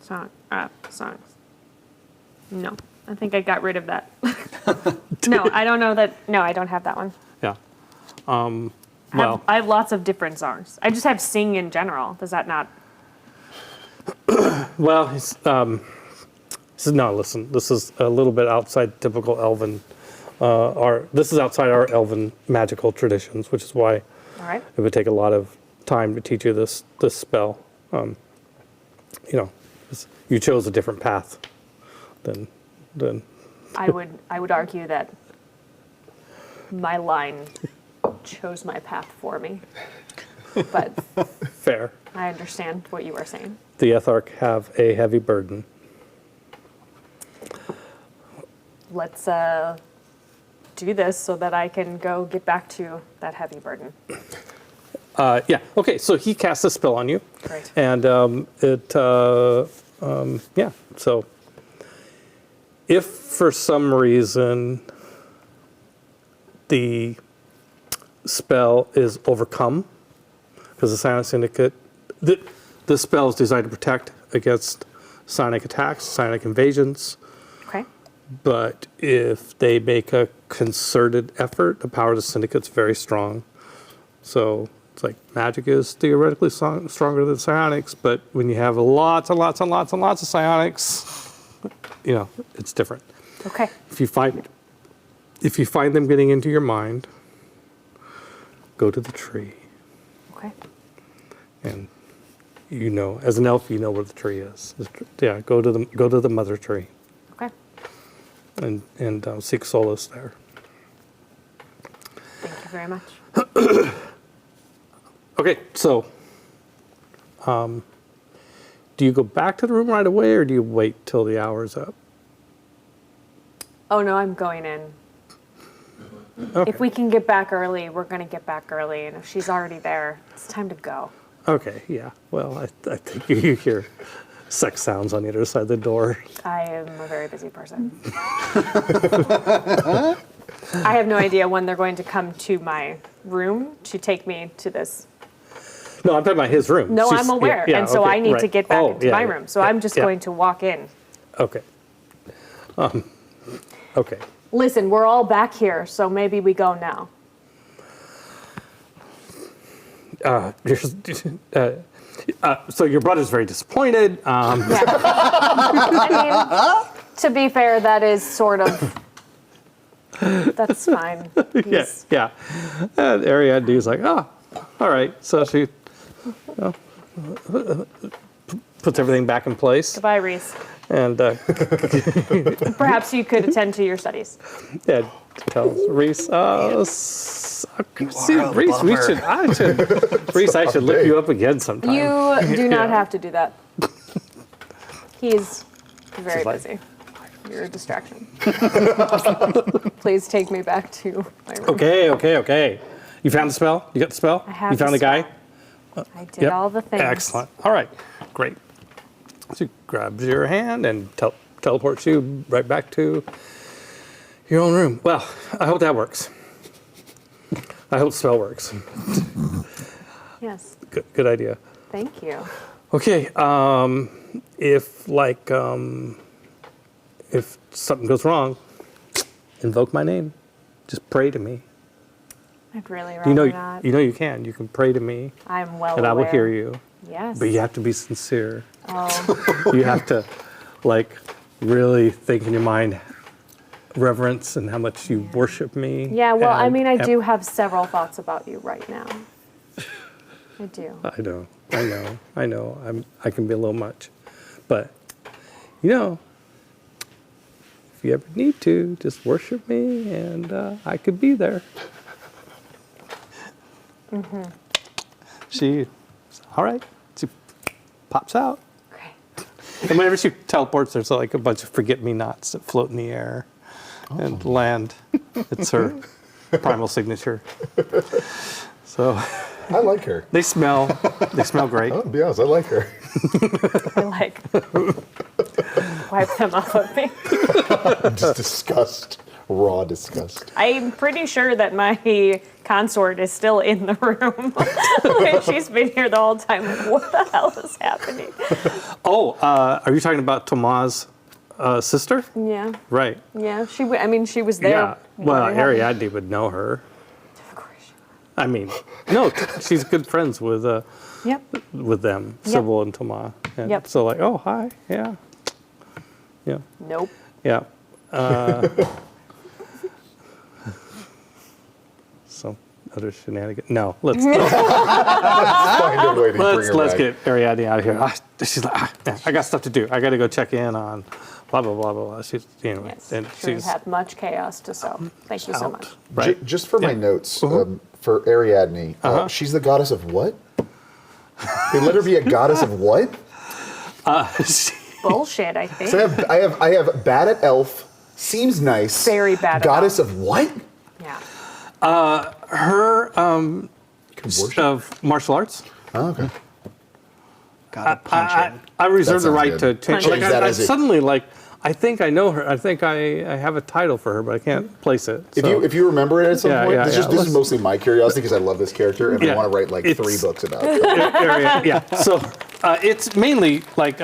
Songs. No, I think I got rid of that. No, I don't know that. No, I don't have that one. Yeah. I have lots of different songs. I just have sing in general. Does that not? Well, no, listen, this is a little bit outside typical elven, this is outside our elven magical traditions, which is why All right. it would take a lot of time to teach you this spell. You chose a different path than. I would argue that my line chose my path for me. But Fair. I understand what you are saying. The Ethark have a heavy burden. Let's do this so that I can go get back to that heavy burden. Yeah. Okay. So he casts a spell on you. Great. And yeah. So if for some reason the spell is overcome because the Psionic Syndicate, the spell is designed to protect against psionic attacks, psionic invasions. Okay. But if they make a concerted effort, the power of the Syndicate's very strong. So it's like magic is theoretically stronger than psionics, but when you have lots and lots and lots and lots of psionics, it's different. Okay. If you find them getting into your mind, go to the tree. Okay. And as an elf, you know where the tree is. Yeah, go to the mother tree. Okay. And seek solace there. Thank you very much. Okay, so do you go back to the room right away, or do you wait till the hour's up? Oh no, I'm going in. Okay. If we can get back early, we're going to get back early. And if she's already there, it's time to go. Okay, yeah. Well, I think you hear sex sounds on the other side of the door. I am a very busy person. I have no idea when they're going to come to my room to take me to this. No, I'm talking about his room. No, I'm aware. Yeah, and so okay, I need right. to get back into my room. So I'm just yeah. going to walk in. Okay. Okay. Listen, we're all back here, so maybe we go now. So your brother's very disappointed. I mean, to be fair, that is sort of. That's fine. Yeah. And Ariadne's like, all right. So she puts everything back in place. Goodbye, Reese. And perhaps you could attend to your studies. Yeah, tells Reese. Reese, I should look you up again sometime. You do not have to do that. He's very busy. You're a distraction. Please take me back to my room. Okay. You found the spell? You got the spell? I have You found the the guy? I did all the things. Excellent. All right, great. So he grabs your hand and teleports you right back to your own room. Well, I hope that works. I hope the spell works. Yes. Good idea. Thank you. Okay, if something goes wrong, invoke my name. Just pray to me. I'd really rather not. You can. You can pray to me. I'm well and aware. I will hear you. Yes. But you have to be sincere. Oh. You have to, really think in your mind reverence and how much you worship me. Yeah, well, I mean, I and- do have several thoughts about you right now. I do. I know. I can be a little much. But, if you ever need to, just worship me and I could be there. Mm-hmm. She, all right. She pops out. And whenever she teleports, there's a bunch of forget-me-nots that float in the air and land. It's her primal signature. So I like her. They smell great. I'll be honest, I like her. I wipe them off of me. Just disgust. Raw disgust. I'm pretty sure that my consort is still in the room. She's been here the whole time. What the hell is happening? Oh, are you talking about Tomas' sister? Yeah. Right. Yeah. She was there. Yeah. Well, Ariadne would know her. Of course. I mean, no, she's good friends with Yep. with them, Yep. Sybil and Tomas. And Yep. so oh, hi. Yeah. Yeah. Nope. Yeah. Some other shenanigans. No, let's Find a way to bring her let's back. get Ariadne out of here. She's like, I got stuff to do. I got to go check in on blah blah blah blah blah. She's Yes. and Sure, she's had much chaos to sow. Thank you so much. right. Just for my notes, for Ariadne, she's the goddess of what? They let her be a goddess of what? Bullshit, I think. So I have bad at elf, seems nice. Very bad at Goddess of what? Yeah. Her of martial arts. Oh, okay. Gotta punch him. I reserve the sounds right good. to change. Change that I as it- suddenly I think I know her. I think I have a title for her, but I can't place it. If you remember it at some point, this is Let's- mostly my curiosity because I love this character and I Yeah. want to write like 3 It's- books about it. area. So it's mainly like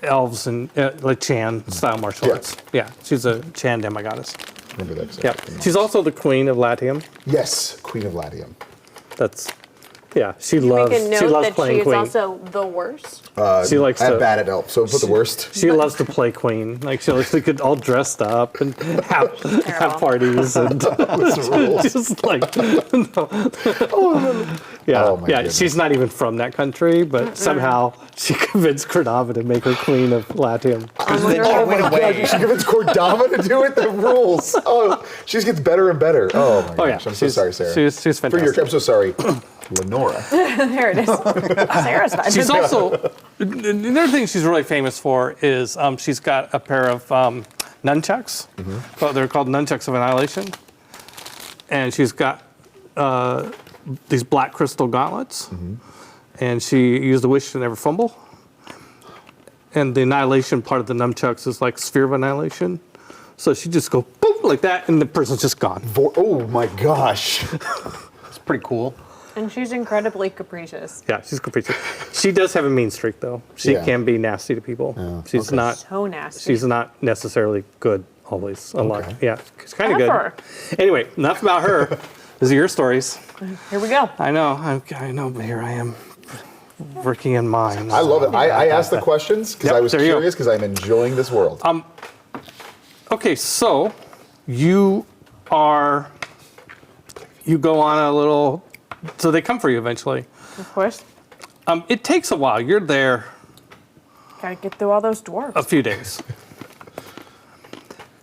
elves and like Chan style martial arts. Yeah, she's a Chan demigoddess. Remember that? Yeah, she's also the queen of Latium. Yes, Queen of Latium. That's she You loves make a note she loves that playing she is queen. also the worst. She likes I'm to bad at elf, so put the worst. She loves to play queen. Like she likes to get all dressed up and have parties and just like yeah, Oh, my yeah. goodness. She's not even from that country, but somehow she convinced Cordova to make her queen of Latium. Oh my god, she convinced Cordova to do it? The rules. Oh, she just gets better and better. Oh my gosh, I'm so sorry, Sarah. She's fantastic. I'm so sorry, Lenora. There it is. Sarah's fine. She's also another thing she's really famous for is she's got a pair of nunchucks. Well, they're called nunchucks of annihilation, and she's got these black crystal gauntlets, and she used a wish to never fumble. And the annihilation part of the nunchucks is like sphere of annihilation, so she just go boom like that, and the person's just gone. Oh my gosh, It's pretty cool. And she's incredibly capricious. Yeah, she's capricious. She does have a mean streak, though. She Yeah. can be nasty to people. She's not. So nasty. She's not necessarily good always. A lot. Yeah, she's kind of good. Ever. Anyway, enough about her. These are your stories. Here we go. I know, but here I am, working in mine. I love it. I asked the questions because Yep, I was there you go. curious because I'm enjoying this world. Okay, so you go on a little. So they come for you eventually. Of course. It takes a while. You're there Gotta get through all those dwarves. a few days.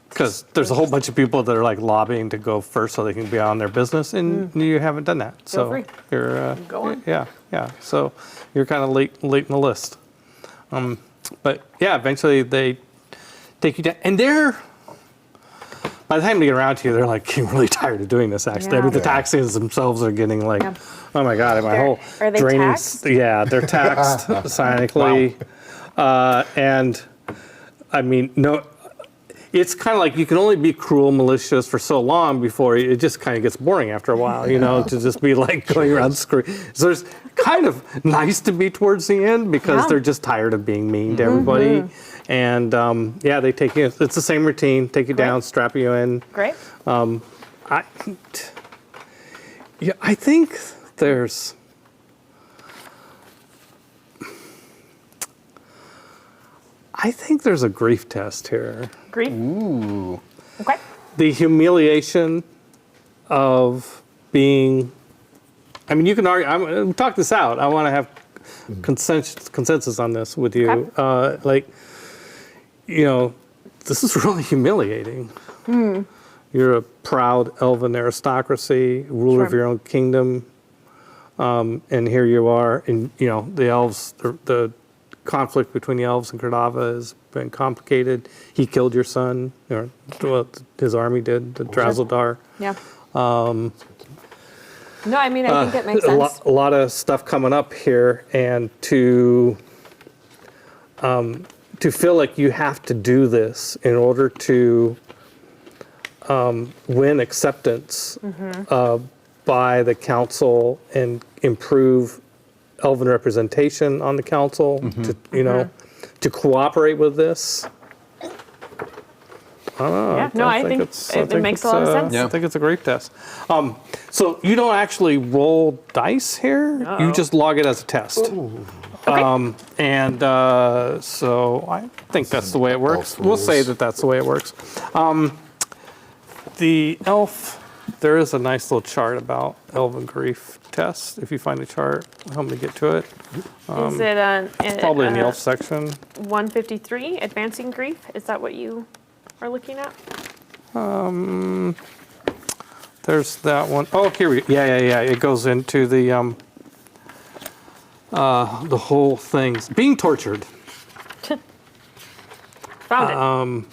Because there's a whole bunch of people that are like lobbying to go first so they can be on their business, and you haven't done that. So free. you're Go on. yeah. So you're kind of late in the list. But yeah, eventually they take you down, and by the time they get around to you, they're like getting really tired of doing this. Actually, I mean, the taxis themselves are getting like, oh my god, my whole are they draining. taxed? Yeah, they're taxed psionically, and I mean, no. It's kind of like you can only be cruel, malicious for so long before it just kind of gets boring after a while, you know, to just be like going around screwing. So it's kind of nice to be towards the end because they're just tired of being mean to everybody. And they take you, it's the same routine, take you down, strap you in. Great. I think there's. I think there's a grief test here. Grief? Ooh. Okay. The humiliation of being. I mean, you can argue. Talk this out. I want to have consensus on this with you. Okay. This is really humiliating. You're a proud elven aristocracy, ruler of your own kingdom, and here you are. And the elves. The conflict between the elves and Cordova has been complicated. He killed your son, or his army did, the Drazeldar. Yeah. No, I mean, I think it makes sense. A lot of stuff coming up here, and to feel like you have to do this in order to win acceptance by the council and improve elven representation on the council, to cooperate with this. I think it makes a lot of sense. I think it's a grief test. So you don't actually roll dice here. You just log it as a test. So I think that's the way it works. We'll say that that's the way it works. The elf, there is a nice little chart about elven grief tests. If you find a chart, help me get to it. Is it it's probably in the elf section. 153, Advancing Grief? Is that what you are looking at? There's that one. Oh, here we go. Yeah. It goes into the whole thing. Being tortured. Found it.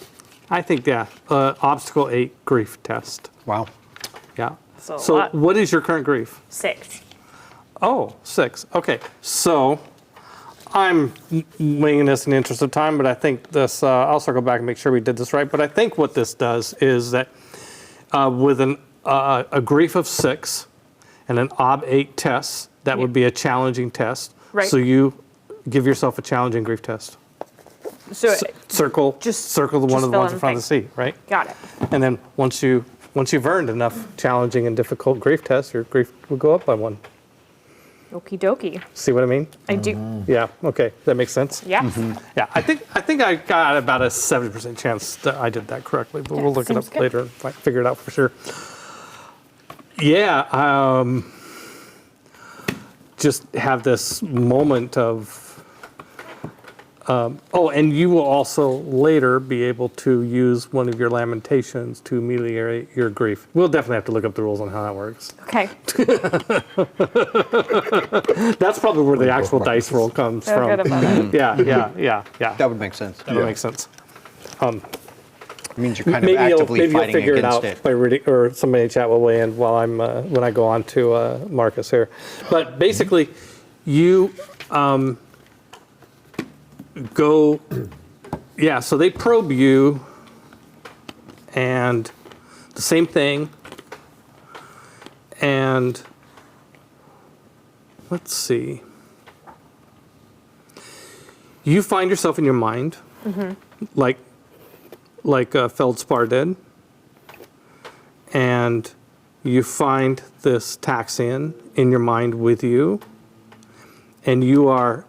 I think, obstacle 8 grief test. Wow. Yeah. So what is your current grief? 6. Oh, 6. Okay. So I'm winging this in the interest of time, but I think this, I'll circle back and make sure we did this right. But I think what this does is that with a grief of 6 and an ob 8 test, that would be a challenging test. Right. So you give yourself a challenging grief test. So circle the one of the ones in front of the seat, right? Got it. And then once you've earned enough challenging and difficult grief tests, your grief will go up by 1. Okie dokie. See what I mean? I do. Yeah. Okay. That makes sense. Yeah. Yeah. I think I got about a 70% chance that I did that correctly, but we'll look it up seems good. later and figure it out for sure. Yeah. Just have this moment of. And you will also later be able to use one of your lamentations to ameliorate your grief. We'll definitely have to look up the rules on how that works. Okay. That's probably where the actual dice roll comes Feel from. good about it. Yeah. That would make sense. That would make sense. It means you're kind of actively maybe you'll fighting figure it against out it. by reading, or somebody in chat will weigh in while I'm when I go on to Marcus here. But basically, you go. Yeah. So they probe you, and the same thing. And let's see. You find yourself in your mind, like Feldspar did, and you find this Taxian in your mind with you, and you are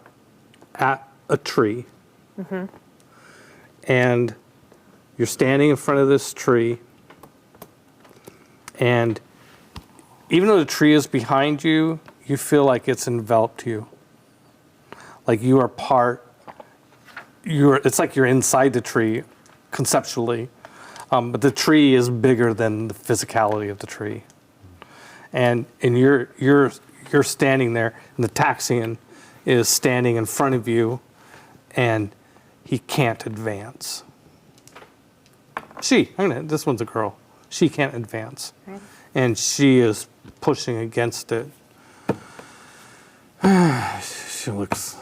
at a tree, and you're standing in front of this tree, and even though the tree is behind you, you feel like it's enveloped you. Like you are it's like you're inside the tree, conceptually. But the tree is bigger than the physicality of the tree. And you're standing there, and the Taxian is standing in front of you, and he can't advance. This one's a girl. She can't advance. Right. And she is pushing against it. She looks.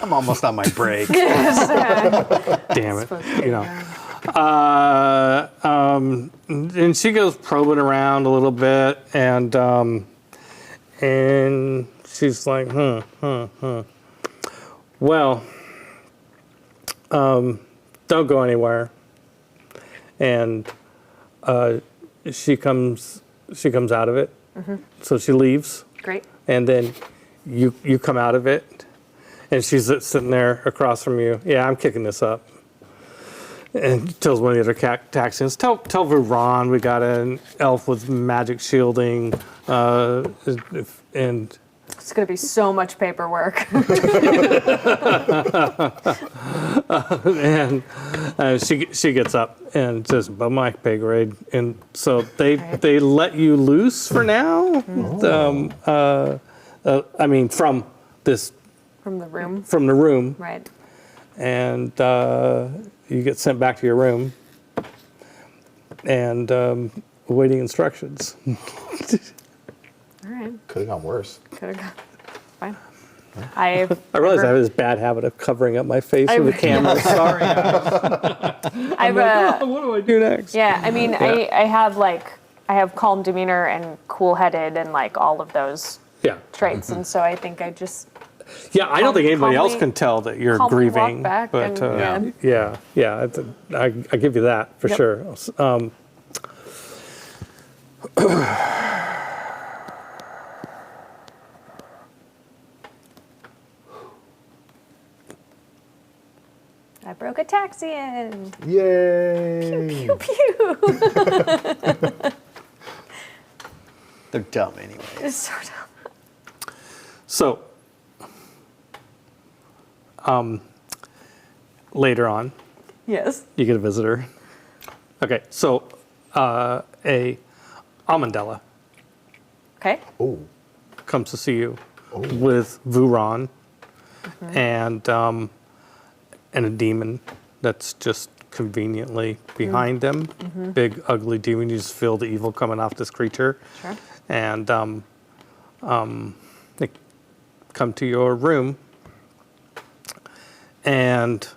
I'm almost on my break. Damn it. And she goes probing around a little bit, and she's like, Well, don't go anywhere. And she comes out of it. So she leaves. Great. And then you come out of it, and she's sitting there across from you. Yeah, I'm kicking this up. And tells one of the other Taxians, tell Vuron we got an elf with magic shielding, and It's going to be so much paperwork. and she gets up and says, "But my pay grade." And so they let you loose for now. I mean, from From the room. From the room. Right. And you get sent back to your room and awaiting instructions. All right. Could have gone worse. Could have gone. Fine. I realize I have this bad habit of covering up my face with the camera. Sorry. What do I do next? Yeah, I mean, Yeah. I have calm demeanor and cool-headed and like all of those traits, and so I think I just I don't think anybody else calmly- can tell that you're calmly walk grieving. back But and- I give you that for Yep. sure. I broke a Taxian. Yay! Pew pew. They're dumb anyway. It's so dumb. So, later on, Yes. you get a visitor. Okay, so a Amandella Okay. comes to see you with Vuron and a demon that's just conveniently behind them. Big ugly demon. You just feel the evil coming off this creature. Sure. And they come to your room, and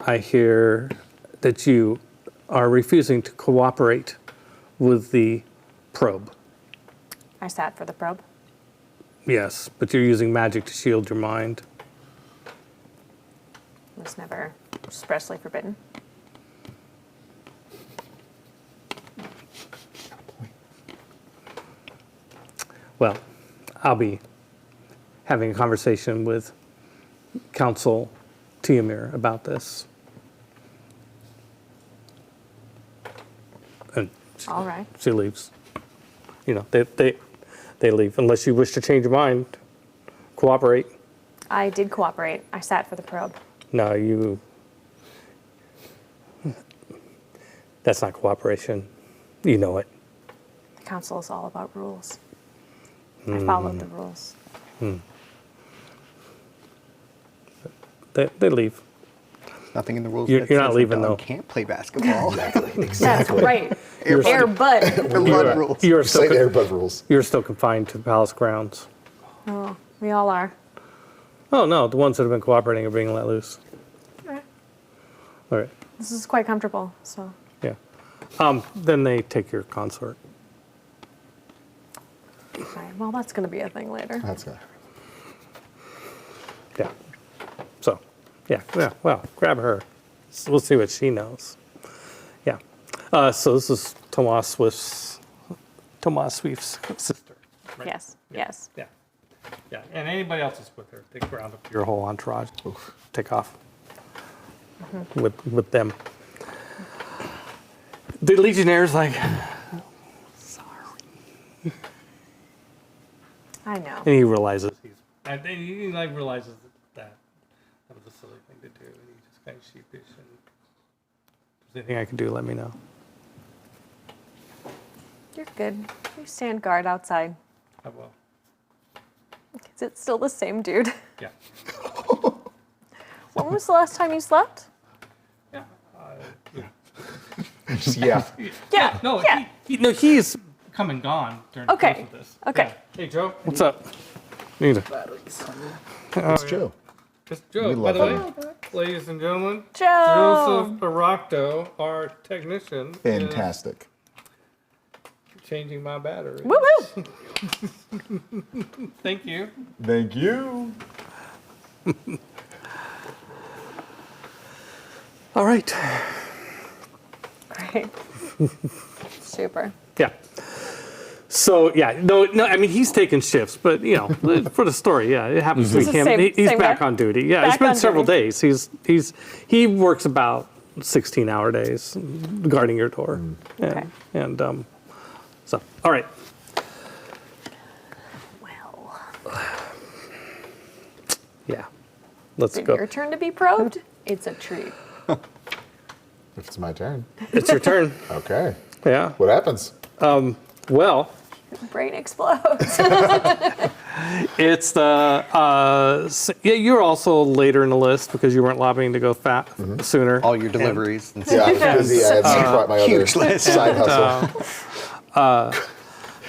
I hear that you are refusing to cooperate with the probe. I sat for the probe. Yes, but you're using magic to shield your mind. It was never expressly forbidden. Well, I'll be having a conversation with Council Tiamir about this. And All right. she leaves. You know, they leave unless you wish to change your mind, cooperate. I did cooperate. I sat for the probe. No, you. That's not cooperation. You know it. The council is all about rules. I followed the rules. They leave. Nothing in the rules. You're that not says leaving, a dog though. Can't play basketball. That's right. You're Air Bud. Blood rules. You're Say still, Airbud rules. you're still confined to the palace grounds. Oh, we all are. Oh, no, the ones that have been cooperating are being let loose. Okay. All right, This is quite comfortable, so. yeah. Then they take your consort. Okay, well, that's going to be a thing later. That's good. Yeah. So, yeah, well, grab her. We'll see what she knows. Yeah. So this is Tomas Swift's sister. Right? Yes, yes. Yeah. Yeah. And anybody else is with her, they round up your whole entourage. Take off with them. The Legionnaire's like, sorry. I know. And he realizes and he like realizes that was a silly thing to do. And he's just kind of sheepish. And if there's anything I can do, let me know. You're good. You stand guard outside. I will. Is it still the same dude? Yeah. When was the last time you slept? Yeah. Yeah. Yeah. No, yeah. He's come and gone during the Okay. course of this. Okay. Yeah. Hey, Joe. What's up? Need a... It's Joe. It's Joe. We By love the him. way, ladies and gentlemen, Joe. Joseph Baracto, our technician, Fantastic. is changing my battery. Woo woo. Thank you. Thank you. All right. Great. Super. Yeah. So yeah, no. I mean, he's taking shifts, but you know, for the story, yeah, it happens This to is him. same He's back guy? on duty. Yeah, it's Back been on several duty. days. He works about 16-hour days guarding your door. Okay. And so all right. Well. Yeah. Let's It's go. your turn to be probed. It's a treat. If it's my turn. It's your turn. Okay. Yeah. What happens? Well, Brain explodes. it's the yeah. You're also later in the list because you weren't lobbying to go sooner. All your deliveries. And Yeah, I was busy. I had my other huge list. side hustle.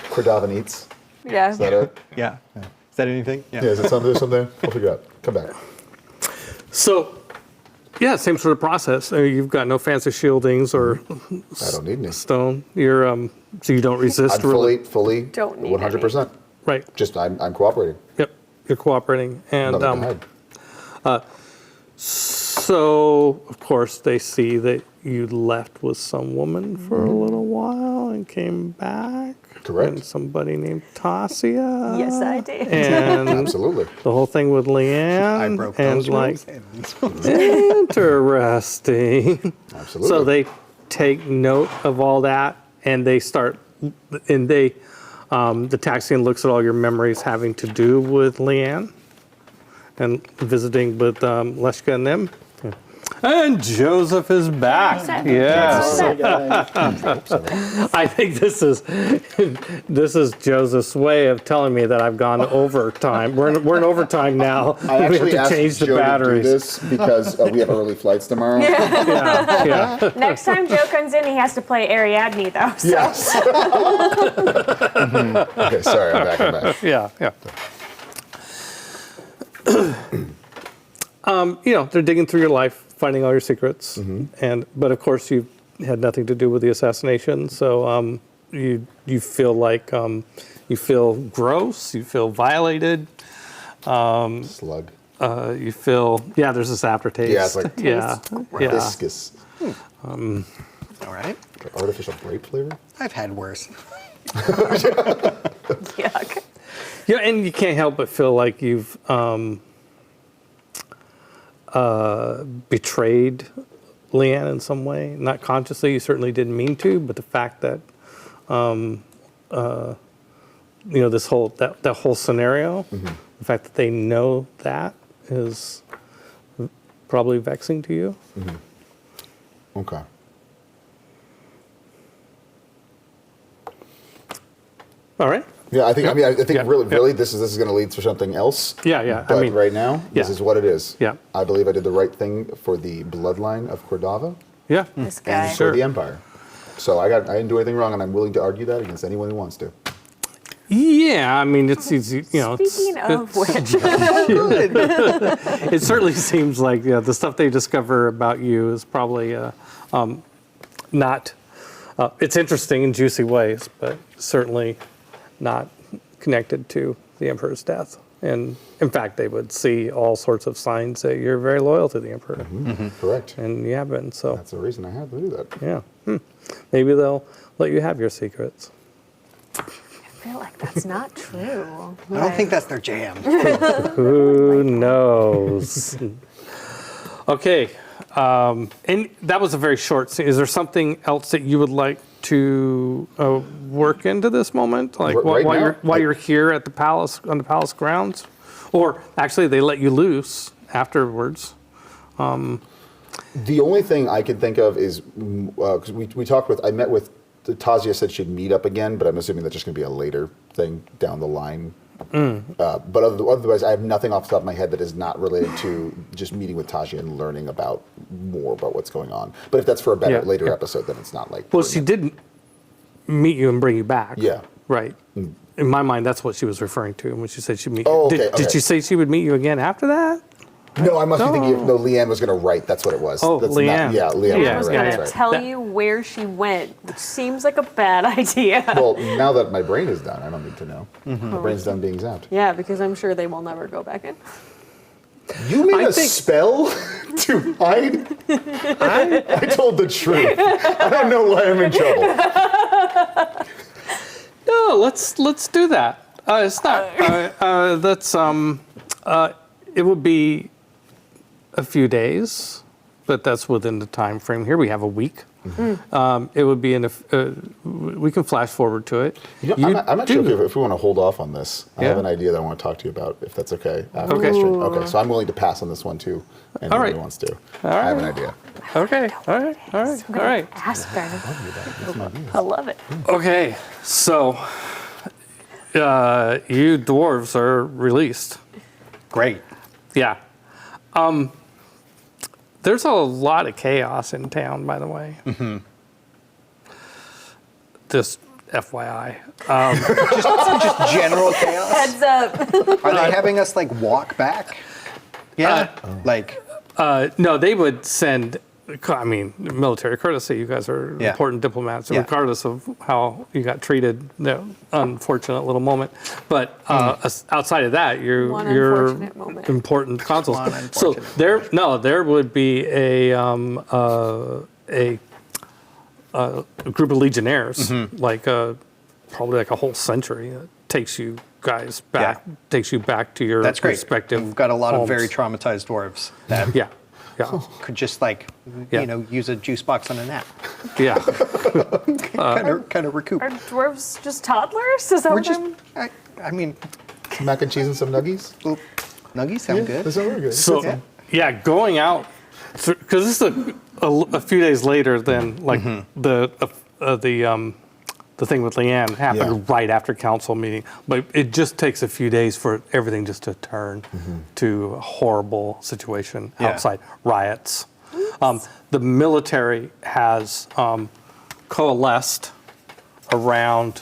Cordova Eats. Yeah. Is that it? Yeah. Is that anything? Yeah, is it something? There's something? We'll figure it out. Come back. So, yeah, same sort of process. You've got no fancy shieldings or I don't need any. stone. You're so you don't resist. I'm fully, Don't need 100%. Right. Just I'm cooperating. Yep. You're cooperating, and Nothing to hide. so of course they see that you left with some woman for a little while and came back. Correct. And somebody named Tasia. Yes, I did. And Absolutely. the whole thing with Leanne. I broke and those like, rules and these ones. interesting. Absolutely. So they take note of all that, and they start, and they, the Taxian looks at all your memories having to do with Leanne, and visiting with Leshka and them. And Joseph is back. Yes. I think this is Joseph's way of telling me that I've gone overtime. We're in overtime now. I actually we have to change the Joe batteries. to do this because we have early flights tomorrow. Yeah. Next time Joe comes in, he has to play Ariadne, though. So. Yes. Okay, sorry, I'm back. Yeah. They're digging through your life, finding all your secrets, but of course you had nothing to do with the assassination. So you feel like you feel gross, you feel violated. Slug. You feel there's this aftertaste. Yeah, it's like viscous. All right. Like artificial grape flavor. I've had worse. Yuck. Yeah, and you can't help but feel like you've betrayed Leanne in some way. Not consciously, you certainly didn't mean to, but the fact that this whole that whole scenario, the fact that they know that is probably vexing to you. Okay. All right. Yeah, I think. I think really, this is going to lead to something else. Yeah. But right now, this is what it is. Yeah. I believe I did the right thing for the bloodline of Cordova. Yeah. This guy. And for the Empire. So I didn't do anything wrong, and I'm willing to argue that against anyone who wants to. Yeah, I mean, it's easy, Speaking of which, it certainly seems like the stuff they discover about you is probably not. It's interesting in juicy ways, but certainly not connected to the Emperor's death. And in fact, they would see all sorts of signs that you're very loyal to the Emperor. Correct. And you have been. So that's the reason I had to do that. Yeah. Maybe they'll let you have your secrets. I feel like that's not true. I don't think that's their jam. Who knows? Okay. And that was a very short scene. Is there something else that you would like to work into this moment? Like while you're here at the palace, on the palace grounds? Or actually they let you loose afterwards. The only thing I could think of is, because I met with, Tasia said she'd meet up again, but I'm assuming that's just going to be a later thing down the line. But otherwise, I have nothing off the top of my head that is not related to just meeting with Tasia and learning more about what's going on. But if that's for a later episode, then it's not like. Well, she didn't meet you and bring you back. Yeah. Right. In my mind, that's what she was referring to when she said she'd meet you. Oh, okay, Did she say she would meet you again after that? No, I must be thinking. Leanne was going to write. That's what it was. Oh, that's Leanne. Leanne was going to tell you where she went, which seems like a bad idea. Well, now that my brain is done, I don't need to know. My brain's done being zapped. Yeah, because I'm sure they will never go back in. You made a spell to hide? I told the truth. I don't know why I'm in trouble. No, let's do that. It's not. It would be a few days, but that's within the time frame here. We have a week. It would be we can flash forward to it. I'm not sure if we want to hold off on this. I have an idea that I want to talk to you about, if that's okay. Okay, so I'm willing to pass on this one too. And anyone who wants to. I have an idea. Okay. All right. Ask her. I love it. Okay, so you dwarves are released. Great. Yeah. There's a lot of chaos in town, by the way. Just FYI. Just general chaos. Heads up. Are they having us walk back? Yeah. No, they would send. I mean, military courtesy. You guys are important diplomats, regardless of how you got treated. No, unfortunate little moment. But outside of that, you're important consuls. So there would be a group of legionnaires, probably like a whole century. That takes you guys back. Takes you back to your respective. We've got a lot homes. of very traumatized dwarves that could just use a juice box and a nap. Yeah. kind of recoup. Are dwarves just toddlers? Is that what I mean, mac and cheese and some nuggies. Nuggies sound good. They sound really good. So going out because this is a few days later than like the thing with Leanne happened right after council meeting, but it just takes a few days for everything just to turn to a horrible situation outside, riots. The military has coalesced around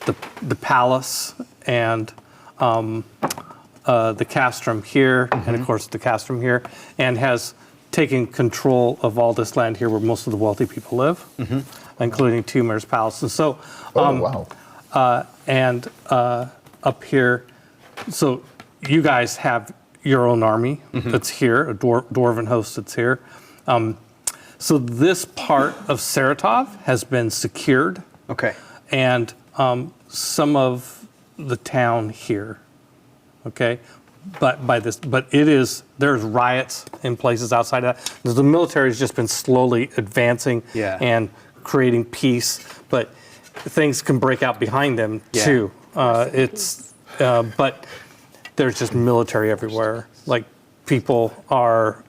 the palace and the castrum here, and of course the castrum here, and has taken control of all this land here where most of the wealthy people live, including Tumor's Palace. And so, and up here, so you guys have your own army that's here, a dwarven host that's here. So this part of Saratof has been secured. Okay. And some of the town here. Okay. But there's riots in places outside of that. The military has just been slowly advancing and creating peace, but things can break out behind them too. But there's just military everywhere. Like people are,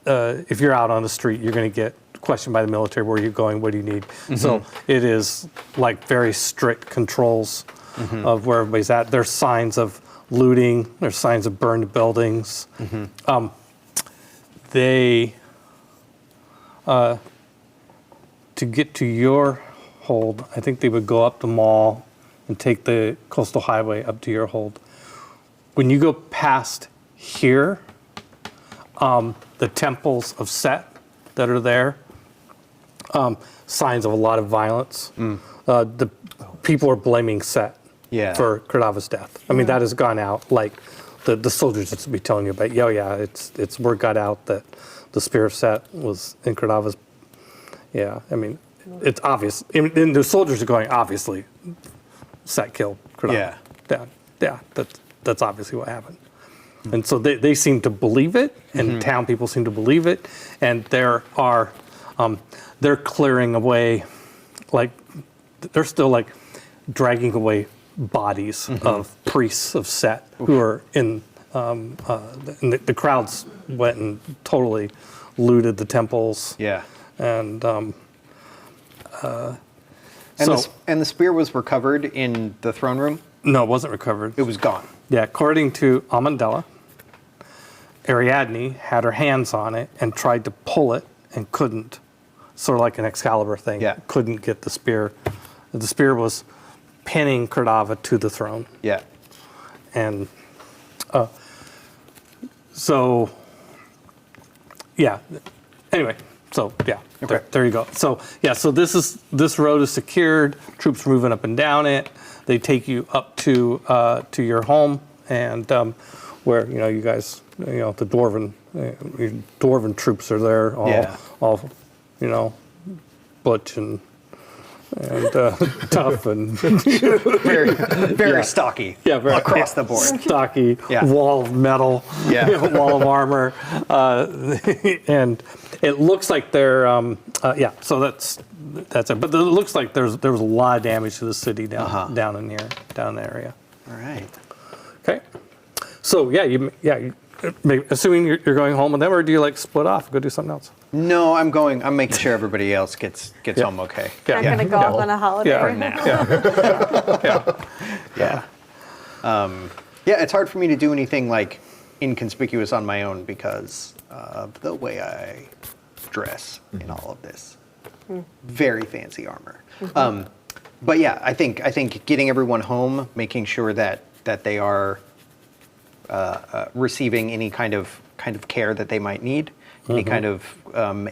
if you're out on the street, you're going to get questioned by the military. Where are you going? What do you need? So it is like very strict controls of where everybody's at. There's signs of looting. There's signs of burned buildings. They, to get to your hold, I think they would go up the mall and take the coastal highway up to your hold. When you go past here, the temples of Set that are there, signs of a lot of violence. The people are blaming Set for Kradava's death. I mean, that has gone out. Like the soldiers just be telling you about. It's word got out that the spear of Set was in Kradava's. Yeah, I mean, it's obvious. And the soldiers are going, obviously, Set killed Kradava. Yeah, that's obviously what happened. And so they seem to believe it, and town people seem to believe it, and they're clearing away, like they're still like dragging away bodies of priests of Set who are in. The crowds went and totally looted the temples. Yeah, and the spear was recovered in the throne room. No, it wasn't recovered. It was gone. Yeah, according to Amandella, Ariadne had her hands on it and tried to pull it and couldn't. Sort of like an Excalibur thing. Yeah. Couldn't get the spear. The spear was pinning Kradava to the throne. Yeah. And so, yeah. Anyway, so yeah. Okay. There you go. So yeah. So this road is secured. Troops are moving up and down it. They take you up to your home, and where you guys, the dwarven troops are there, all butch and tough and very stocky. Yeah, very across the board. Stocky, wall of metal, wall of armor, and it looks like they're So that's it. But it looks like there was a lot of damage to the city down in here, down in the area. All right. Okay. So assuming you're going home with them, or do you split off and go do something else? No, I'm making sure everybody else gets home okay. I'm going to go off on a holiday. For now. It's hard for me to do anything inconspicuous on my own because of the way I dress in all of this. Very fancy armor. But yeah, I think getting everyone home, making sure that they are receiving any kind of care that they might need, any kind of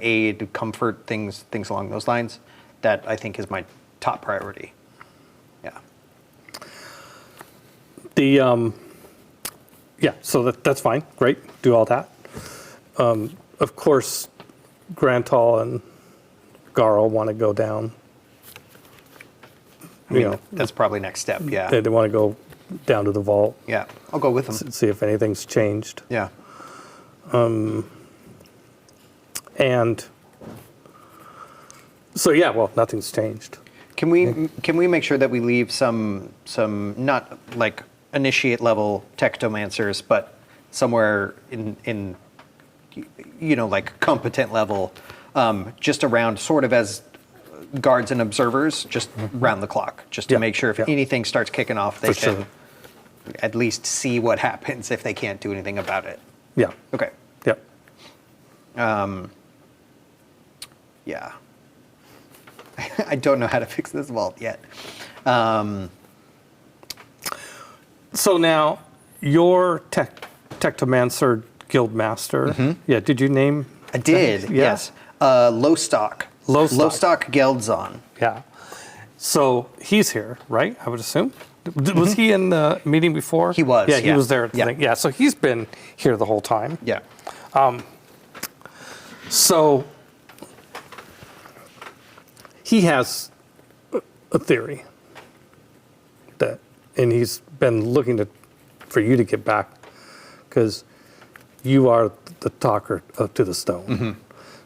aid, comfort, things along those lines. That I think is my top priority. Yeah. So that's fine. Great. Do all that. Of course, Grantal and Garl want to go down. That's probably next step. Yeah. They want to go down to the vault. Yeah, I'll go with them. See if anything's changed. Yeah. And so nothing's changed. Can we make sure that we leave some not initiate level technomancers, but somewhere in like competent level, just around sort of as guards and observers, just round the clock, just to make sure if anything starts kicking off, they can at least see what happens if they can't do anything about it. Yeah. Okay. Yep. Yeah. I don't know how to fix this vault yet. So now, your Tectomancer Guildmaster. Yeah, did you name? I did, yes. Lowstock. Lowstock Geldzon. Yeah. So he's here, right? I would assume. Was he in the meeting before? He was. Yeah, he was there at the thing. Yeah, so he's been here the whole time. Yeah. So he has a theory that, and he's been looking for you to get back because you are the talker to the stone.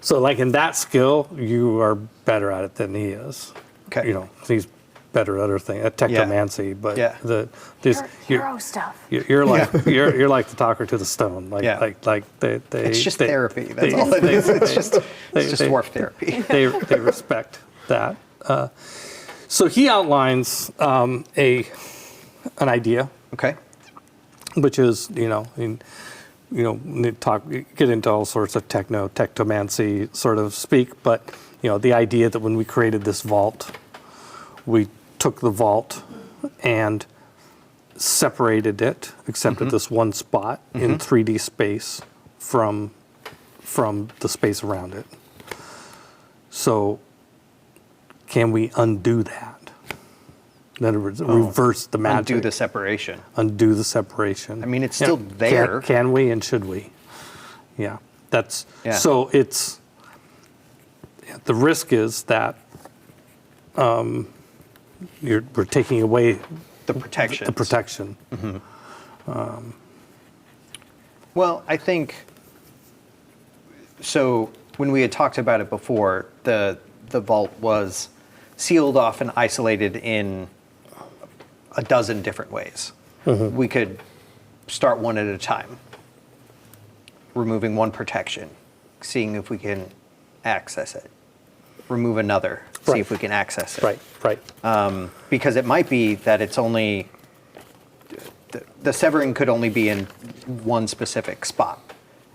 So, like in that skill, you are better at it than he is. Okay. You know, he's better at other things, at tectomancy. But hero stuff. You're like you're like the talker to the stone. Like they. It's just therapy. That's all it is. It's just dwarf therapy. They respect that. So he outlines an idea. Okay. Which is, get into all sorts of tectomancy sort of speak, but the idea that when we created this vault, we took the vault and separated it, except at this one spot in 3D space from the space around it. So can we undo that? In other words, reverse the magic. Undo the separation. Undo the separation. I mean, it's still there. Can we and should we? Yeah. So it's, the risk is that we're taking away the protection. The protection. Well, I think, so when we had talked about it before, the vault was sealed off and isolated in a dozen different ways. We could start one at a time, removing one protection, seeing if we can access it. Remove another, see if we can access it. Right. Because it might be that it's only, the severing could only be in one specific spot.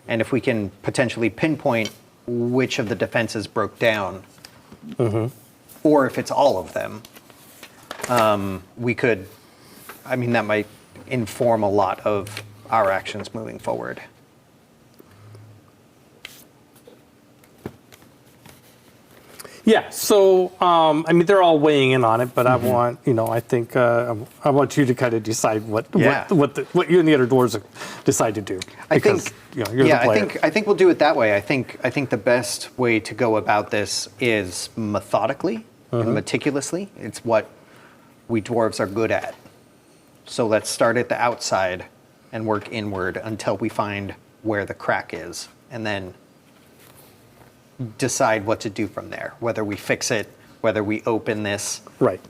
And if we can potentially pinpoint which of the defenses broke down, or if it's all of them, we could, that might inform a lot of our actions moving forward. Yeah, so, they're all weighing in on it, but I want, I think, I want you to kind of decide what you and the other dwarves decide to do. Because, you're the player. I think we'll do it that way. I think the best way to go about this is methodically and meticulously. It's what we dwarves are good at. So let's start at the outside and work inward until we find where the crack is, and then decide what to do from there. Whether we fix it, whether we open this, Right.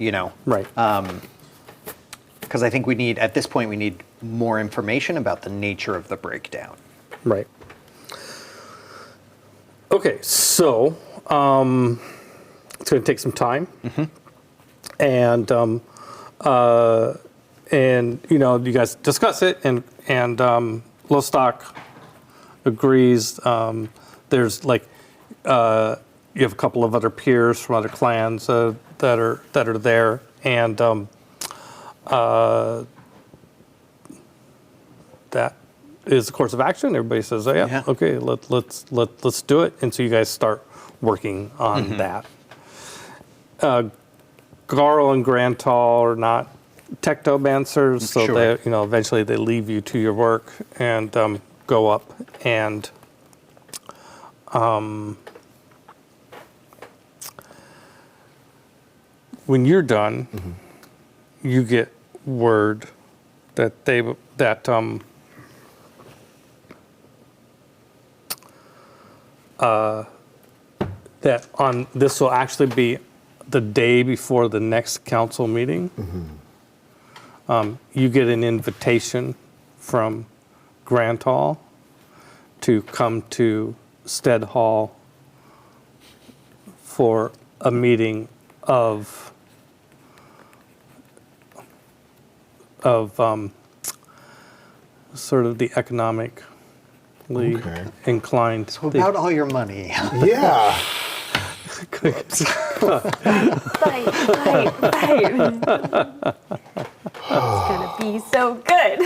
Because I think at this point, we need more information about the nature of the breakdown. Right. Okay, so it's going to take some time, and you guys discuss it, and Lowstock agrees. There's you have a couple of other peers from other clans that are there, and that is the course of action. Everybody says, okay, let's do it, and so you guys start working on that. Garl and Grantal are not tectomancers, so they, eventually they leave you to your work and go up and when you're done, you get word that that on this will actually be the day before the next council meeting. You get an invitation from Grantal to come to Stead Hall for a meeting of sort of the economically inclined. So about all your money. Yeah. Bite. It's gonna be so good.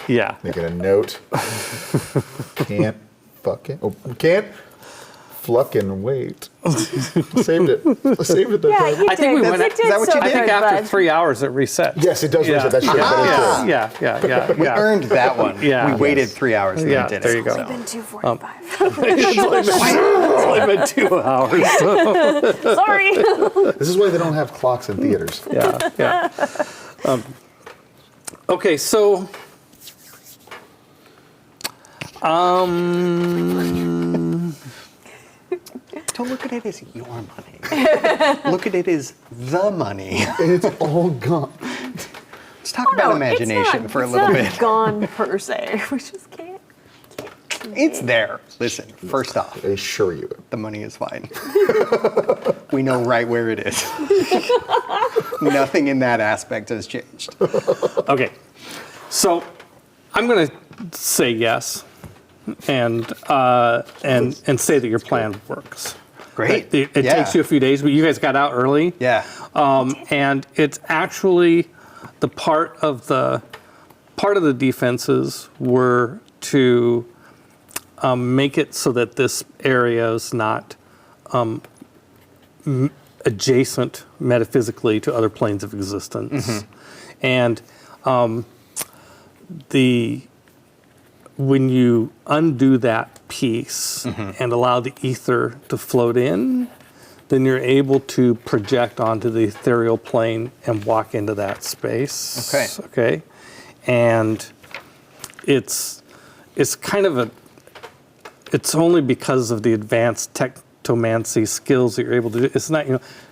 Yeah. Making a note. Can't fucking wait. Saved it. Saved it. Yeah, you I think we did. went. You did so I think good, after bud. 3 hours it resets. Yes, it does reset. That's true. That is true. Yeah. We earned that one. Yeah. We waited 3 hours and Yeah, then did there it. you go. It's been 2:45. It's only been 2 hours. Sorry. This is why they don't have clocks in theaters. Yeah. Okay, so Don't look at it as your money. Look at it as the money. It's all gone. Let's talk about imagination for a little It's bit. not gone per se. We just can't. It's there. Listen, first off, I assure you. the money is fine. We know right where it is. Nothing in that aspect has changed. okay, so I'm going to say yes, and say that your plan works. Great. It Yeah. takes you a few days, but you guys got out early. Yeah. And it's actually the part of the defenses were to make it so that this area is not adjacent metaphysically to other planes of existence. And when you undo that piece and allow the ether to float in, then you're able to project onto the ethereal plane and walk into that space. Okay. And it's kind of it's only because of the advanced tectomancy skills that you're able to do. It's not,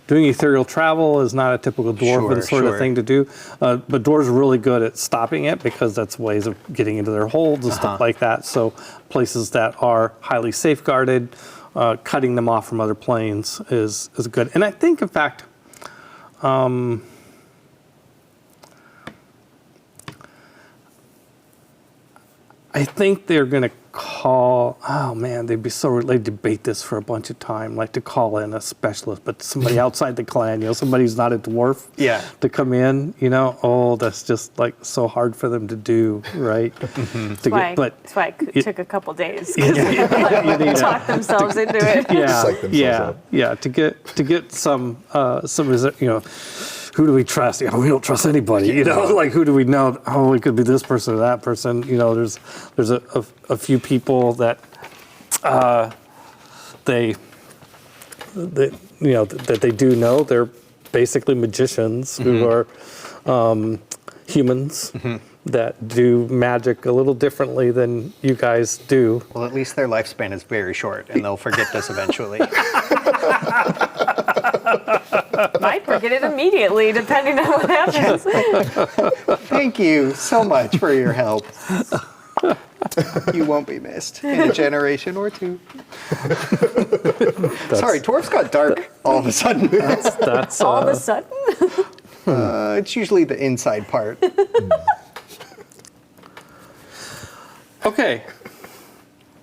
doing ethereal travel is not a typical dwarven sort of thing to do. But dwarves are really good at stopping it because that's ways of getting into their holds and stuff like that. So places that are highly safeguarded, cutting them off from other planes is good. And I think, in fact, I think they're going to call, they'd be so, they debate this for a bunch of time, like to call in a specialist, but somebody outside the clan, somebody who's not a dwarf to come in, that's just like so hard for them to do, right? That's why it took a couple days. You need talk themselves into it. To get some who do we trust? We don't trust anybody. Like who do we know? Oh, it could be this person or that person. There's a few people that that they do know. They're basically magicians who are humans that do magic a little differently than you guys do. Well, at least their lifespan is very short, and they'll forget this eventually. Might forget it immediately, depending on what happens. Thank you so much for your help. You won't be missed in a generation or two. Sorry, dwarves got dark all of a sudden. That's all of a sudden? It's usually the inside part. Okay,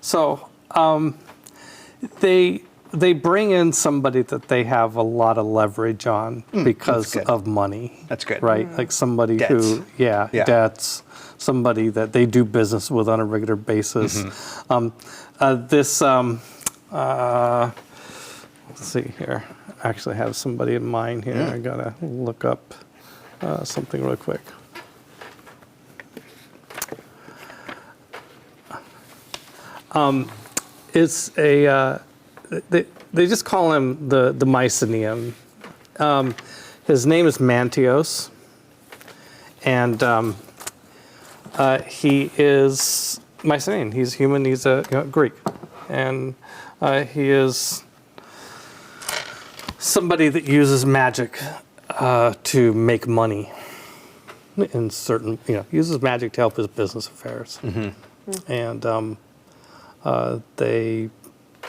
so they bring in somebody that they have a lot of leverage on because of money. That's good. Right? Like somebody Debts. Debts, somebody that they do business with on a regular basis. Let's see here. I actually have somebody in mind here. I gotta look up something real quick. It's a they just call him the Mycenaean. His name is Mantios, and he is Mycenaean. He's human. He's a Greek, and he is somebody that uses magic to make money. in certain, uses magic to help his business affairs. And they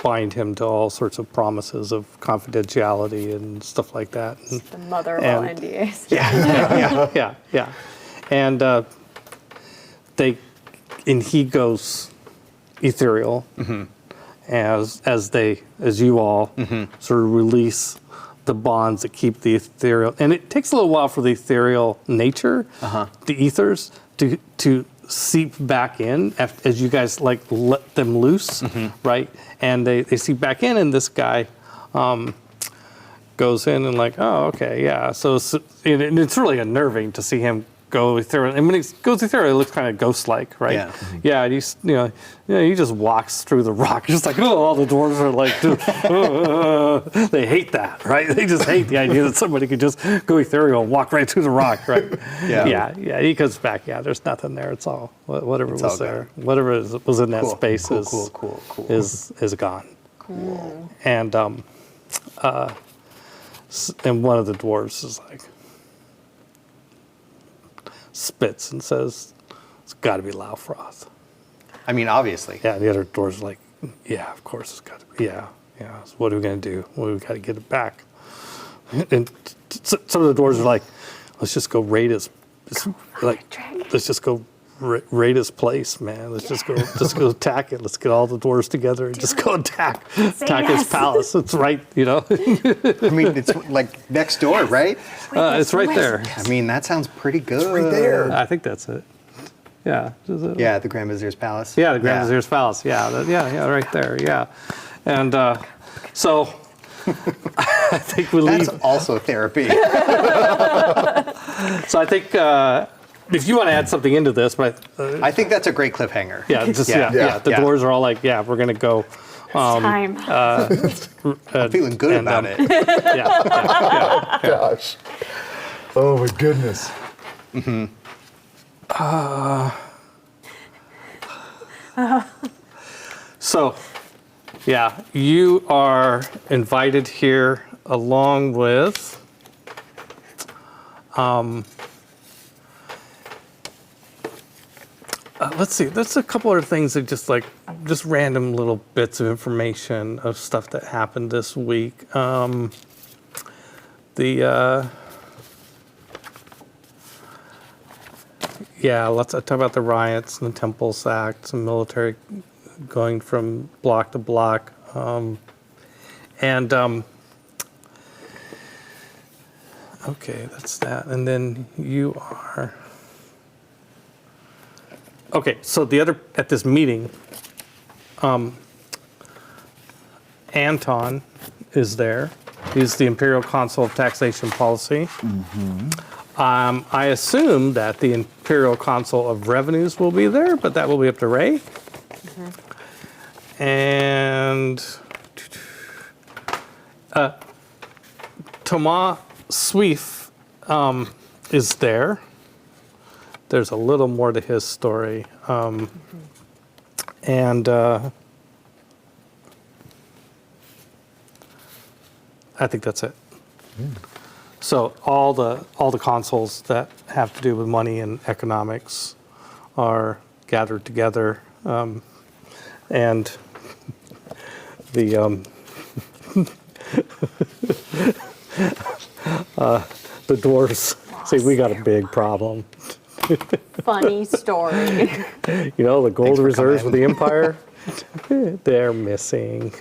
bind him to all sorts of promises of confidentiality and stuff like that. And, The mother of all NDAs. yeah. And he goes ethereal as you all sort of release the bonds that keep the ethereal. And it takes a little while for the ethereal nature, the ethers, to seep back in as you guys like let them loose, right? And they seep back in, and this guy goes in and like, oh, okay, yeah. So it's really unnerving to see him go ethereal. And when he goes ethereal, it looks kind of ghost-like, right? Yeah. Yeah. And he just walks through the rock, just like, oh, all the dwarves are like, they hate that, right? They just hate the idea that somebody could just go ethereal and walk right through the rock, right? Yeah. He comes back. Yeah, there's nothing there. It's all whatever was there, whatever was in that space is gone. Cool. And and one of the dwarves is like, spits and says, it's got to be Laufroth. I mean, obviously. Yeah, the other dwarves are like, yeah, of course it's got to be. Yeah. So what are we going to do? Well, we got to get it back. And some of the dwarves are like, let's just go raid his, let's just go raid his place, man. Let's just go attack it. Let's get all the dwarves together and just go attack his palace. It's right, I mean, it's like next door, right? It's right there. I mean, that sounds pretty good. It's right there. I think that's it. Yeah. Yeah, the Grand Vizier's palace. Yeah, the Grand Vizier's palace. Yeah, right there. Yeah. And so I think we leave. That's also therapy. So I think if you want to add something into this, but I think that's a great cliffhanger. Yeah, the dwarves are all like, yeah, we're going to go. Time. I'm feeling good about it. Yeah. Gosh. Oh my goodness. So, yeah, you are invited here along with let's see, there's a couple other things that just random little bits of information of stuff that happened this week. Let's talk about the riots and the Temple sacked, some military going from block to block. Okay, that's that. And then you are... Okay, so at this meeting, Anton is there. He's the Imperial Consul of Taxation Policy. I assume that the Imperial Consul of Revenues will be there, but that will be up to Ray. And Thomas Swift is there. There's a little more to his story. And I think that's it. So all the consuls that have to do with money and economics are gathered together, and the the dwarves say we got a big problem. Funny story. The gold reserves of the Empire, they're missing.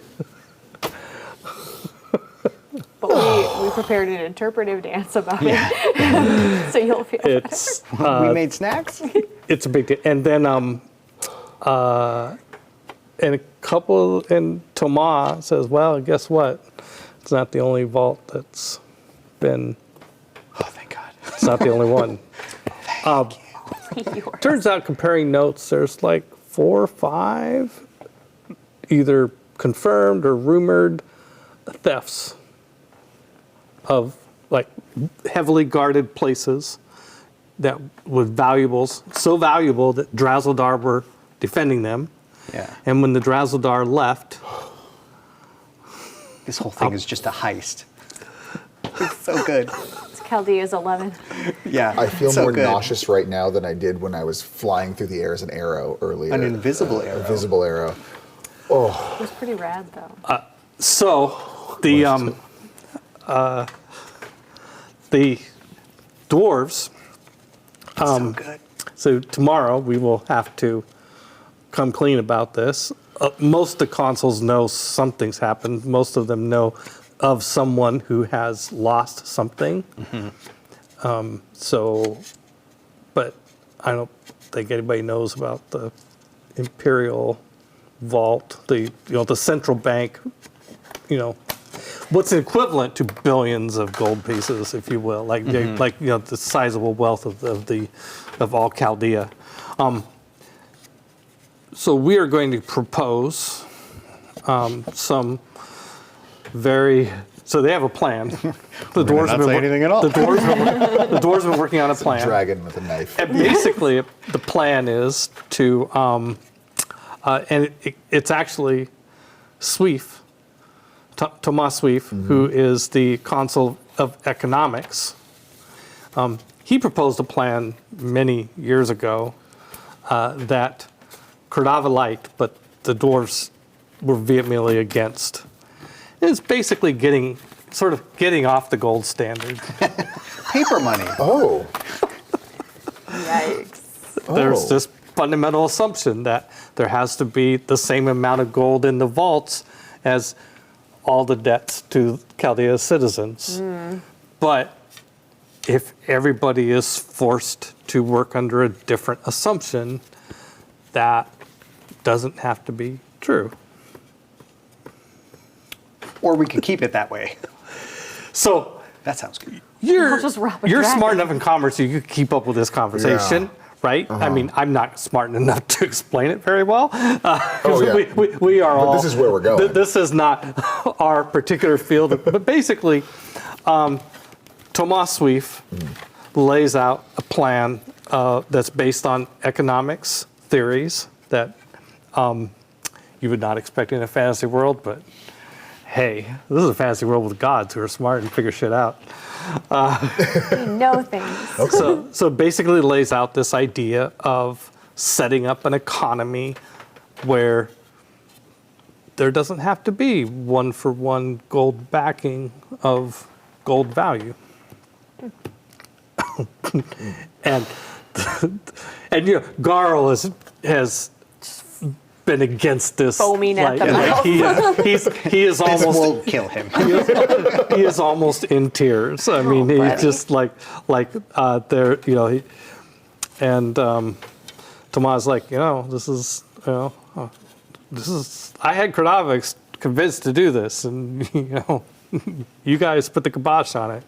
But we prepared an interpretive dance about it, so you'll feel it's we made snacks. It's a big deal. And then and Thomas says, well, guess what? It's not the only vault that's been. Oh, thank God. It's not the only one. Turns out, comparing notes, there's like 4 or 5 either confirmed or rumored thefts of like heavily guarded places that was valuables, so valuable that Drazeldar were defending them. Yeah. And when the Drazeldar left, this whole thing is just a heist. It's so good. Chaldea's 11. Yeah. I feel so more good. nauseous right now than I did when I was flying through the air as an arrow earlier. An invisible arrow. Invisible arrow. Oh. It was pretty rad, though. So the dwarves. So good. So tomorrow we will have to come clean about this. Most of the consuls know something's happened. Most of them know of someone who has lost something. But I don't think anybody knows about the Imperial Vault, the central bank, what's equivalent to billions of gold pieces, if you will, the sizable wealth of all Chaldea. So we are going to propose some very. So they have a plan. The dwarves not say anything at all. The dwarves have been working on a plan. Dragon with a knife. And basically, the plan is to, and it's actually Sweef, Thomas Sweef, who is the consul of economics. He proposed a plan many years ago that Cordava liked, but the dwarves were vehemently against. It's basically getting off the gold standard. Paper money. Oh. Yikes. There's this fundamental assumption that there has to be the same amount of gold in the vaults as all the debts to Chaldea's citizens. But if everybody is forced to work under a different assumption, that doesn't have to be true. Or we could keep it that way. So that sounds good. You're just rob a you're dragon. smart enough in commerce, so you could keep up with this conversation, right? I mean, I'm not smart enough to explain it very well. We are all. This is where we're going. This is not our particular field, but basically, Thomas Sweef lays out a plan that's based on economics theories that you would not expect in a fantasy world, but hey, this is a fantasy world with gods who are smart and figure shit out. We know things. So basically lays out this idea of setting up an economy where there doesn't have to be one-for-one gold backing of gold value. and Garl has been against this. Foaming at the mouth. He is almost. This will kill him. He is almost in tears. I mean, he's just like there, and Tomas like, this is. I had Cordava convinced to do this, and you guys put the kibosh on it.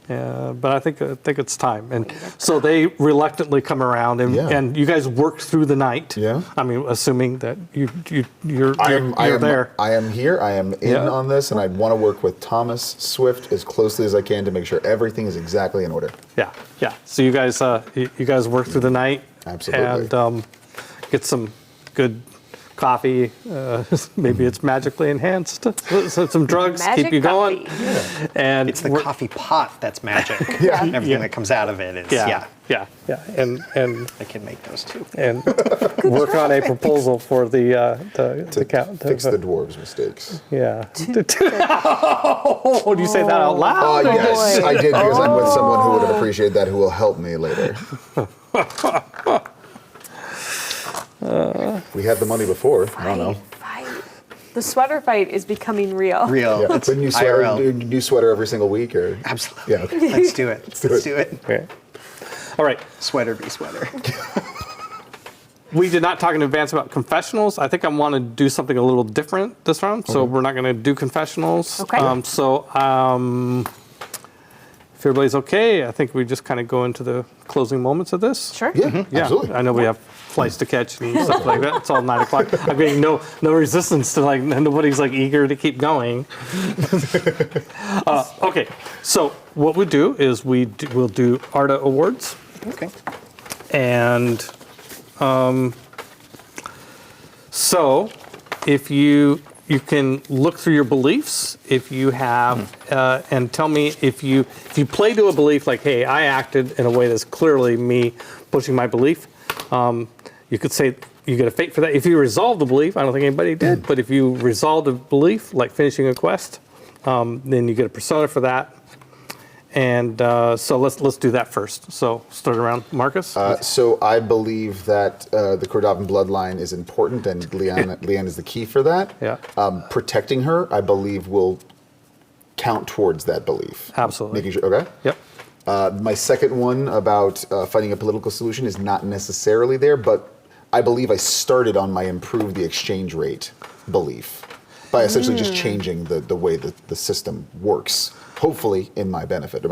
But I think it's time, and so they reluctantly come around, and you guys worked through the night. Yeah. I mean, assuming that you're there. I am here. I am in on this, and I want to work with Thomas Swift as closely as I can to make sure everything is exactly in order. Yeah. So you guys work through the night. Absolutely. And get some good coffee. Maybe it's magically enhanced. So some drugs keep you going. Coffee. And It's the coffee pot that's magic. Everything that comes out of it is, Yeah. And I can make those too. and work on a proposal for the Fix the dwarves' mistakes. Yeah. Oh, do you say that out loud? Yes, I did, because I'm with someone who would appreciate that, who will help me later. We had the money before. I don't know. Fight. The sweater fight is becoming real. Yeah. It's a new sweater. IRL. New sweater every single week, or Absolutely. yeah. Okay. Let's do it. Let's do it. Okay. All right. Sweater be sweater. We did not talk in advance about confessionals. I think I want to do something a little different this round, so we're not going to do confessionals. Okay. If everybody's okay, I think we just kind of go into the closing moments of this. Sure. Yeah, absolutely. I know we have flights to catch and stuff like that. It's all 9 o'clock. I'm getting no resistance to nobody's eager to keep going. Okay, so what we do is we'll do ARDA awards. Okay. And so if you you can look through your beliefs if you have, and tell me if you play to a belief like, hey, I acted in a way that's clearly me pushing my belief. You could say you get a fate for that. If you resolve the belief, I don't think anybody did, but if you resolve the belief, like finishing a quest, then you get a persona for that. And so let's do that first. So start around Marcus. So I believe that the Cordovan bloodline is important, and Leanne is the key for that. Yeah. Protecting her, I believe, will count towards that belief. Absolutely. Making sure. Okay. Yep. My second one about finding a political solution is not necessarily there, but I believe I started on my improve the exchange rate belief by essentially just changing the way that the system works. Hopefully, in my benefit.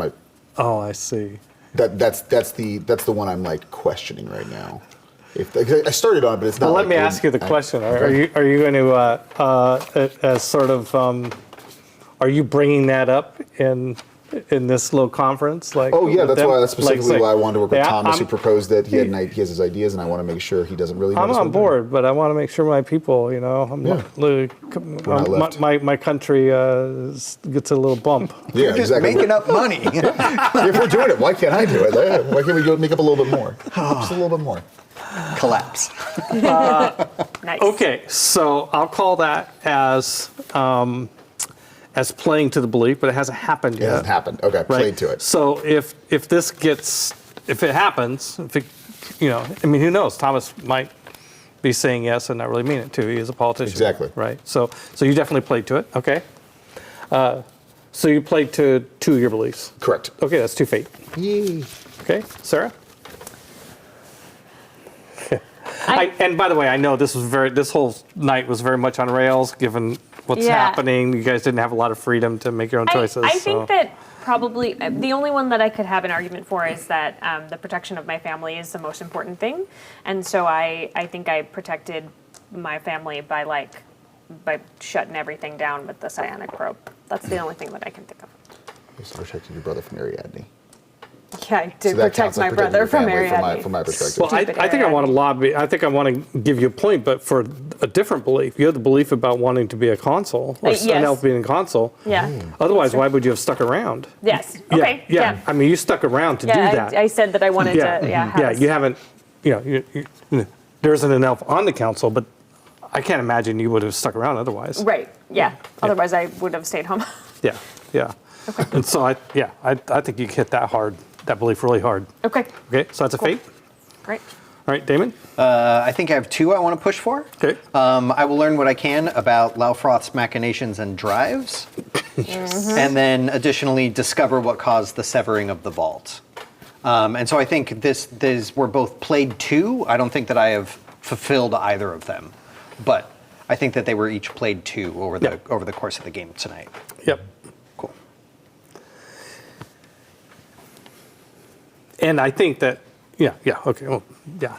Oh, I see. That's the one I'm like questioning right now. I started on it, but it's not. Well, let me ask you the question. Are you going to as sort of are you bringing that up in this little conference? Like, oh yeah, that's specifically why I wanted to work with yeah, Thomas, who proposed that he has his ideas, and I want to make sure he doesn't really. I'm on board, but I want to make sure my people, my country gets a little bump. Yeah, You're just exactly. making up money. If we're doing it, why can't I do it? Why can't we make up a little bit more? Just a little bit more. Collapse. Nice. Okay, so I'll call that as playing to the belief, but it hasn't happened yet. It hasn't happened. Okay, Right? played to it. So if it happens, I mean, who knows? Thomas might be saying yes and not really mean it too. He is a politician. Exactly. Right. So you definitely played to it. Okay. So you played to 2 of your beliefs. Correct. Okay, that's 2 fate. Yay. Okay, Sarah. And by the way, I know this whole night was very much on rails, given what's happening. You guys didn't have a lot of freedom to make your own choices. I think that probably the only one that I could have an argument for is that the protection of my family is the most important thing. And so I think I protected my family by shutting everything down with the psionic probe. That's the only thing that I can think of. You protected your brother from Ariadne. Yeah, I did protect my brother from Ariadne. From my perspective. Well, I think I want to lobby. I think I want to give you a point, but for a different belief. You have the belief about wanting to be a consul, or an elf being a consul. Yeah. Otherwise, why would you have stuck around? Yes. Okay. Yeah. I mean, you stuck around to do that. I said that I wanted to. Yeah. You haven't. There isn't an elf on the council, but I can't imagine you would have stuck around otherwise. Right. Yeah. Otherwise, I would have stayed home. Yeah. Okay. And so I think you hit that hard. That belief really hard. Okay. Okay, so that's a fate. Great. All right, Damon? I think I have 2 I want to push for. Okay. I will learn what I can about Laufroth's machinations and drives. And then additionally discover what caused the severing of the vault. And so I think these were both played to. I don't think that I have fulfilled either of them. But I think that they were each played to over the course of the game tonight. Yep. And I think that, okay, well,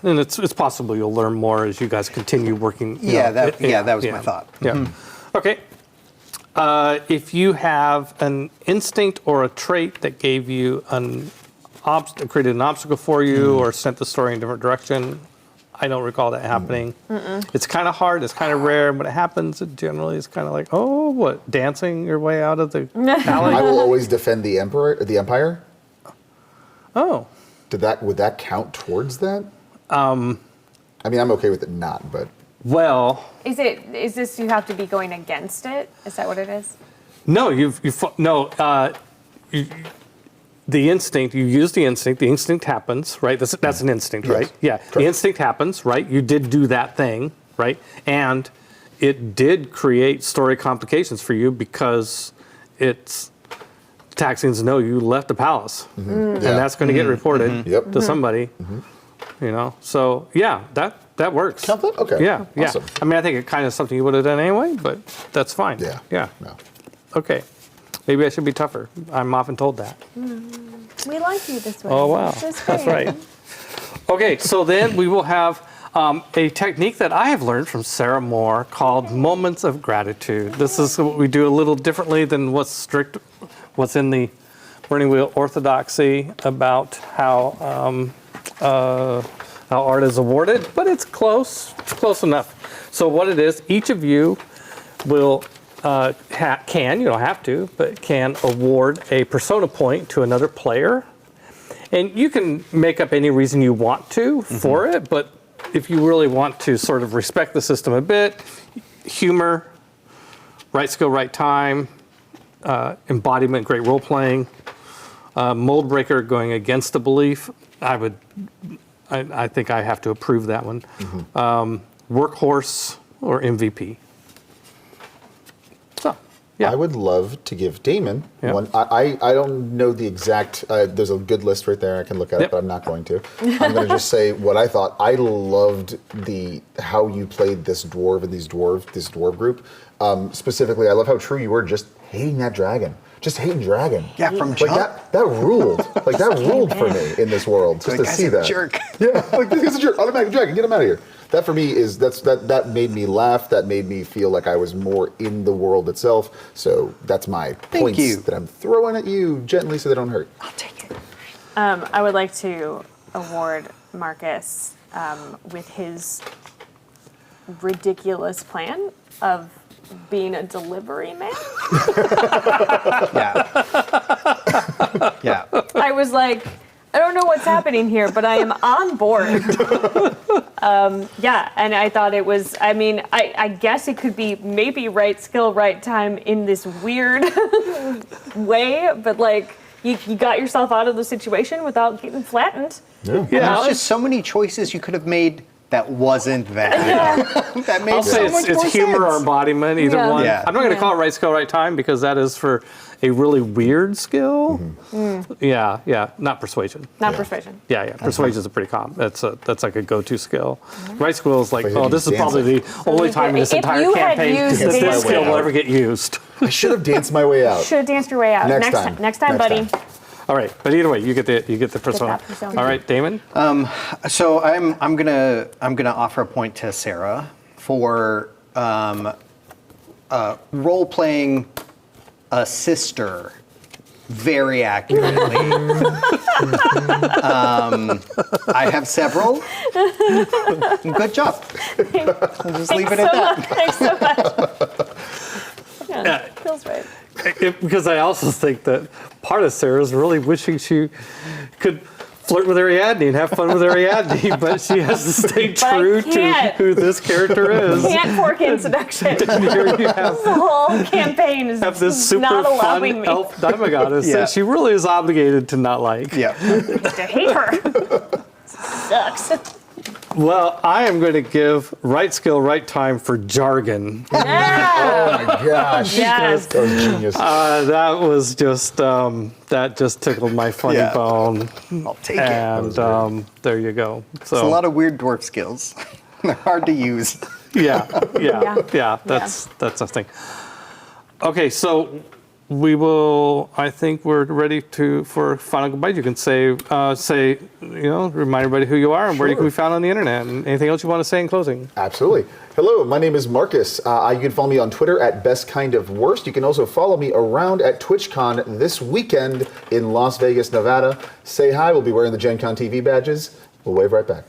and it's possible you'll learn more as you guys continue working. That was my thought. Yeah. Okay. If you have an instinct or a trait that gave you created an obstacle for you or sent the story in a different direction, I don't recall that happening. It's kind of hard. It's kind of rare. When it happens, it generally is kind of like, dancing your way out of the alley. I will always defend the Empire. Oh. Would that count towards that? I mean, I'm okay with it not, but. Well. Is this you have to be going against it? Is that what it is? No, the instinct, you use the instinct happens, right? That's an instinct, right? Yeah, correct. The instinct happens, right? You did do that thing, right? And it did create story complications for you because Taxians know you left the palace, and that's going to get reported to somebody. So that works. Count that? Okay. Yeah. Awesome. I mean, I think it kind of something you would have done anyway, but that's fine. Yeah. No. Okay. Maybe I should be tougher. I'm often told that. We like you this way. Oh wow, that's right. Okay, so then we will have a technique that I have learned from Sarah Moore called moments of gratitude. This is what we do a little differently than what's in the Burning Wheel orthodoxy about how art is awarded, but it's close enough. So what it is, each of you will can, you don't have to, but can award a persona point to another player. And you can make up any reason you want to for it, but if you really want to sort of respect the system a bit, humor, right skill, right time, embodiment, great role playing, mold breaker going against the belief, I think I have to approve that one. Workhorse or MVP. So, yeah. I would love to give Damon one. I don't know the exact, there's a good list right there. I can look at it, but I'm not going to. I'm going to just say what I thought. I loved how you played this dwarf and this dwarf group. Specifically, I love how true you were just hating that dragon. Just hating dragon. Yeah, from like that ruled. Like that ruled for me in this world. Just to see that. Jerk. Yeah, like this guy's a jerk. Automatic dragon. Get him out of here. That for me is that made me laugh. That made me feel like I was more in the world itself. So that's my points that I'm throwing at you gently so they don't hurt. I'll take it. I would like to award Marcus with his ridiculous plan of being a delivery man. Yeah. I was like, I don't know what's happening here, but I am on board. And I thought it was, I guess it could be maybe right skill, right time in this weird way, but like, you got yourself out of the situation without getting flattened. There's just so many choices you could have made that wasn't that. That made I'll say it's humor or embodiment, either one. Yeah. I'm not going to call it right skill, right time because that is for a really weird skill. Yeah, not persuasion. Not persuasion. Yeah, persuasion is a pretty common. That's like a go-to skill. Right skill is like, this is probably the only time in this entire campaign that this skill will ever get used. I should have danced my way out. Should have danced your way out. Next time, buddy. All right, but either way, you get the persona. All right, Damon. So I'm gonna offer a point to Sarah for role playing a sister very accurately. I have several. Good job. I'll just leave it at that. Thanks so much. Yeah, feels right. Because I also think that part of Sarah is really wishing she could flirt with Ariadne and have fun with Ariadne, but she has to stay true to who this character is. Can't fork in seduction. Here you have the whole campaign is have this super not fun allowing me. elf daimogoddess that she really is obligated to not like. I hate her. Sucks. Well, I am going to give right skill, right time for jargon. Oh my gosh. Yes. That was genius. That was just, that just tickled my funny bone. I'll take it. And there you go. So it's a lot of weird dwarf skills. They're hard to use. Yeah. That's the thing. Okay, so I think we're ready for final goodbye. You can say, remind everybody who you are and where you can be found on the internet, and anything else you want to say in closing. Absolutely. Hello, my name is Marcus. You can follow me on Twitter at BestKindOfWorst. You can also follow me around at TwitchCon this weekend in Las Vegas, Nevada. Say hi. We'll be wearing the Gen Con TV badges. We'll wave right back.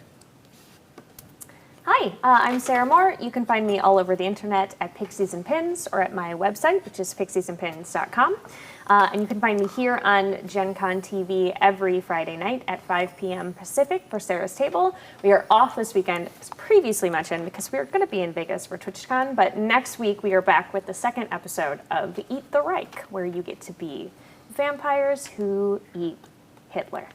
Hi, I'm Sarah Moore. You can find me all over the internet at Pixies and Pins or at my website, which is pixiesandpins.com. And you can find me here on Gen Con TV every Friday night at 5 p.m. Pacific for Sarah's Table. We are off this weekend, as previously mentioned, because we're going to be in Vegas for TwitchCon. But next week, we are back with the second episode of Eat the Reich, where you get to be vampires who eat Hitler.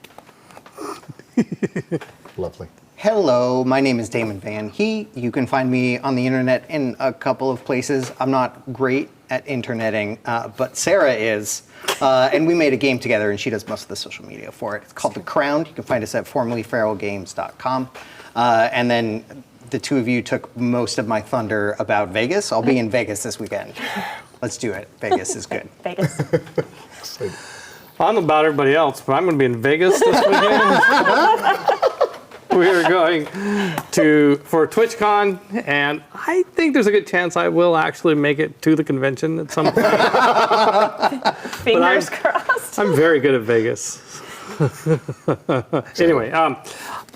Lovely. Hello, my name is Damon Van He. You can find me on the internet in a couple of places. I'm not great at interneting, but Sarah is. And we made a game together, and she does most of the social media for it. It's called The Crowned. You can find us at formerlyferalgames.com. And then the two of you took most of my thunder about Vegas. I'll be in Vegas this weekend. Let's do it. Vegas is good. Vegas. I don't know about everybody else, but I'm going to be in Vegas this weekend. We are going for TwitchCon, and I think there's a good chance I will actually make it to the convention at some point. Fingers crossed. I'm very good at Vegas. Anyway,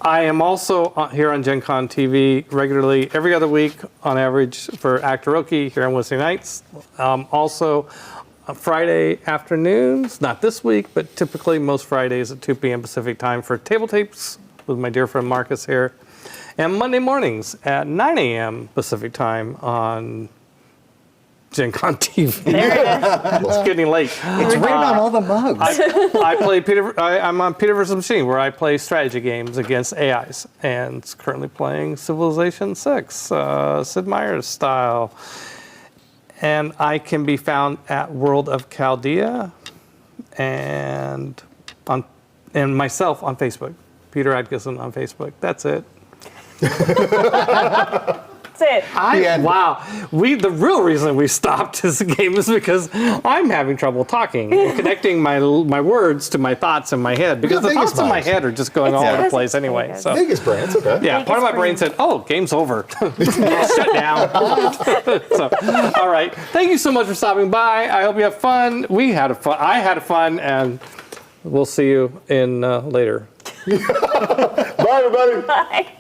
I am also here on Gen Con TV regularly every other week on average for Actoroke here on Wednesday nights. Also, Friday afternoons, not this week, but typically most Fridays at 2 p.m. Pacific time for table tapes with my dear friend Marcus here. And Monday mornings at 9 a.m. Pacific time on Gen Con TV. It's getting late. It's written on all the mugs. I play I'm on Peter vs. Machine, where I play strategy games against AIs, and it's currently playing Civilization 6, Sid Meier's style. And I can be found at World of Chaldea and myself on Facebook. Peter Adkison on Facebook. That's it. That's it. Wow. The real reason we stopped this game is because I'm having trouble talking and connecting my words to my thoughts in my head, because the thoughts in my head are just going all over the place anyway. So Vegas brain, it's okay. yeah, part of my brain said, "Oh, game's over. Shut down." So, all right. Thank you so much for stopping by. I hope you have fun. We had fun. I had fun, and we'll see you in later. Bye, everybody. Bye.